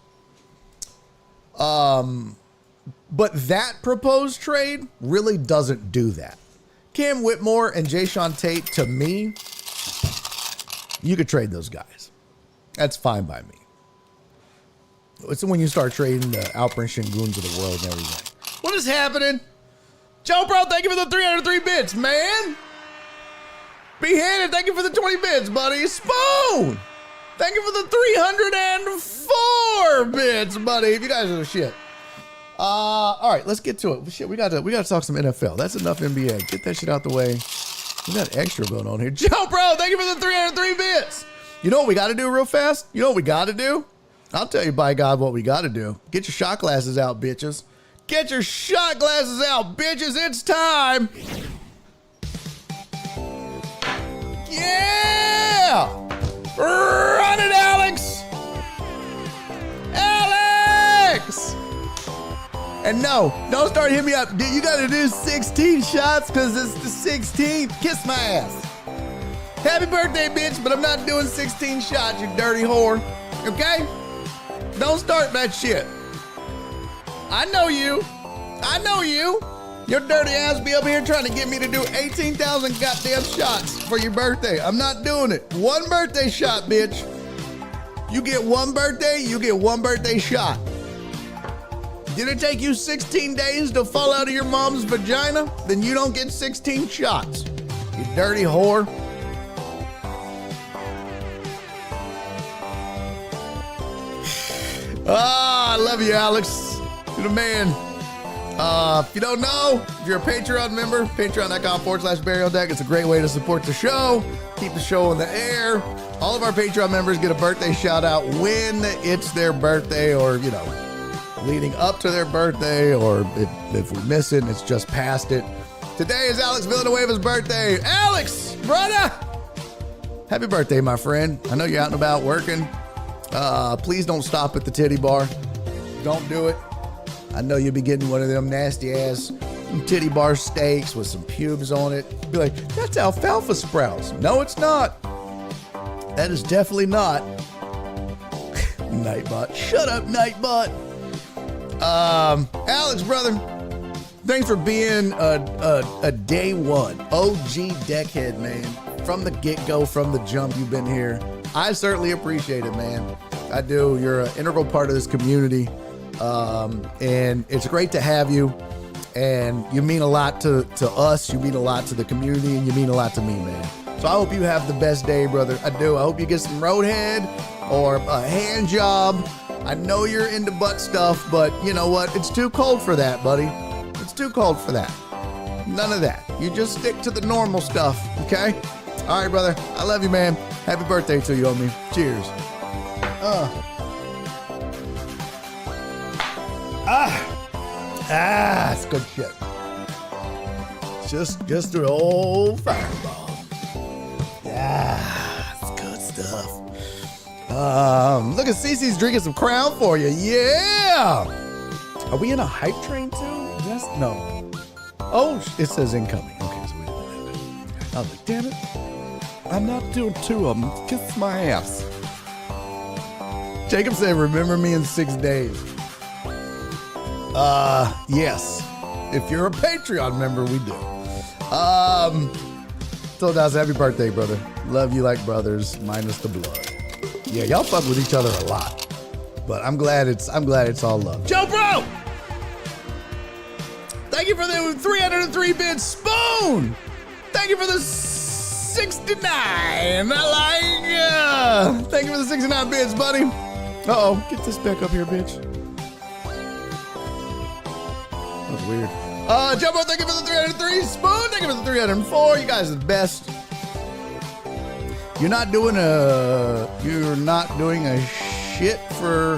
But that proposed trade really doesn't do that. Cam Whitmore and Jayshawn Tate, to me, you could trade those guys. That's fine by me. It's when you start trading the Alperen Şengün's of the world and everything. What is happening? Joe Bro, thank you for the 303 bits, man. Beheaded, thank you for the 20 bits, buddy. Spoon, thank you for the 304 bits, buddy. You guys are the shit. All right, let's get to it. Shit, we got to talk some NFL. That's enough NBA. Get that shit out the way. We got extra going on here. Joe Bro, thank you for the 303 bits. You know what we got to do real fast? You know what we got to do? I'll tell you, by God, what we got to do. Get your shot glasses out, bitches. Get your shot glasses out, bitches. It's time. Yeah! Run it, Alex! Alex! And no, don't start hitting me up. You got to do 16 shots because it's the 16th. Kiss my ass. Happy birthday, bitch, but I'm not doing 16 shots, you dirty whore. Okay? Don't start that shit. I know you. I know you. Your dirty ass be up here trying to get me to do 18,000 goddamn shots for your birthday. I'm not doing it. One birthday shot, bitch. You get one birthday, you get one birthday shot. Did it take you 16 days to fall out of your mom's vagina? Then you don't get 16 shots. You dirty whore. I love you, Alex. You're the man. If you don't know, if you're a Patreon member, patreon.com/BarryOnDeck. It's a great way to support the show, keep the show in the air. All of our Patreon members get a birthday shout out when it's their birthday, or, you know, leading up to their birthday, or if we miss it and it's just past it. Today is Alex Villanueva's birthday. Alex, brother, happy birthday, my friend. I know you're out and about working. Please don't stop at the titty bar. Don't do it. I know you'll be getting one of them nasty ass titty bar steaks with some pubes on it. Be like, that's alfalfa sprouts. No, it's not. That is definitely not. Nightbot. Shut up, Nightbot. Alex, brother, thanks for being a day one OG deckhead, man. From the get-go, from the jump, you've been here. I certainly appreciate it, man. I do. You're an integral part of this community. And it's great to have you. And you mean a lot to us. You mean a lot to the community. And you mean a lot to me, man. So I hope you have the best day, brother. I do. I hope you get some roadhead or a hand job. I know you're into butt stuff, but you know what? It's too cold for that, buddy. It's too cold for that. None of that. You just stick to the normal stuff, okay? All right, brother. I love you, man. Happy birthday to you, homie. Cheers. It's good shit. Just the old fireball. Yeah, it's good stuff. Look at Cece's drinking some Crown for you. Yeah. Are we in a hype train too? Yes. No. Oh, it says incoming. Okay, so wait a minute. I was like, damn it. I'm not doing two of them. Kiss my ass. Jacob said, remember me in 6 days. Yes. If you're a Patreon member, we do. Told us happy birthday, brother. Love you like brothers, minus the blood. Yeah, y'all fuck with each other a lot. But I'm glad it's all love. Joe Bro! Thank you for the 303 bit spoon! Thank you for the 69. I like thank you for the 69 bits, buddy. Uh-oh, get this back up here, bitch. That was weird. Jumbo, thank you for the 303 spoon. Thank you for the 304. You guys are the best. You're not doing a shit for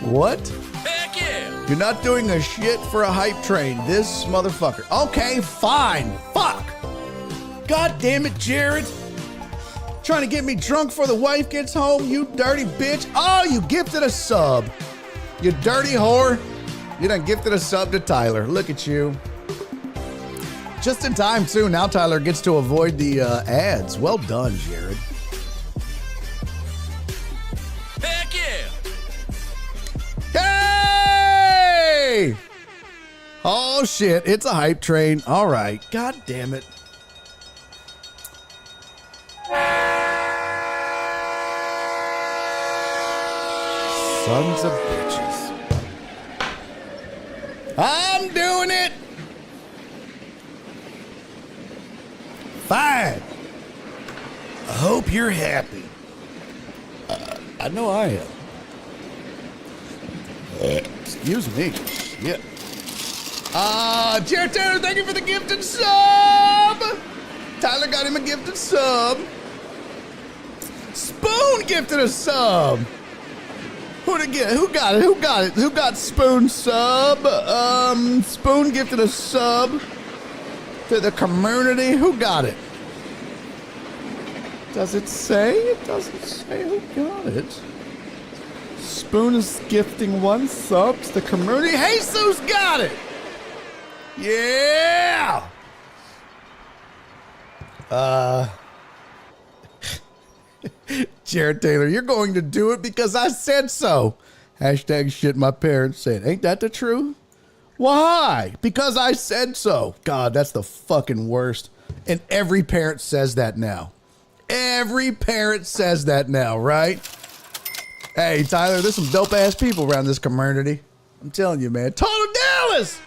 what? Heck yeah. You're not doing a shit for a hype train. This motherfucker. Okay, fine. Fuck. God damn it, Jared. Trying to get me drunk before the wife gets home, you dirty bitch. Oh, you gifted a sub. You dirty whore. You done gifted a sub to Tyler. Look at you. Just in time, too. Now Tyler gets to avoid the ads. Well done, Jared. Oh, shit. It's a hype train. All right. God damn it. Sons of bitches. I'm doing it. Fine. I hope you're happy. I know I am. Excuse me. Shit. Jared Taylor, thank you for the gifted sub. Tyler got him a gifted sub. Spoon gifted a sub. Who'd it get? Who got it? Who got it? Who got Spoon sub? Spoon gifted a sub to the community. Who got it? Does it say? It doesn't say who got it. Spoon is gifting one sub to the community. Jesus got it. Yeah. Jared Taylor, you're going to do it because I said so. Hashtag shit my parents said. Ain't that the truth? Why? Because I said so. God, that's the fucking worst. And every parent says that now. Every parent says that now, right? Hey, Tyler, there's some dope-ass people around this community. I'm telling you, man. Total Dallas!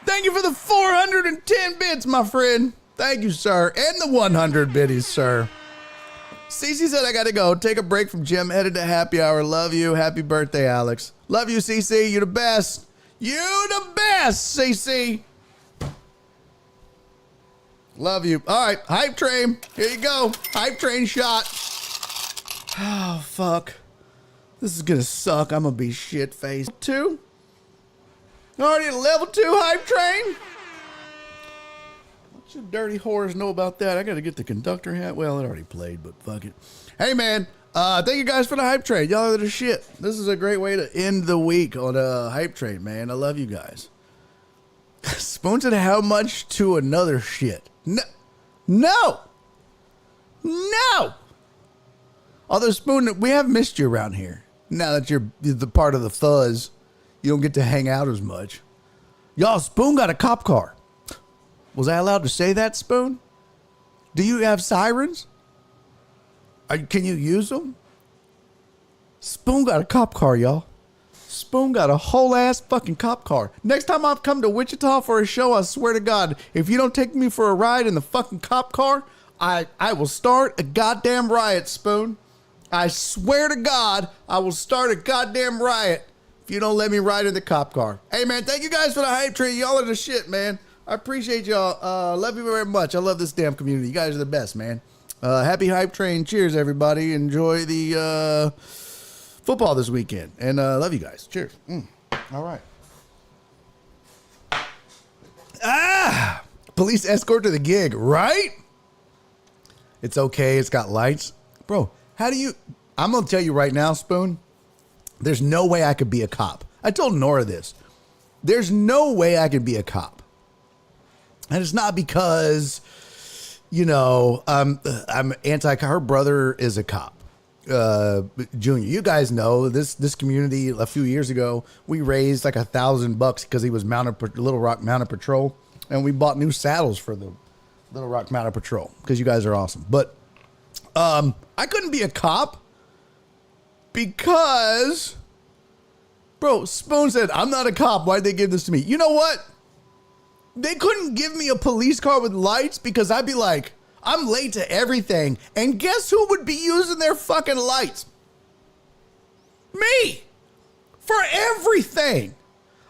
Thank you for the 410 bits, my friend. Thank you, sir. And the 100 biddies, sir. Cece said I got to go. Take a break from gym. Headed to happy hour. Love you. Happy birthday, Alex. Love you, Cece. You're the best. You the best, Cece. Love you. All right. Hype train. Here you go. Hype train shot. Oh, fuck. This is going to suck. I'm going to be shit-faced. 2? Already at level 2 hype train? What should dirty whores know about that? I got to get the conductor hat. Well, it already played, but fuck it. Hey, man. Thank you guys for the hype train. Y'all are the shit. This is a great way to end the week on a hype train, man. I love you guys. Spoon said how much to another shit? No. No. No. Although, Spoon, we have missed you around here. Now that you're the part of the fuzz, you don't get to hang out as much. Y'all, Spoon got a cop car. Was I allowed to say that, Spoon? Do you have sirens? Can you use them? Spoon got a cop car, y'all. Spoon got a whole ass fucking cop car. Next time I come to Wichita for a show, I swear to God, if you don't take me for a ride in the fucking cop car, I will start a goddamn riot, Spoon. I swear to God, I will start a goddamn riot if you don't let me ride in the cop car. Hey, man, thank you guys for the hype train. Y'all are the shit, man. I appreciate y'all. Love you very much. I love this damn community. You guys are the best, man. Happy hype train. Cheers, everybody. Enjoy the football this weekend. And love you guys. Cheers. All right. Police escort to the gig, right? It's okay. It's got lights. Bro, how do you... I'm going to tell you right now, Spoon, there's no way I could be a cop. I told Nora this. There's no way I could be a cop. And it's not because, you know, I'm her brother is a cop. Junior, you guys know this community a few years ago, we raised like $1,000 because he was Little Rock Mounted Patrol. And we bought new saddles for the Little Rock Mounted Patrol because you guys are awesome. But I couldn't be a cop because, bro, Spoon said, I'm not a cop. Why'd they give this to me? You know what? They couldn't give me a police car with lights because I'd be like, I'm late to everything. And guess who would be using their fucking lights? Me. For everything.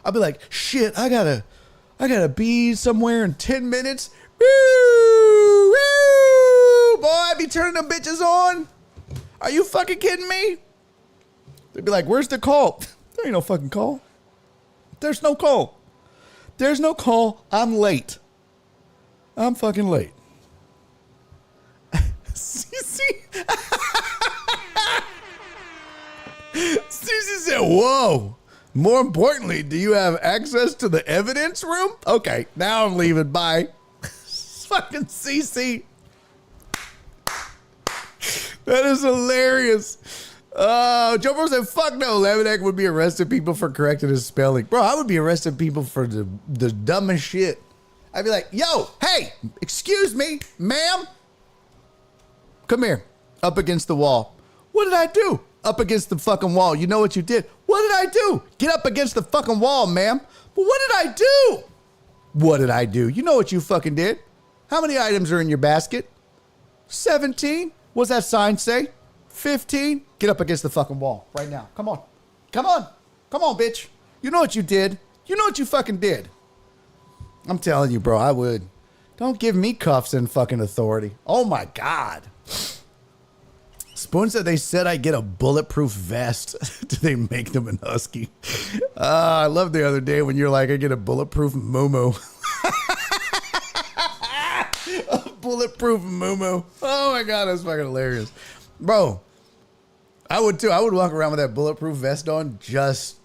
I'd be like, shit, I gotta be somewhere in 10 minutes. Woo, woo. Boy, I be turning them bitches on. Are you fucking kidding me? They'd be like, where's the call? There ain't no fucking call. There's no call. There's no call. I'm late. I'm fucking late. Cece said, whoa. More importantly, do you have access to the evidence room? Okay, now I'm leaving. Bye. Fucking Cece. That is hilarious. Joe Burrow said, fuck no, Lemonade would be arresting people for correcting his spelling. Bro, I would be arresting people for the dumbest shit. I'd be like, yo, hey, excuse me, ma'am. Come here, up against the wall. What did I do? Up against the fucking wall. You know what you did? What did I do? Get up against the fucking wall, ma'am. But what did I do? What did I do? You know what you fucking did. How many items are in your basket? 17. What's that sign say? 15. Get up against the fucking wall right now. Come on. Come on. Come on, bitch. You know what you did. You know what you fucking did. I'm telling you, bro, I would. Don't give me cuffs and fucking authority. Oh, my God. Spoon said they said I get a bulletproof vest. Do they make them in Husky? I love the other day when you're like, I get a bulletproof moo-moo. A bulletproof moo-moo. Oh, my God, that's fucking hilarious. Bro, I would too. I would walk around with that bulletproof vest on just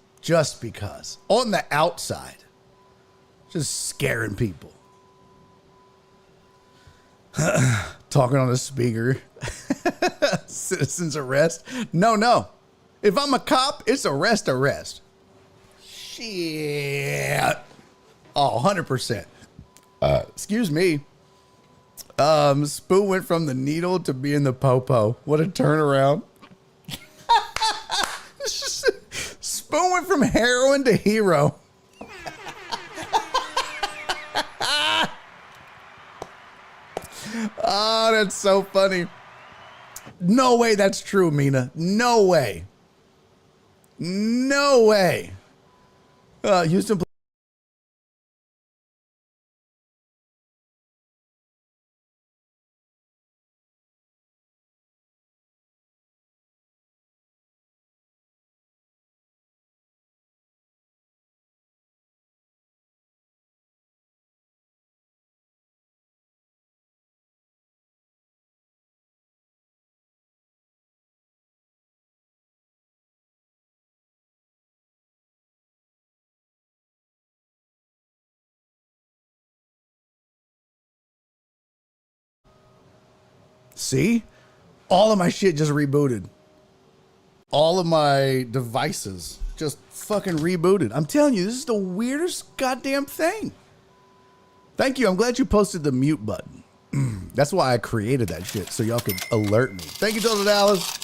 because. On the outside. Just scaring people. Talking on a speaker. Citizens arrest. No. If I'm a cop, it's arrest. Shit. Oh, 100%. Excuse me. Spoon went from the needle to being the popo. What a turnaround. Spoon went from heroin to hero. Oh, that's so funny. No way that's true, Mina. No way. No way. Houston. See? All of my shit just rebooted. All of my devices just fucking rebooted. I'm telling you, this is the weirdest goddamn thing. Thank you. I'm glad you posted the mute button. That's why I created that shit, so y'all could alert me. Thank you, Total Dallas.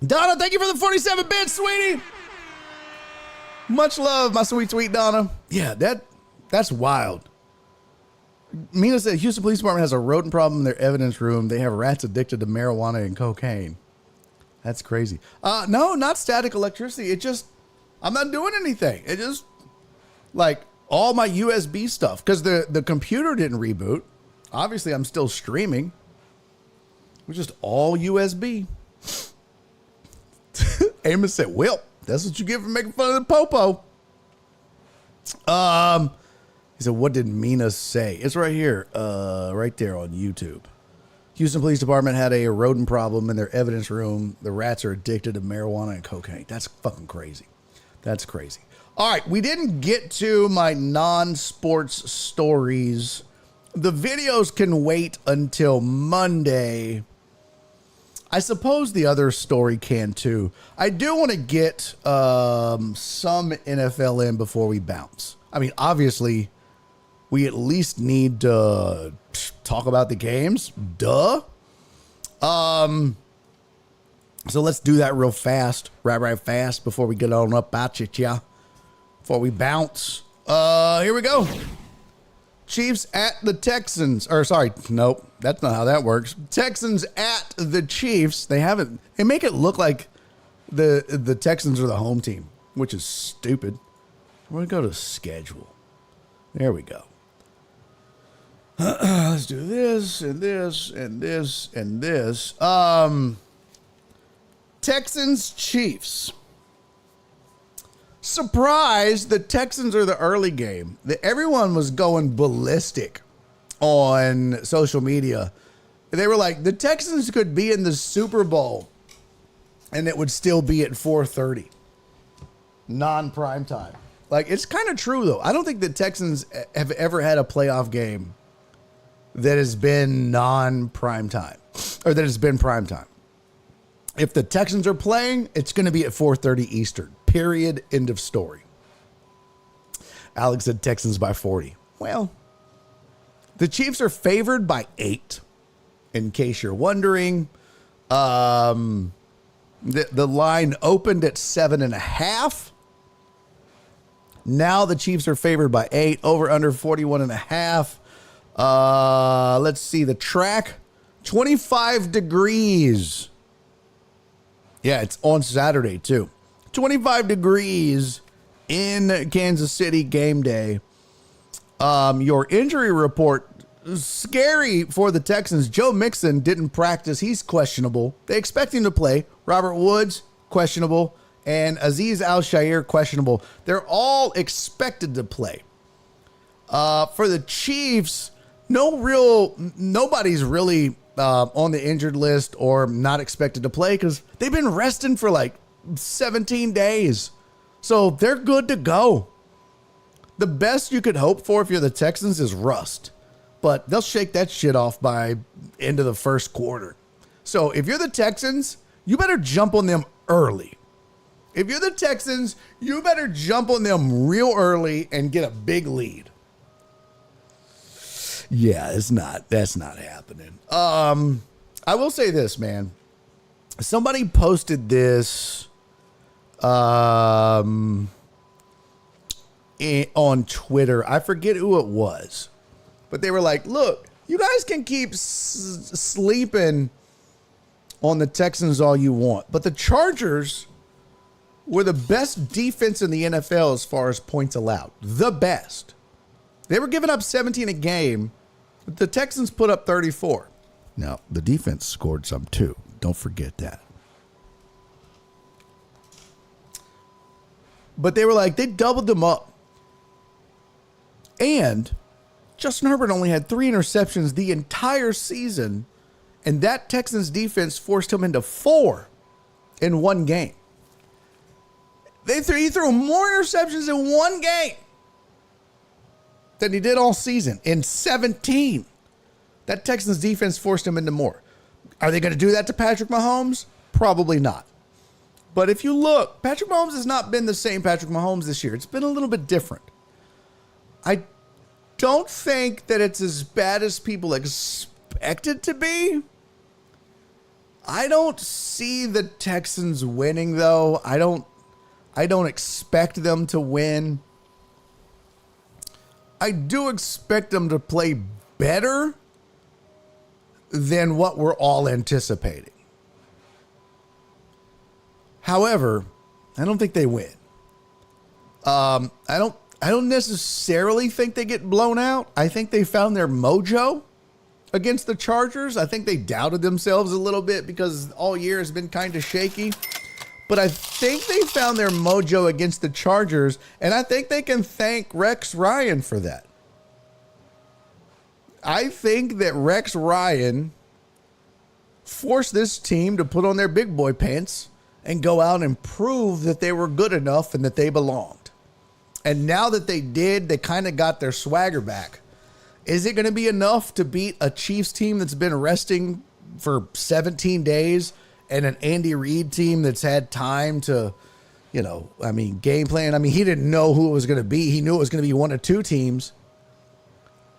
Donna, thank you for the 47 bits, sweetie. Much love, my sweet, sweet Donna. Yeah, that's wild. Mina said Houston Police Department has a rodent problem in their evidence room. They have rats addicted to marijuana and cocaine. That's crazy. No, not static electricity. It just, I'm not doing anything. It just, like, all my USB stuff. Because the computer didn't reboot. Obviously, I'm still streaming. It was just all USB. Amos said, well, that's what you get for making fun of the popo. He said, what did Mina say? It's right here, right there on YouTube. Houston Police Department had a rodent problem in their evidence room. The rats are addicted to marijuana and cocaine. That's fucking crazy. That's crazy. All right, we didn't get to my non-sports stories. The videos can wait until Monday. I suppose the other story can too. I do want to get some NFL in before we bounce. I mean, obviously, we at least need to talk about the games. Duh. So let's do that real fast. Right fast before we get on up at you, yeah. Before we bounce. Here we go. Chiefs at the Texans. Or sorry, nope. That's not how that works. Texans at the Chiefs. They make it look like the Texans are the home team, which is stupid. We're going to go to schedule. There we go. Let's do this and this and this and this. Texans Chiefs. Surprise, the Texans are the early game. Everyone was going ballistic on social media. They were like, the Texans could be in the Super Bowl and it would still be at 4:30. Non-prime time. Like, it's kind of true, though. I don't think the Texans have ever had a playoff game that has been non-prime time, or that has been prime time. If the Texans are playing, it's going to be at 4:30 Eastern. Period. End of story. Alex said Texans by 40. Well, the Chiefs are favored by 8. In case you're wondering, the line opened at 7.5. Now the Chiefs are favored by 8. Over under 41.5. Let's see the track. 25 degrees. Yeah, it's on Saturday too. 25 degrees in Kansas City game day. Your injury report, scary for the Texans. Joe Mixon didn't practice. He's questionable. They expect him to play. Robert Woods, questionable. And Azeez Al-Shaair, questionable. They're all expected to play. For the Chiefs, nobody's really on the injured list or not expected to play because they've been resting for like 17 days. So they're good to go. The best you could hope for if you're the Texans is rust, but they'll shake that shit off by end of the first quarter. So if you're the Texans, you better jump on them early. If you're the Texans, you better jump on them real early and get a big lead. Yeah, that's not happening. I will say this, man. Somebody posted this on Twitter. I forget who it was, but they were like, look, you guys can keep sleeping on the Texans all you want, but the Chargers were the best defense in the NFL as far as points allowed. The best. They were giving up 17 a game, but the Texans put up 34. Now, the defense scored some too. Don't forget that. But they were like, they doubled them up. And Justin Herbert only had 3 interceptions the entire season, and that Texans defense forced him into 4 in one game. He threw more interceptions in one game than he did all season in 17. That Texans defense forced him into more. Are they going to do that to Patrick Mahomes? Probably not. But if you look, Patrick Mahomes has not been the same Patrick Mahomes this year. It's been a little bit different. I don't think that it's as bad as people expect it to be. I don't see the Texans winning, though. I don't expect them to win. I do expect them to play better than what we're all anticipating. However, I don't think they win. I don't necessarily think they get blown out. I think they found their mojo against the Chargers. I think they doubted themselves a little bit because all year has been kind of shaky. But I think they found their mojo against the Chargers, and I think they can thank Rex Ryan for that. I think that Rex Ryan forced this team to put on their big boy pants and go out and prove that they were good enough and that they belonged. And now that they did, they kind of got their swagger back. Is it going to be enough to beat a Chiefs team that's been resting for 17 days and an Andy Reid team that's had time to, game plan? He didn't know who it was going to be. He knew it was going to be one of two teams.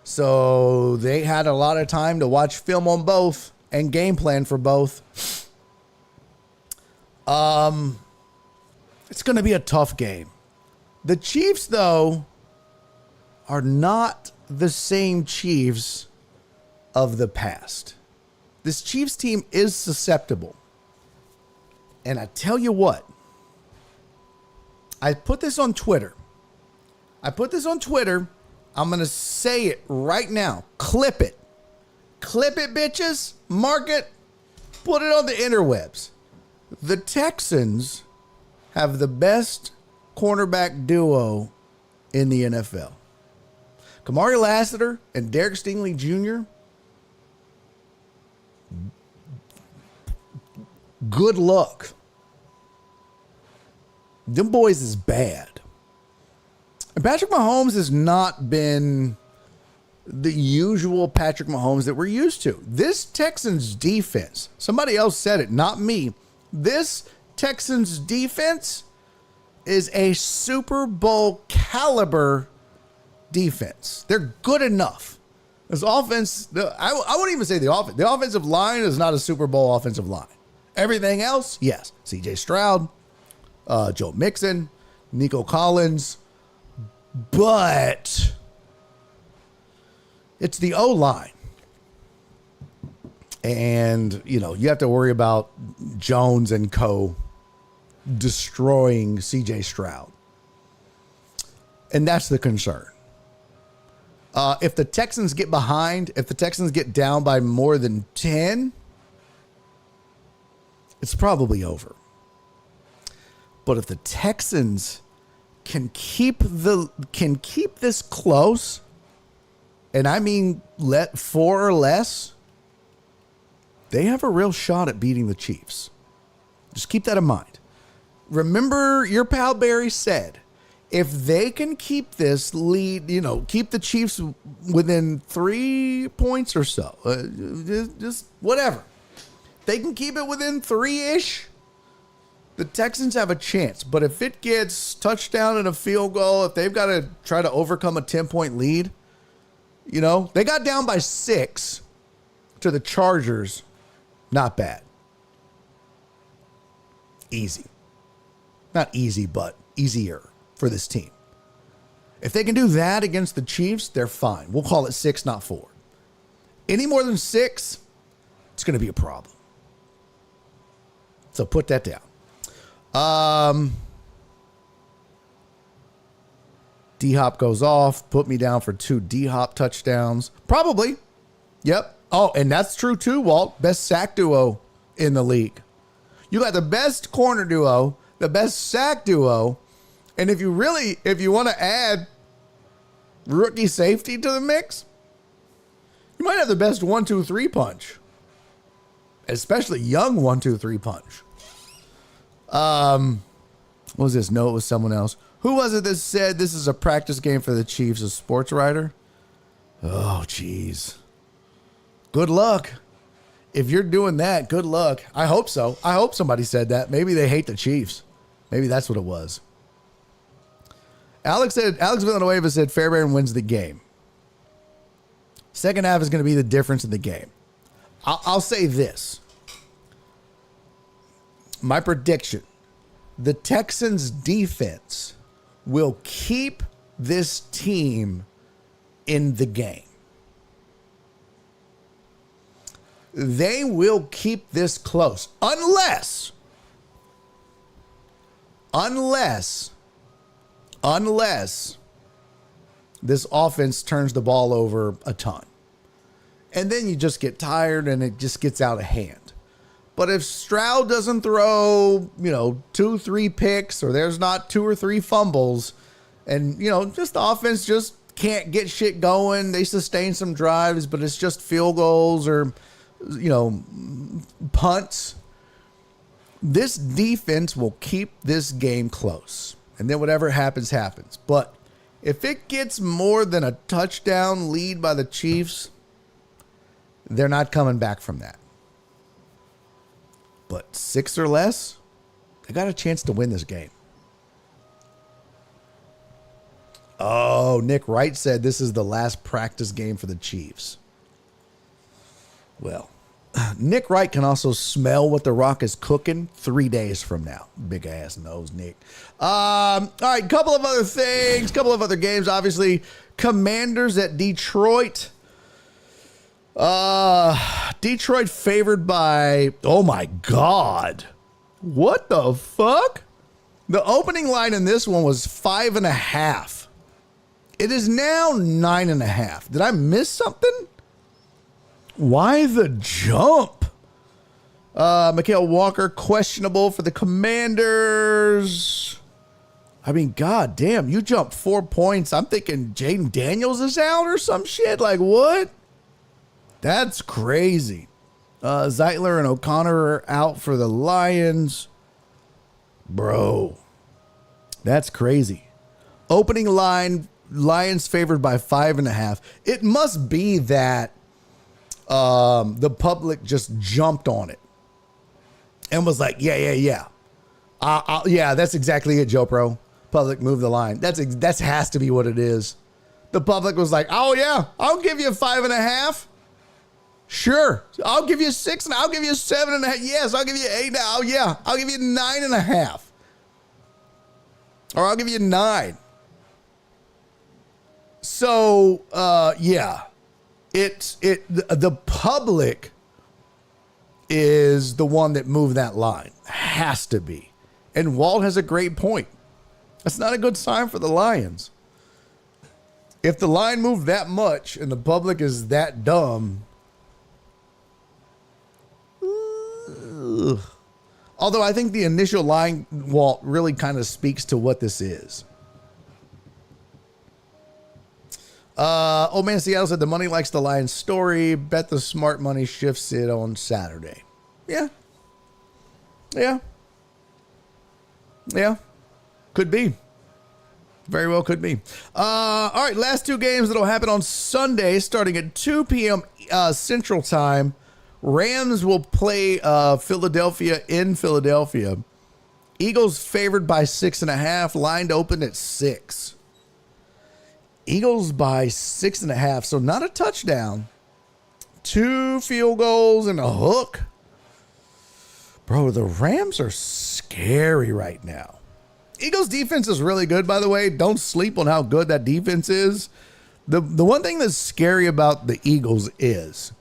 So they had a lot of time to watch film on both and game plan for both. It's going to be a tough game. The Chiefs, though, are not the same Chiefs of the past. This Chiefs team is susceptible. And I tell you what, I put this on Twitter. I'm going to say it right now. Clip it. Clip it, bitches. Mark it. Put it on the interwebs. The Texans have the best cornerback duo in the NFL. Kamari Lassiter and Derek Stingley Jr. Good luck. Them boys is bad. And Patrick Mahomes has not been the usual Patrick Mahomes that we're used to. This Texans defense, somebody else said it, not me. This Texans defense is a Super Bowl caliber defense. They're good enough. This offense, I wouldn't even say the offense. The offensive line is not a Super Bowl offensive line. Everything else, yes. CJ Stroud, Joe Mixon, Nico Collins, but it's the O-line. And, you know, you have to worry about Jones and co. destroying CJ Stroud. And that's the concern. If the Texans get behind, if the Texans get down by more than 10, it's probably over. But if the Texans can keep this close, and I mean let 4 or less, they have a real shot at beating the Chiefs. Just keep that in mind. Remember, your pal Barry said, if they can keep this lead, you know, keep the Chiefs within 3 points or so, just whatever. They can keep it within 3-ish. The Texans have a chance. But if it gets touchdown and a field goal, if they've got to try to overcome a 10-point lead, you know, they got down by 6 to the Chargers. Not bad. Easy. Not easy, but easier for this team. If they can do that against the Chiefs, they're fine. We'll call it 6, not 4. Any more than 6, it's going to be a problem. So put that down. D-Hop goes off. Put me down for 2 D-Hop touchdowns. Probably. Yep. Oh, and that's true too, Walt. Best sack duo in the league. You got the best corner duo, the best sack duo, and if you want to add rookie safety to the mix, you might have the best 1-2-3 punch. Especially young 1-2-3 punch. What was this? No, it was someone else. Who was it that said this is a practice game for the Chiefs? A sports writer? Oh, jeez. Good luck. If you're doing that, good luck. I hope so. I hope somebody said that. Maybe they hate the Chiefs. Maybe that's what it was. Alex Villanueva said Fairbairn wins the game. Second half is going to be the difference in the game. I'll say this. My prediction. The Texans defense will keep this team in the game. They will keep this close unless this offense turns the ball over a ton. And then you just get tired and it just gets out of hand. But if Stroud doesn't throw, 2-3 picks, or there's not 2 or 3 fumbles, and, just the offense just can't get shit going. They sustain some drives, but it's just field goals or, punts. This defense will keep this game close. And then whatever happens, happens. But if it gets more than a touchdown lead by the Chiefs, they're not coming back from that. But 6 or less, they got a chance to win this game. Oh, Nick Wright said this is the last practice game for the Chiefs. Well, Nick Wright can also smell what the Rock is cooking 3 days from now. Big ass nose, Nick. All right, couple of other things, couple of other games. Obviously, Commanders at Detroit. Detroit favored by, oh my God. What the fuck? The opening line in this one was 5.5. It is now 9.5. Did I miss something? Why the jump? Mikael Walker, questionable for the Commanders. I mean, god damn, you jumped 4 points. I'm thinking Jaden Daniels is out or some shit. Like, what? That's crazy. Zeitler and O'Connor are out for the Lions. Bro, that's crazy. Opening line, Lions favored by 5.5. It must be that the public just jumped on it. and was like, yeah. Yeah, that's exactly it, Joe Pro. Public move the line. That has to be what it is. The public was like, oh yeah, I'll give you 5.5. Sure. I'll give you 6 and I'll give you 7.5. Yes, I'll give you 8 now. Yeah, I'll give you 9.5. Or I'll give you 9. So yeah. The public is the one that moved that line. Has to be. And Walt has a great point. That's not a good sign for the Lions. If the line moved that much and the public is that dumb. Although I think the initial line, Walt, really kind of speaks to what this is. Old Man Seattle said the money likes the Lions story. Bet the smart money shifts it on Saturday. Yeah. Could be. Very well could be. All right, last 2 games that'll happen on Sunday starting at 2 p.m. Central Time. Rams will play Philadelphia in Philadelphia. Eagles favored by 6.5, lined open at 6. Eagles by 6.5, so not a touchdown. 2 field goals and a hook. Bro, the Rams are scary right now. Eagles defense is really good, by the way. Don't sleep on how good that defense is. The one thing that's scary about the Eagles is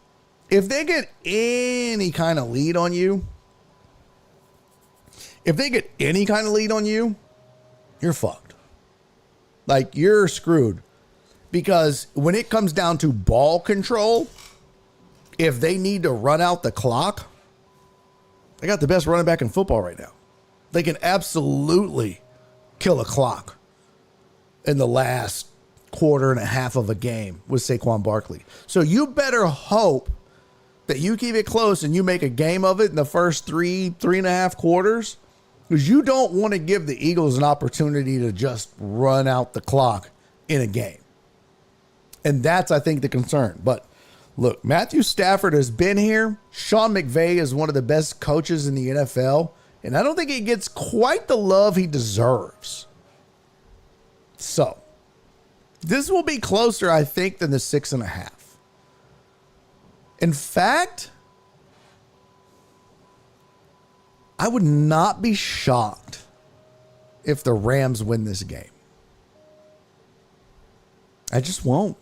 if they get any kind of lead on you, you're fucked. Like, you're screwed. Because when it comes down to ball control, if they need to run out the clock, they got the best running back in football right now. They can absolutely kill a clock in the last quarter and a half of a game with Saquon Barkley. So you better hope that you keep it close and you make a game of it in the first 3.5 quarters, because you don't want to give the Eagles an opportunity to just run out the clock in a game. And that's, I think, the concern. But look, Matthew Stafford has been here. Sean McVay is one of the best coaches in the NFL. And I don't think he gets quite the love he deserves. So, this will be closer, I think, than the 6.5. In fact, I would not be shocked if the Rams win this game. I just won't.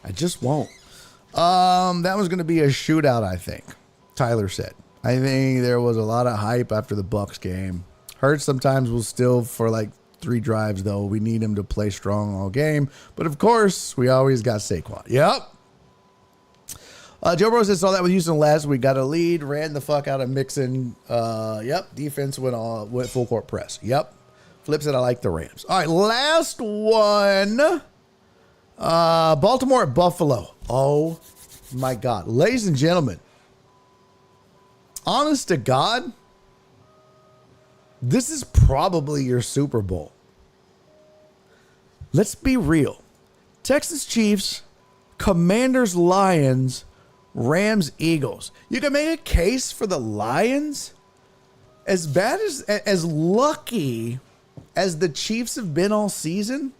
That was going to be a shootout, I think. Tyler said. I think there was a lot of hype after the Bucks game. Hurts sometimes will still for like 3 drives, though. We need him to play strong all game. But of course, we always got Saquon. Yep. Joe Burrow saw that with Houston last week. Got a lead, ran the fuck out of Mixon. Yep. Defense went full court press. Yep. Flip said I like the Rams. All right, last one. Baltimore at Buffalo. Oh my God. Ladies and gentlemen, honest to God, this is probably your Super Bowl. Let's be real. Texans Chiefs, Commanders Lions, Rams Eagles. You can make a case for the Lions. As bad as lucky as the Chiefs have been all season,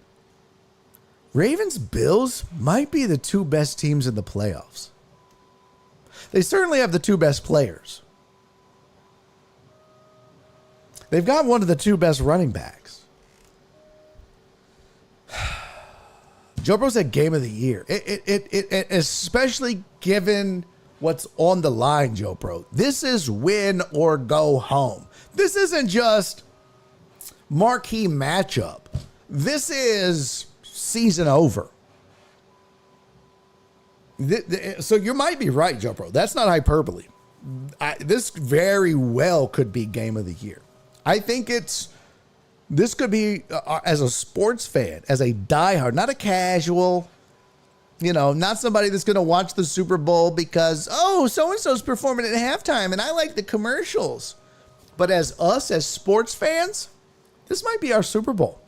Ravens Bills might be the 2 best teams in the playoffs. They certainly have the 2 best players. They've got one of the 2 best running backs. Joe Burrow said game of the year. It especially given what's on the line, Joe Burrow. This is win or go home. This isn't just marquee matchup. This is season over. So you might be right, Joe Burrow. That's not hyperbole. This very well could be game of the year. I think this could be, as a sports fan, as a diehard, not a casual, not somebody that's going to watch the Super Bowl because, so-and-so's performing at halftime and I like the commercials. But as sports fans, this might be our Super Bowl.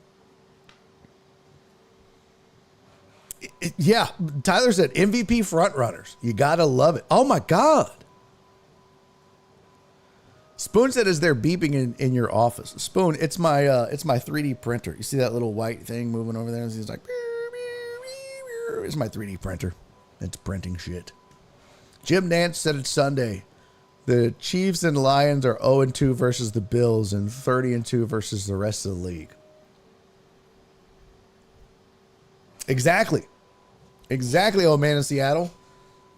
Yeah, Tyler said MVP frontrunners. You got to love it. Oh, my God. Spoon said, "Is there beeping in your office?" Spoon, it's my 3D printer. You see that little white thing moving over there? He's like, it's my 3D printer. It's printing shit. Jim Nance said it's Sunday. The Chiefs and Lions are 0-2 versus the Bills and 30-2 versus the rest of the league. Exactly. Exactly, old man in Seattle.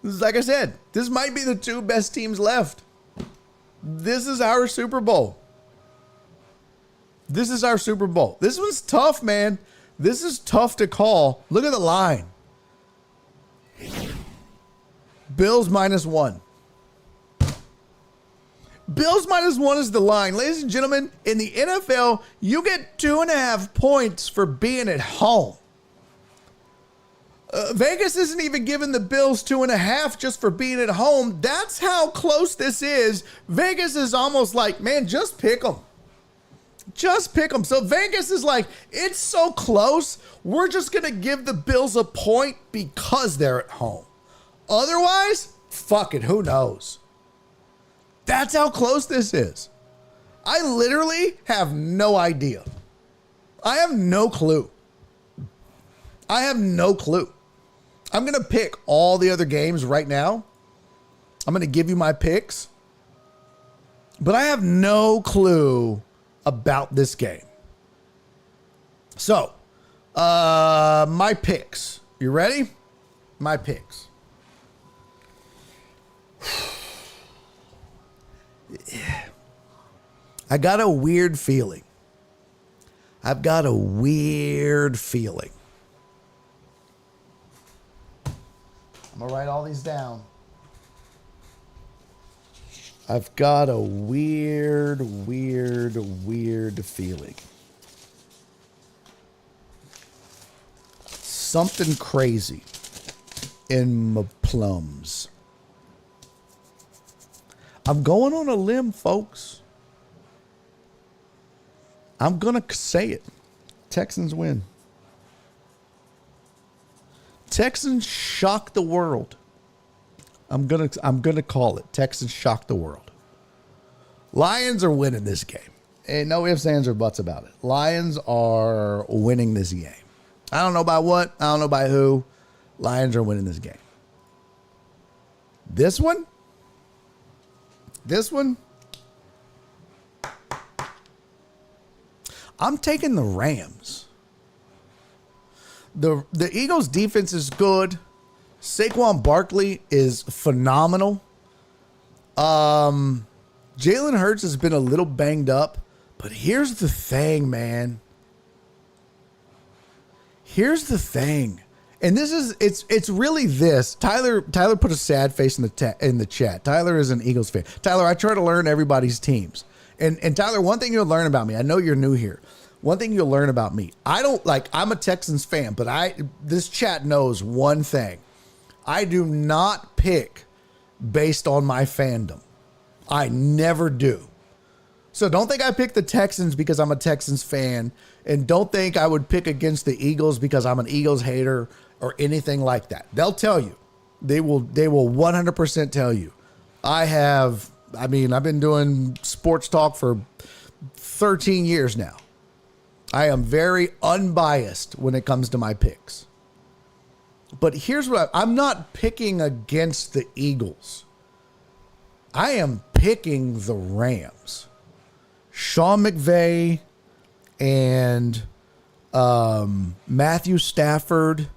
This is, like I said, this might be the two best teams left. This is our Super Bowl. This is our Super Bowl. This one's tough, man. This is tough to call. Look at the line. Bills -1. Bills -1 is the line. Ladies and gentlemen, in the NFL, you get 2.5 points for being at home. Vegas isn't even giving the Bills 2.5 just for being at home. That's how close this is. Vegas is almost like, man, just pick them. Just pick them. So Vegas is like, it's so close. We're just going to give the Bills a point because they're at home. Otherwise, fuck it, who knows? That's how close this is. I literally have no idea. I have no clue. I have no clue. I'm going to pick all the other games right now. I'm going to give you my picks. But I have no clue about this game. So, my picks. You ready? My picks. I got a weird feeling. I've got a weird feeling. I'm going to write all these down. I've got a weird feeling. Something crazy in my plums. I'm going on a limb, folks. I'm going to say it. Texans win. Texans shock the world. I'm gonna call it. Texans shock the world. Lions are winning this game. And no ifs, ands, or buts about it. Lions are winning this game. I don't know by what. I don't know by who. Lions are winning this game. This one. I'm taking the Rams. The Eagles' defense is good. Saquon Barkley is phenomenal. Jalen Hurts has been a little banged up, but here's the thing, man. Here's the thing, and it's really this. Tyler put a sad face in the chat. Tyler is an Eagles fan. Tyler, I try to learn everybody's teams, and Tyler, one thing you'll learn about me. I know you're new here. One thing you'll learn about me, I'm a Texans fan, but this chat knows one thing. I do not pick based on my fandom. I never do. So don't think I picked the Texans because I'm a Texans fan, and don't think I would pick against the Eagles because I'm an Eagles hater or anything like that. They'll tell you. They will 100% tell you. I've been doing sports talk for 13 years now. I am very unbiased when it comes to my picks. But here's what I'm not picking against the Eagles. I am picking the Rams. Sean McVay and Matthew Stafford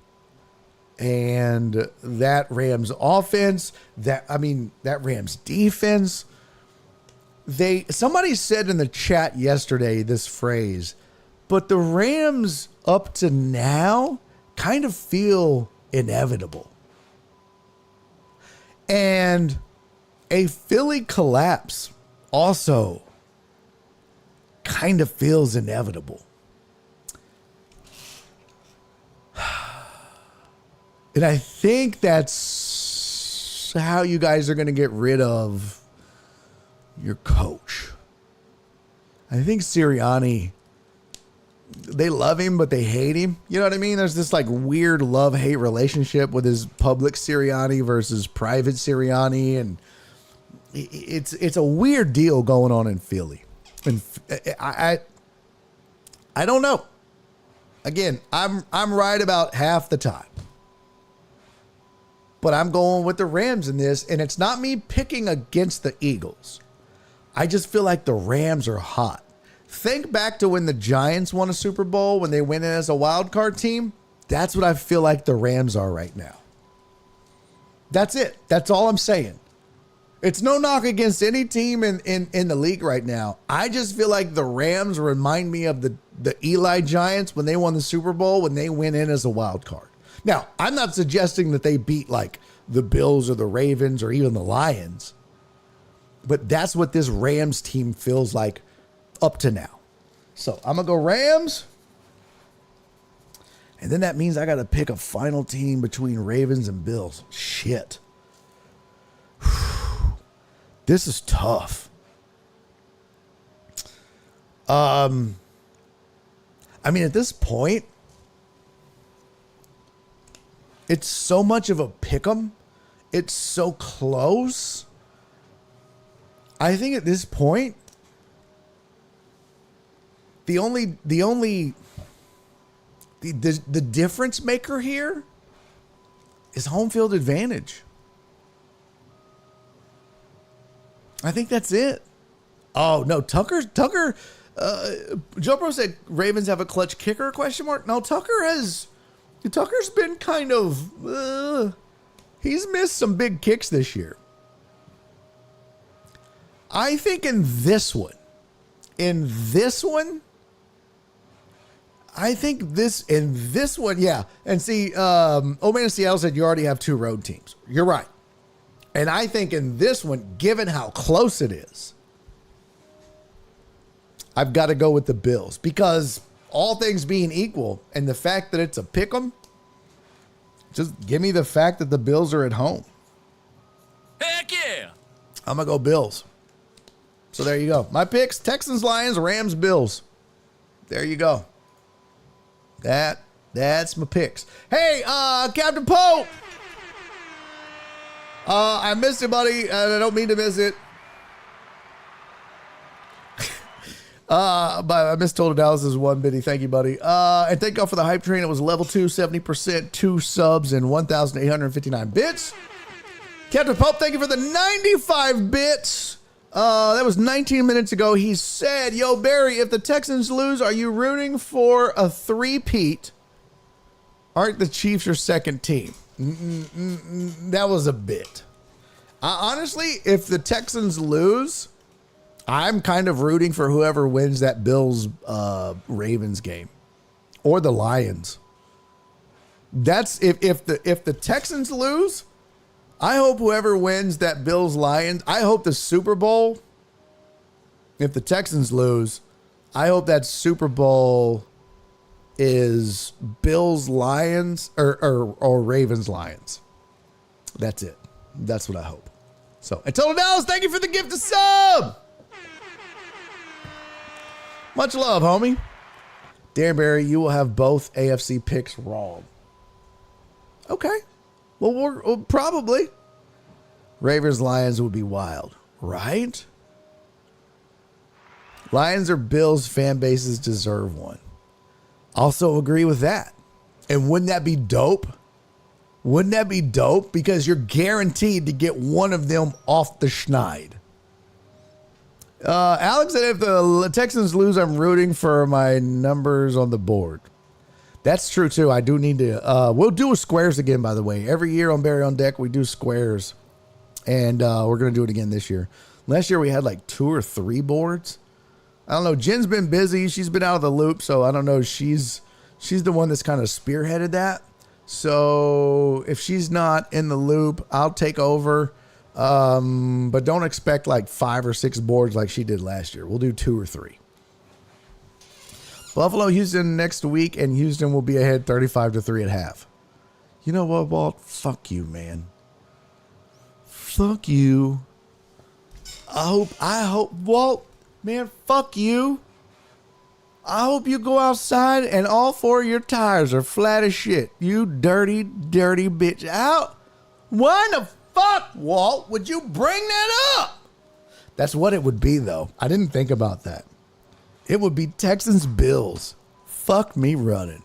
and that Rams offense, that Rams defense. Somebody said in the chat yesterday this phrase, but the Rams up to now kind of feel inevitable. And a Philly collapse also kind of feels inevitable. And I think that's how you guys are going to get rid of your coach. I think Sirianni, they love him, but they hate him. You know what I mean? There's this like weird love-hate relationship with his public Sirianni versus private Sirianni. And it's a weird deal going on in Philly. And I don't know. Again, I'm right about half the time. But I'm going with the Rams in this, and it's not me picking against the Eagles. I just feel like the Rams are hot. Think back to when the Giants won a Super Bowl, when they went in as a wild card team. That's what I feel like the Rams are right now. That's it. That's all I'm saying. It's no knock against any team in the league right now. I just feel like the Rams remind me of the Eli Giants when they won the Super Bowl, when they went in as a wild card. Now, I'm not suggesting that they beat like the Bills or the Ravens or even the Lions, but that's what this Rams team feels like up to now. So I'm going to go Rams. And then that means I got to pick a final team between Ravens and Bills. Shit. This is tough. I mean, at this point, it's so much of a pick'em. It's so close. I think at this point, the difference maker here is home field advantage. I think that's it. Oh no, Tucker. Joe Pro said Ravens have a clutch kicker? ? No, Tucker's been kind of. He's missed some big kicks this year. I think in this one, yeah. And see, Old Man of Seattle said you already have 2 road teams. You're right. And I think in this one, given how close it is, I've got to go with the Bills because all things being equal and the fact that it's a pick'em, just give me the fact that the Bills are at home. Heck yeah. I'm going to go Bills. So there you go. My picks, Texans, Lions, Rams, Bills. There you go. That's my picks. Hey, Captain Pope. I missed it, buddy. I don't mean to miss it. But I mistold Dallas is one biddy. Thank you, buddy. And thank y'all for the hype train. It was level 2, 70%, 2 subs, and 1,859 bits. Captain Pope, thank you for the 95 bits. That was 19 minutes ago. He said, yo, Barry, if the Texans lose, are you rooting for a three-peat? Aren't the Chiefs your second team? That was a bit. Honestly, if the Texans lose, I'm kind of rooting for whoever wins that Bills Ravens game or the Lions. That's if the Texans lose, I hope whoever wins that Bills Lions, I hope the Super Bowl, if the Texans lose, I hope that Super Bowl is Bills Lions or Ravens Lions. That's it. That's what I hope. So, and Total Dallas, thank you for the gift of sub. Much love, homie. Darren Barry, you will have both AFC picks wrong. Okay. Well, we're probably. Ravens Lions would be wild, right? Lions or Bills fan bases deserve one. Also agree with that. And wouldn't that be dope? Wouldn't that be dope? Because you're guaranteed to get one of them off the schneid. Alex said if the Texans lose, I'm rooting for my numbers on the board. That's true, too. I do need to. We'll do squares again, by the way. Every year on Barry on Deck, we do squares. And we're going to do it again this year. Last year, we had like 2 or 3 boards. I don't know. Jen's been busy. She's been out of the loop. So I don't know. She's the one that's kind of spearheaded that. So if she's not in the loop, I'll take over. But don't expect like 5 or 6 boards like she did last year. We'll do 2 or 3. Buffalo, Houston next week, and Houston will be ahead 35-3 at half. You know what, Walt? Fuck you, man. Fuck you. I hope, Walt, man, fuck you. I hope you go outside and all 4 of your tires are flat as shit. You dirty, dirty bitch. Out. Why the fuck, Walt, would you bring that up? That's what it would be, though. I didn't think about that. It would be Texans Bills. Fuck me running.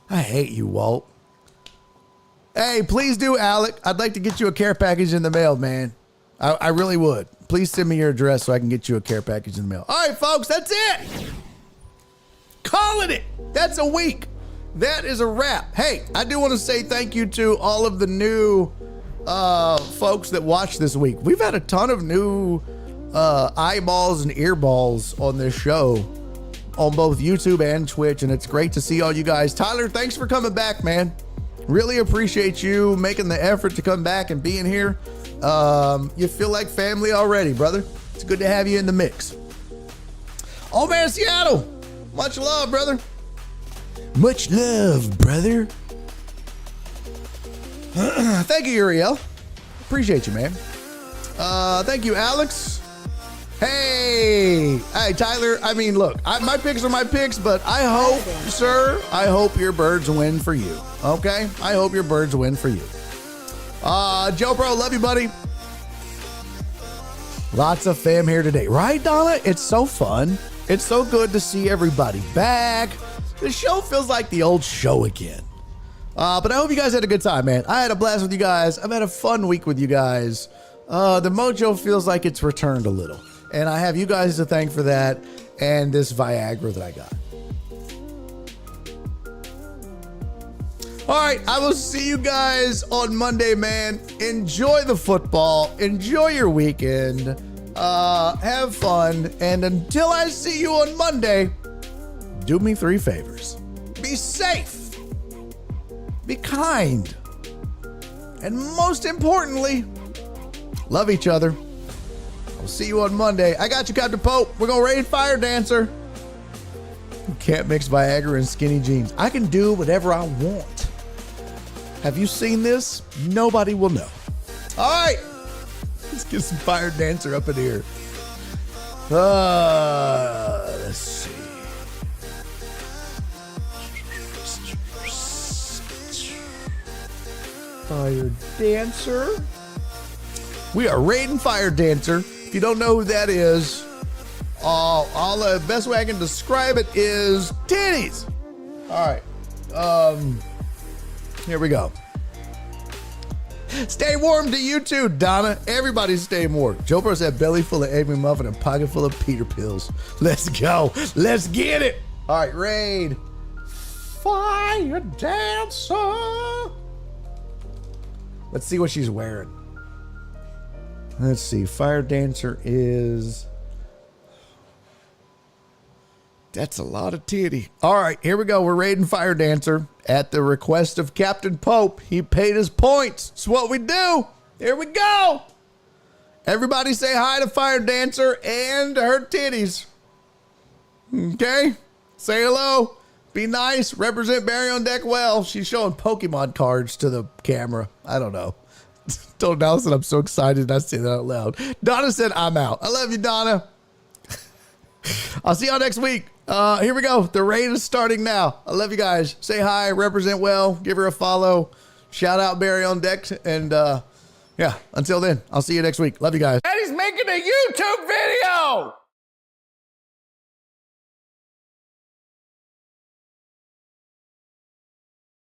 I hate you, Walt. Hey, please do, Alec. I'd like to get you a care package in the mail, man. I really would. Please send me your address so I can get you a care package in the mail. All right, folks, that's it. Calling it. That's a week. That is a wrap. Hey, I do want to say thank you to all of the new folks that watched this week. We've had a ton of new eyeballs and earballs on this show on both YouTube and Twitch, and it's great to see all you guys. Tyler, thanks for coming back, man. Really appreciate you making the effort to come back and being here. You feel like family already, brother. It's good to have you in the mix. Oh man, Seattle, much love, brother. Much love, brother. Thank you, Uriel. Appreciate you, man. Thank you, Alex. Hey, Tyler. I mean, look, my picks are my picks, but I hope, sir, I hope your birds win for you. Okay? I hope your birds win for you. Joe Bro, love you, buddy. Lots of fam here today. Right, Donna? It's so fun. It's so good to see everybody back. The show feels like the old show again. But I hope you guys had a good time, man. I had a blast with you guys. I've had a fun week with you guys. The mojo feels like it's returned a little. And I have you guys to thank for that and this Viagra that I got. All right, I will see you guys on Monday, man. Enjoy the football. Enjoy your weekend. Have fun. And until I see you on Monday, do me 3 favors. Be safe. Be kind. And most importantly, love each other. I'll see you on Monday. I got you, Captain Pope. We're going to raid Fire Dancer. You can't mix Viagra and skinny jeans. I can do whatever I want. Have you seen this? Nobody will know. All right. Let's get some Fire Dancer up in here. Let's see. Fire Dancer. We are raiding Fire Dancer. If you don't know who that is, the best way I can describe it is titties. All right. Here we go. Stay warm to you too, Donna. Everybody stay warm. Joe Bro said belly full of egg McMuffin and pocket full of Peter pills. Let's go. Let's get it. All right, raid. Fire Dancer. Let's see what she's wearing. Let's see. Fire Dancer is... That's a lot of titty. All right, here we go. We're raiding Fire Dancer at the request of Captain Pope. He paid his points. It's what we do. Here we go. Everybody say hi to Fire Dancer and her titties. Okay? Say hello. Be nice. Represent Barry on deck well. She's showing Pokemon cards to the camera. I don't know. Told Allison I'm so excited I say that out loud. Donna said I'm out. I love you, Donna. I'll see y'all next week. Here we go. The raid is starting now. I love you guys. Say hi. Represent well. Give her a follow. Shout out Barry on deck. And yeah, until then, I'll see you next week. Love you guys. And he's making a YouTube video.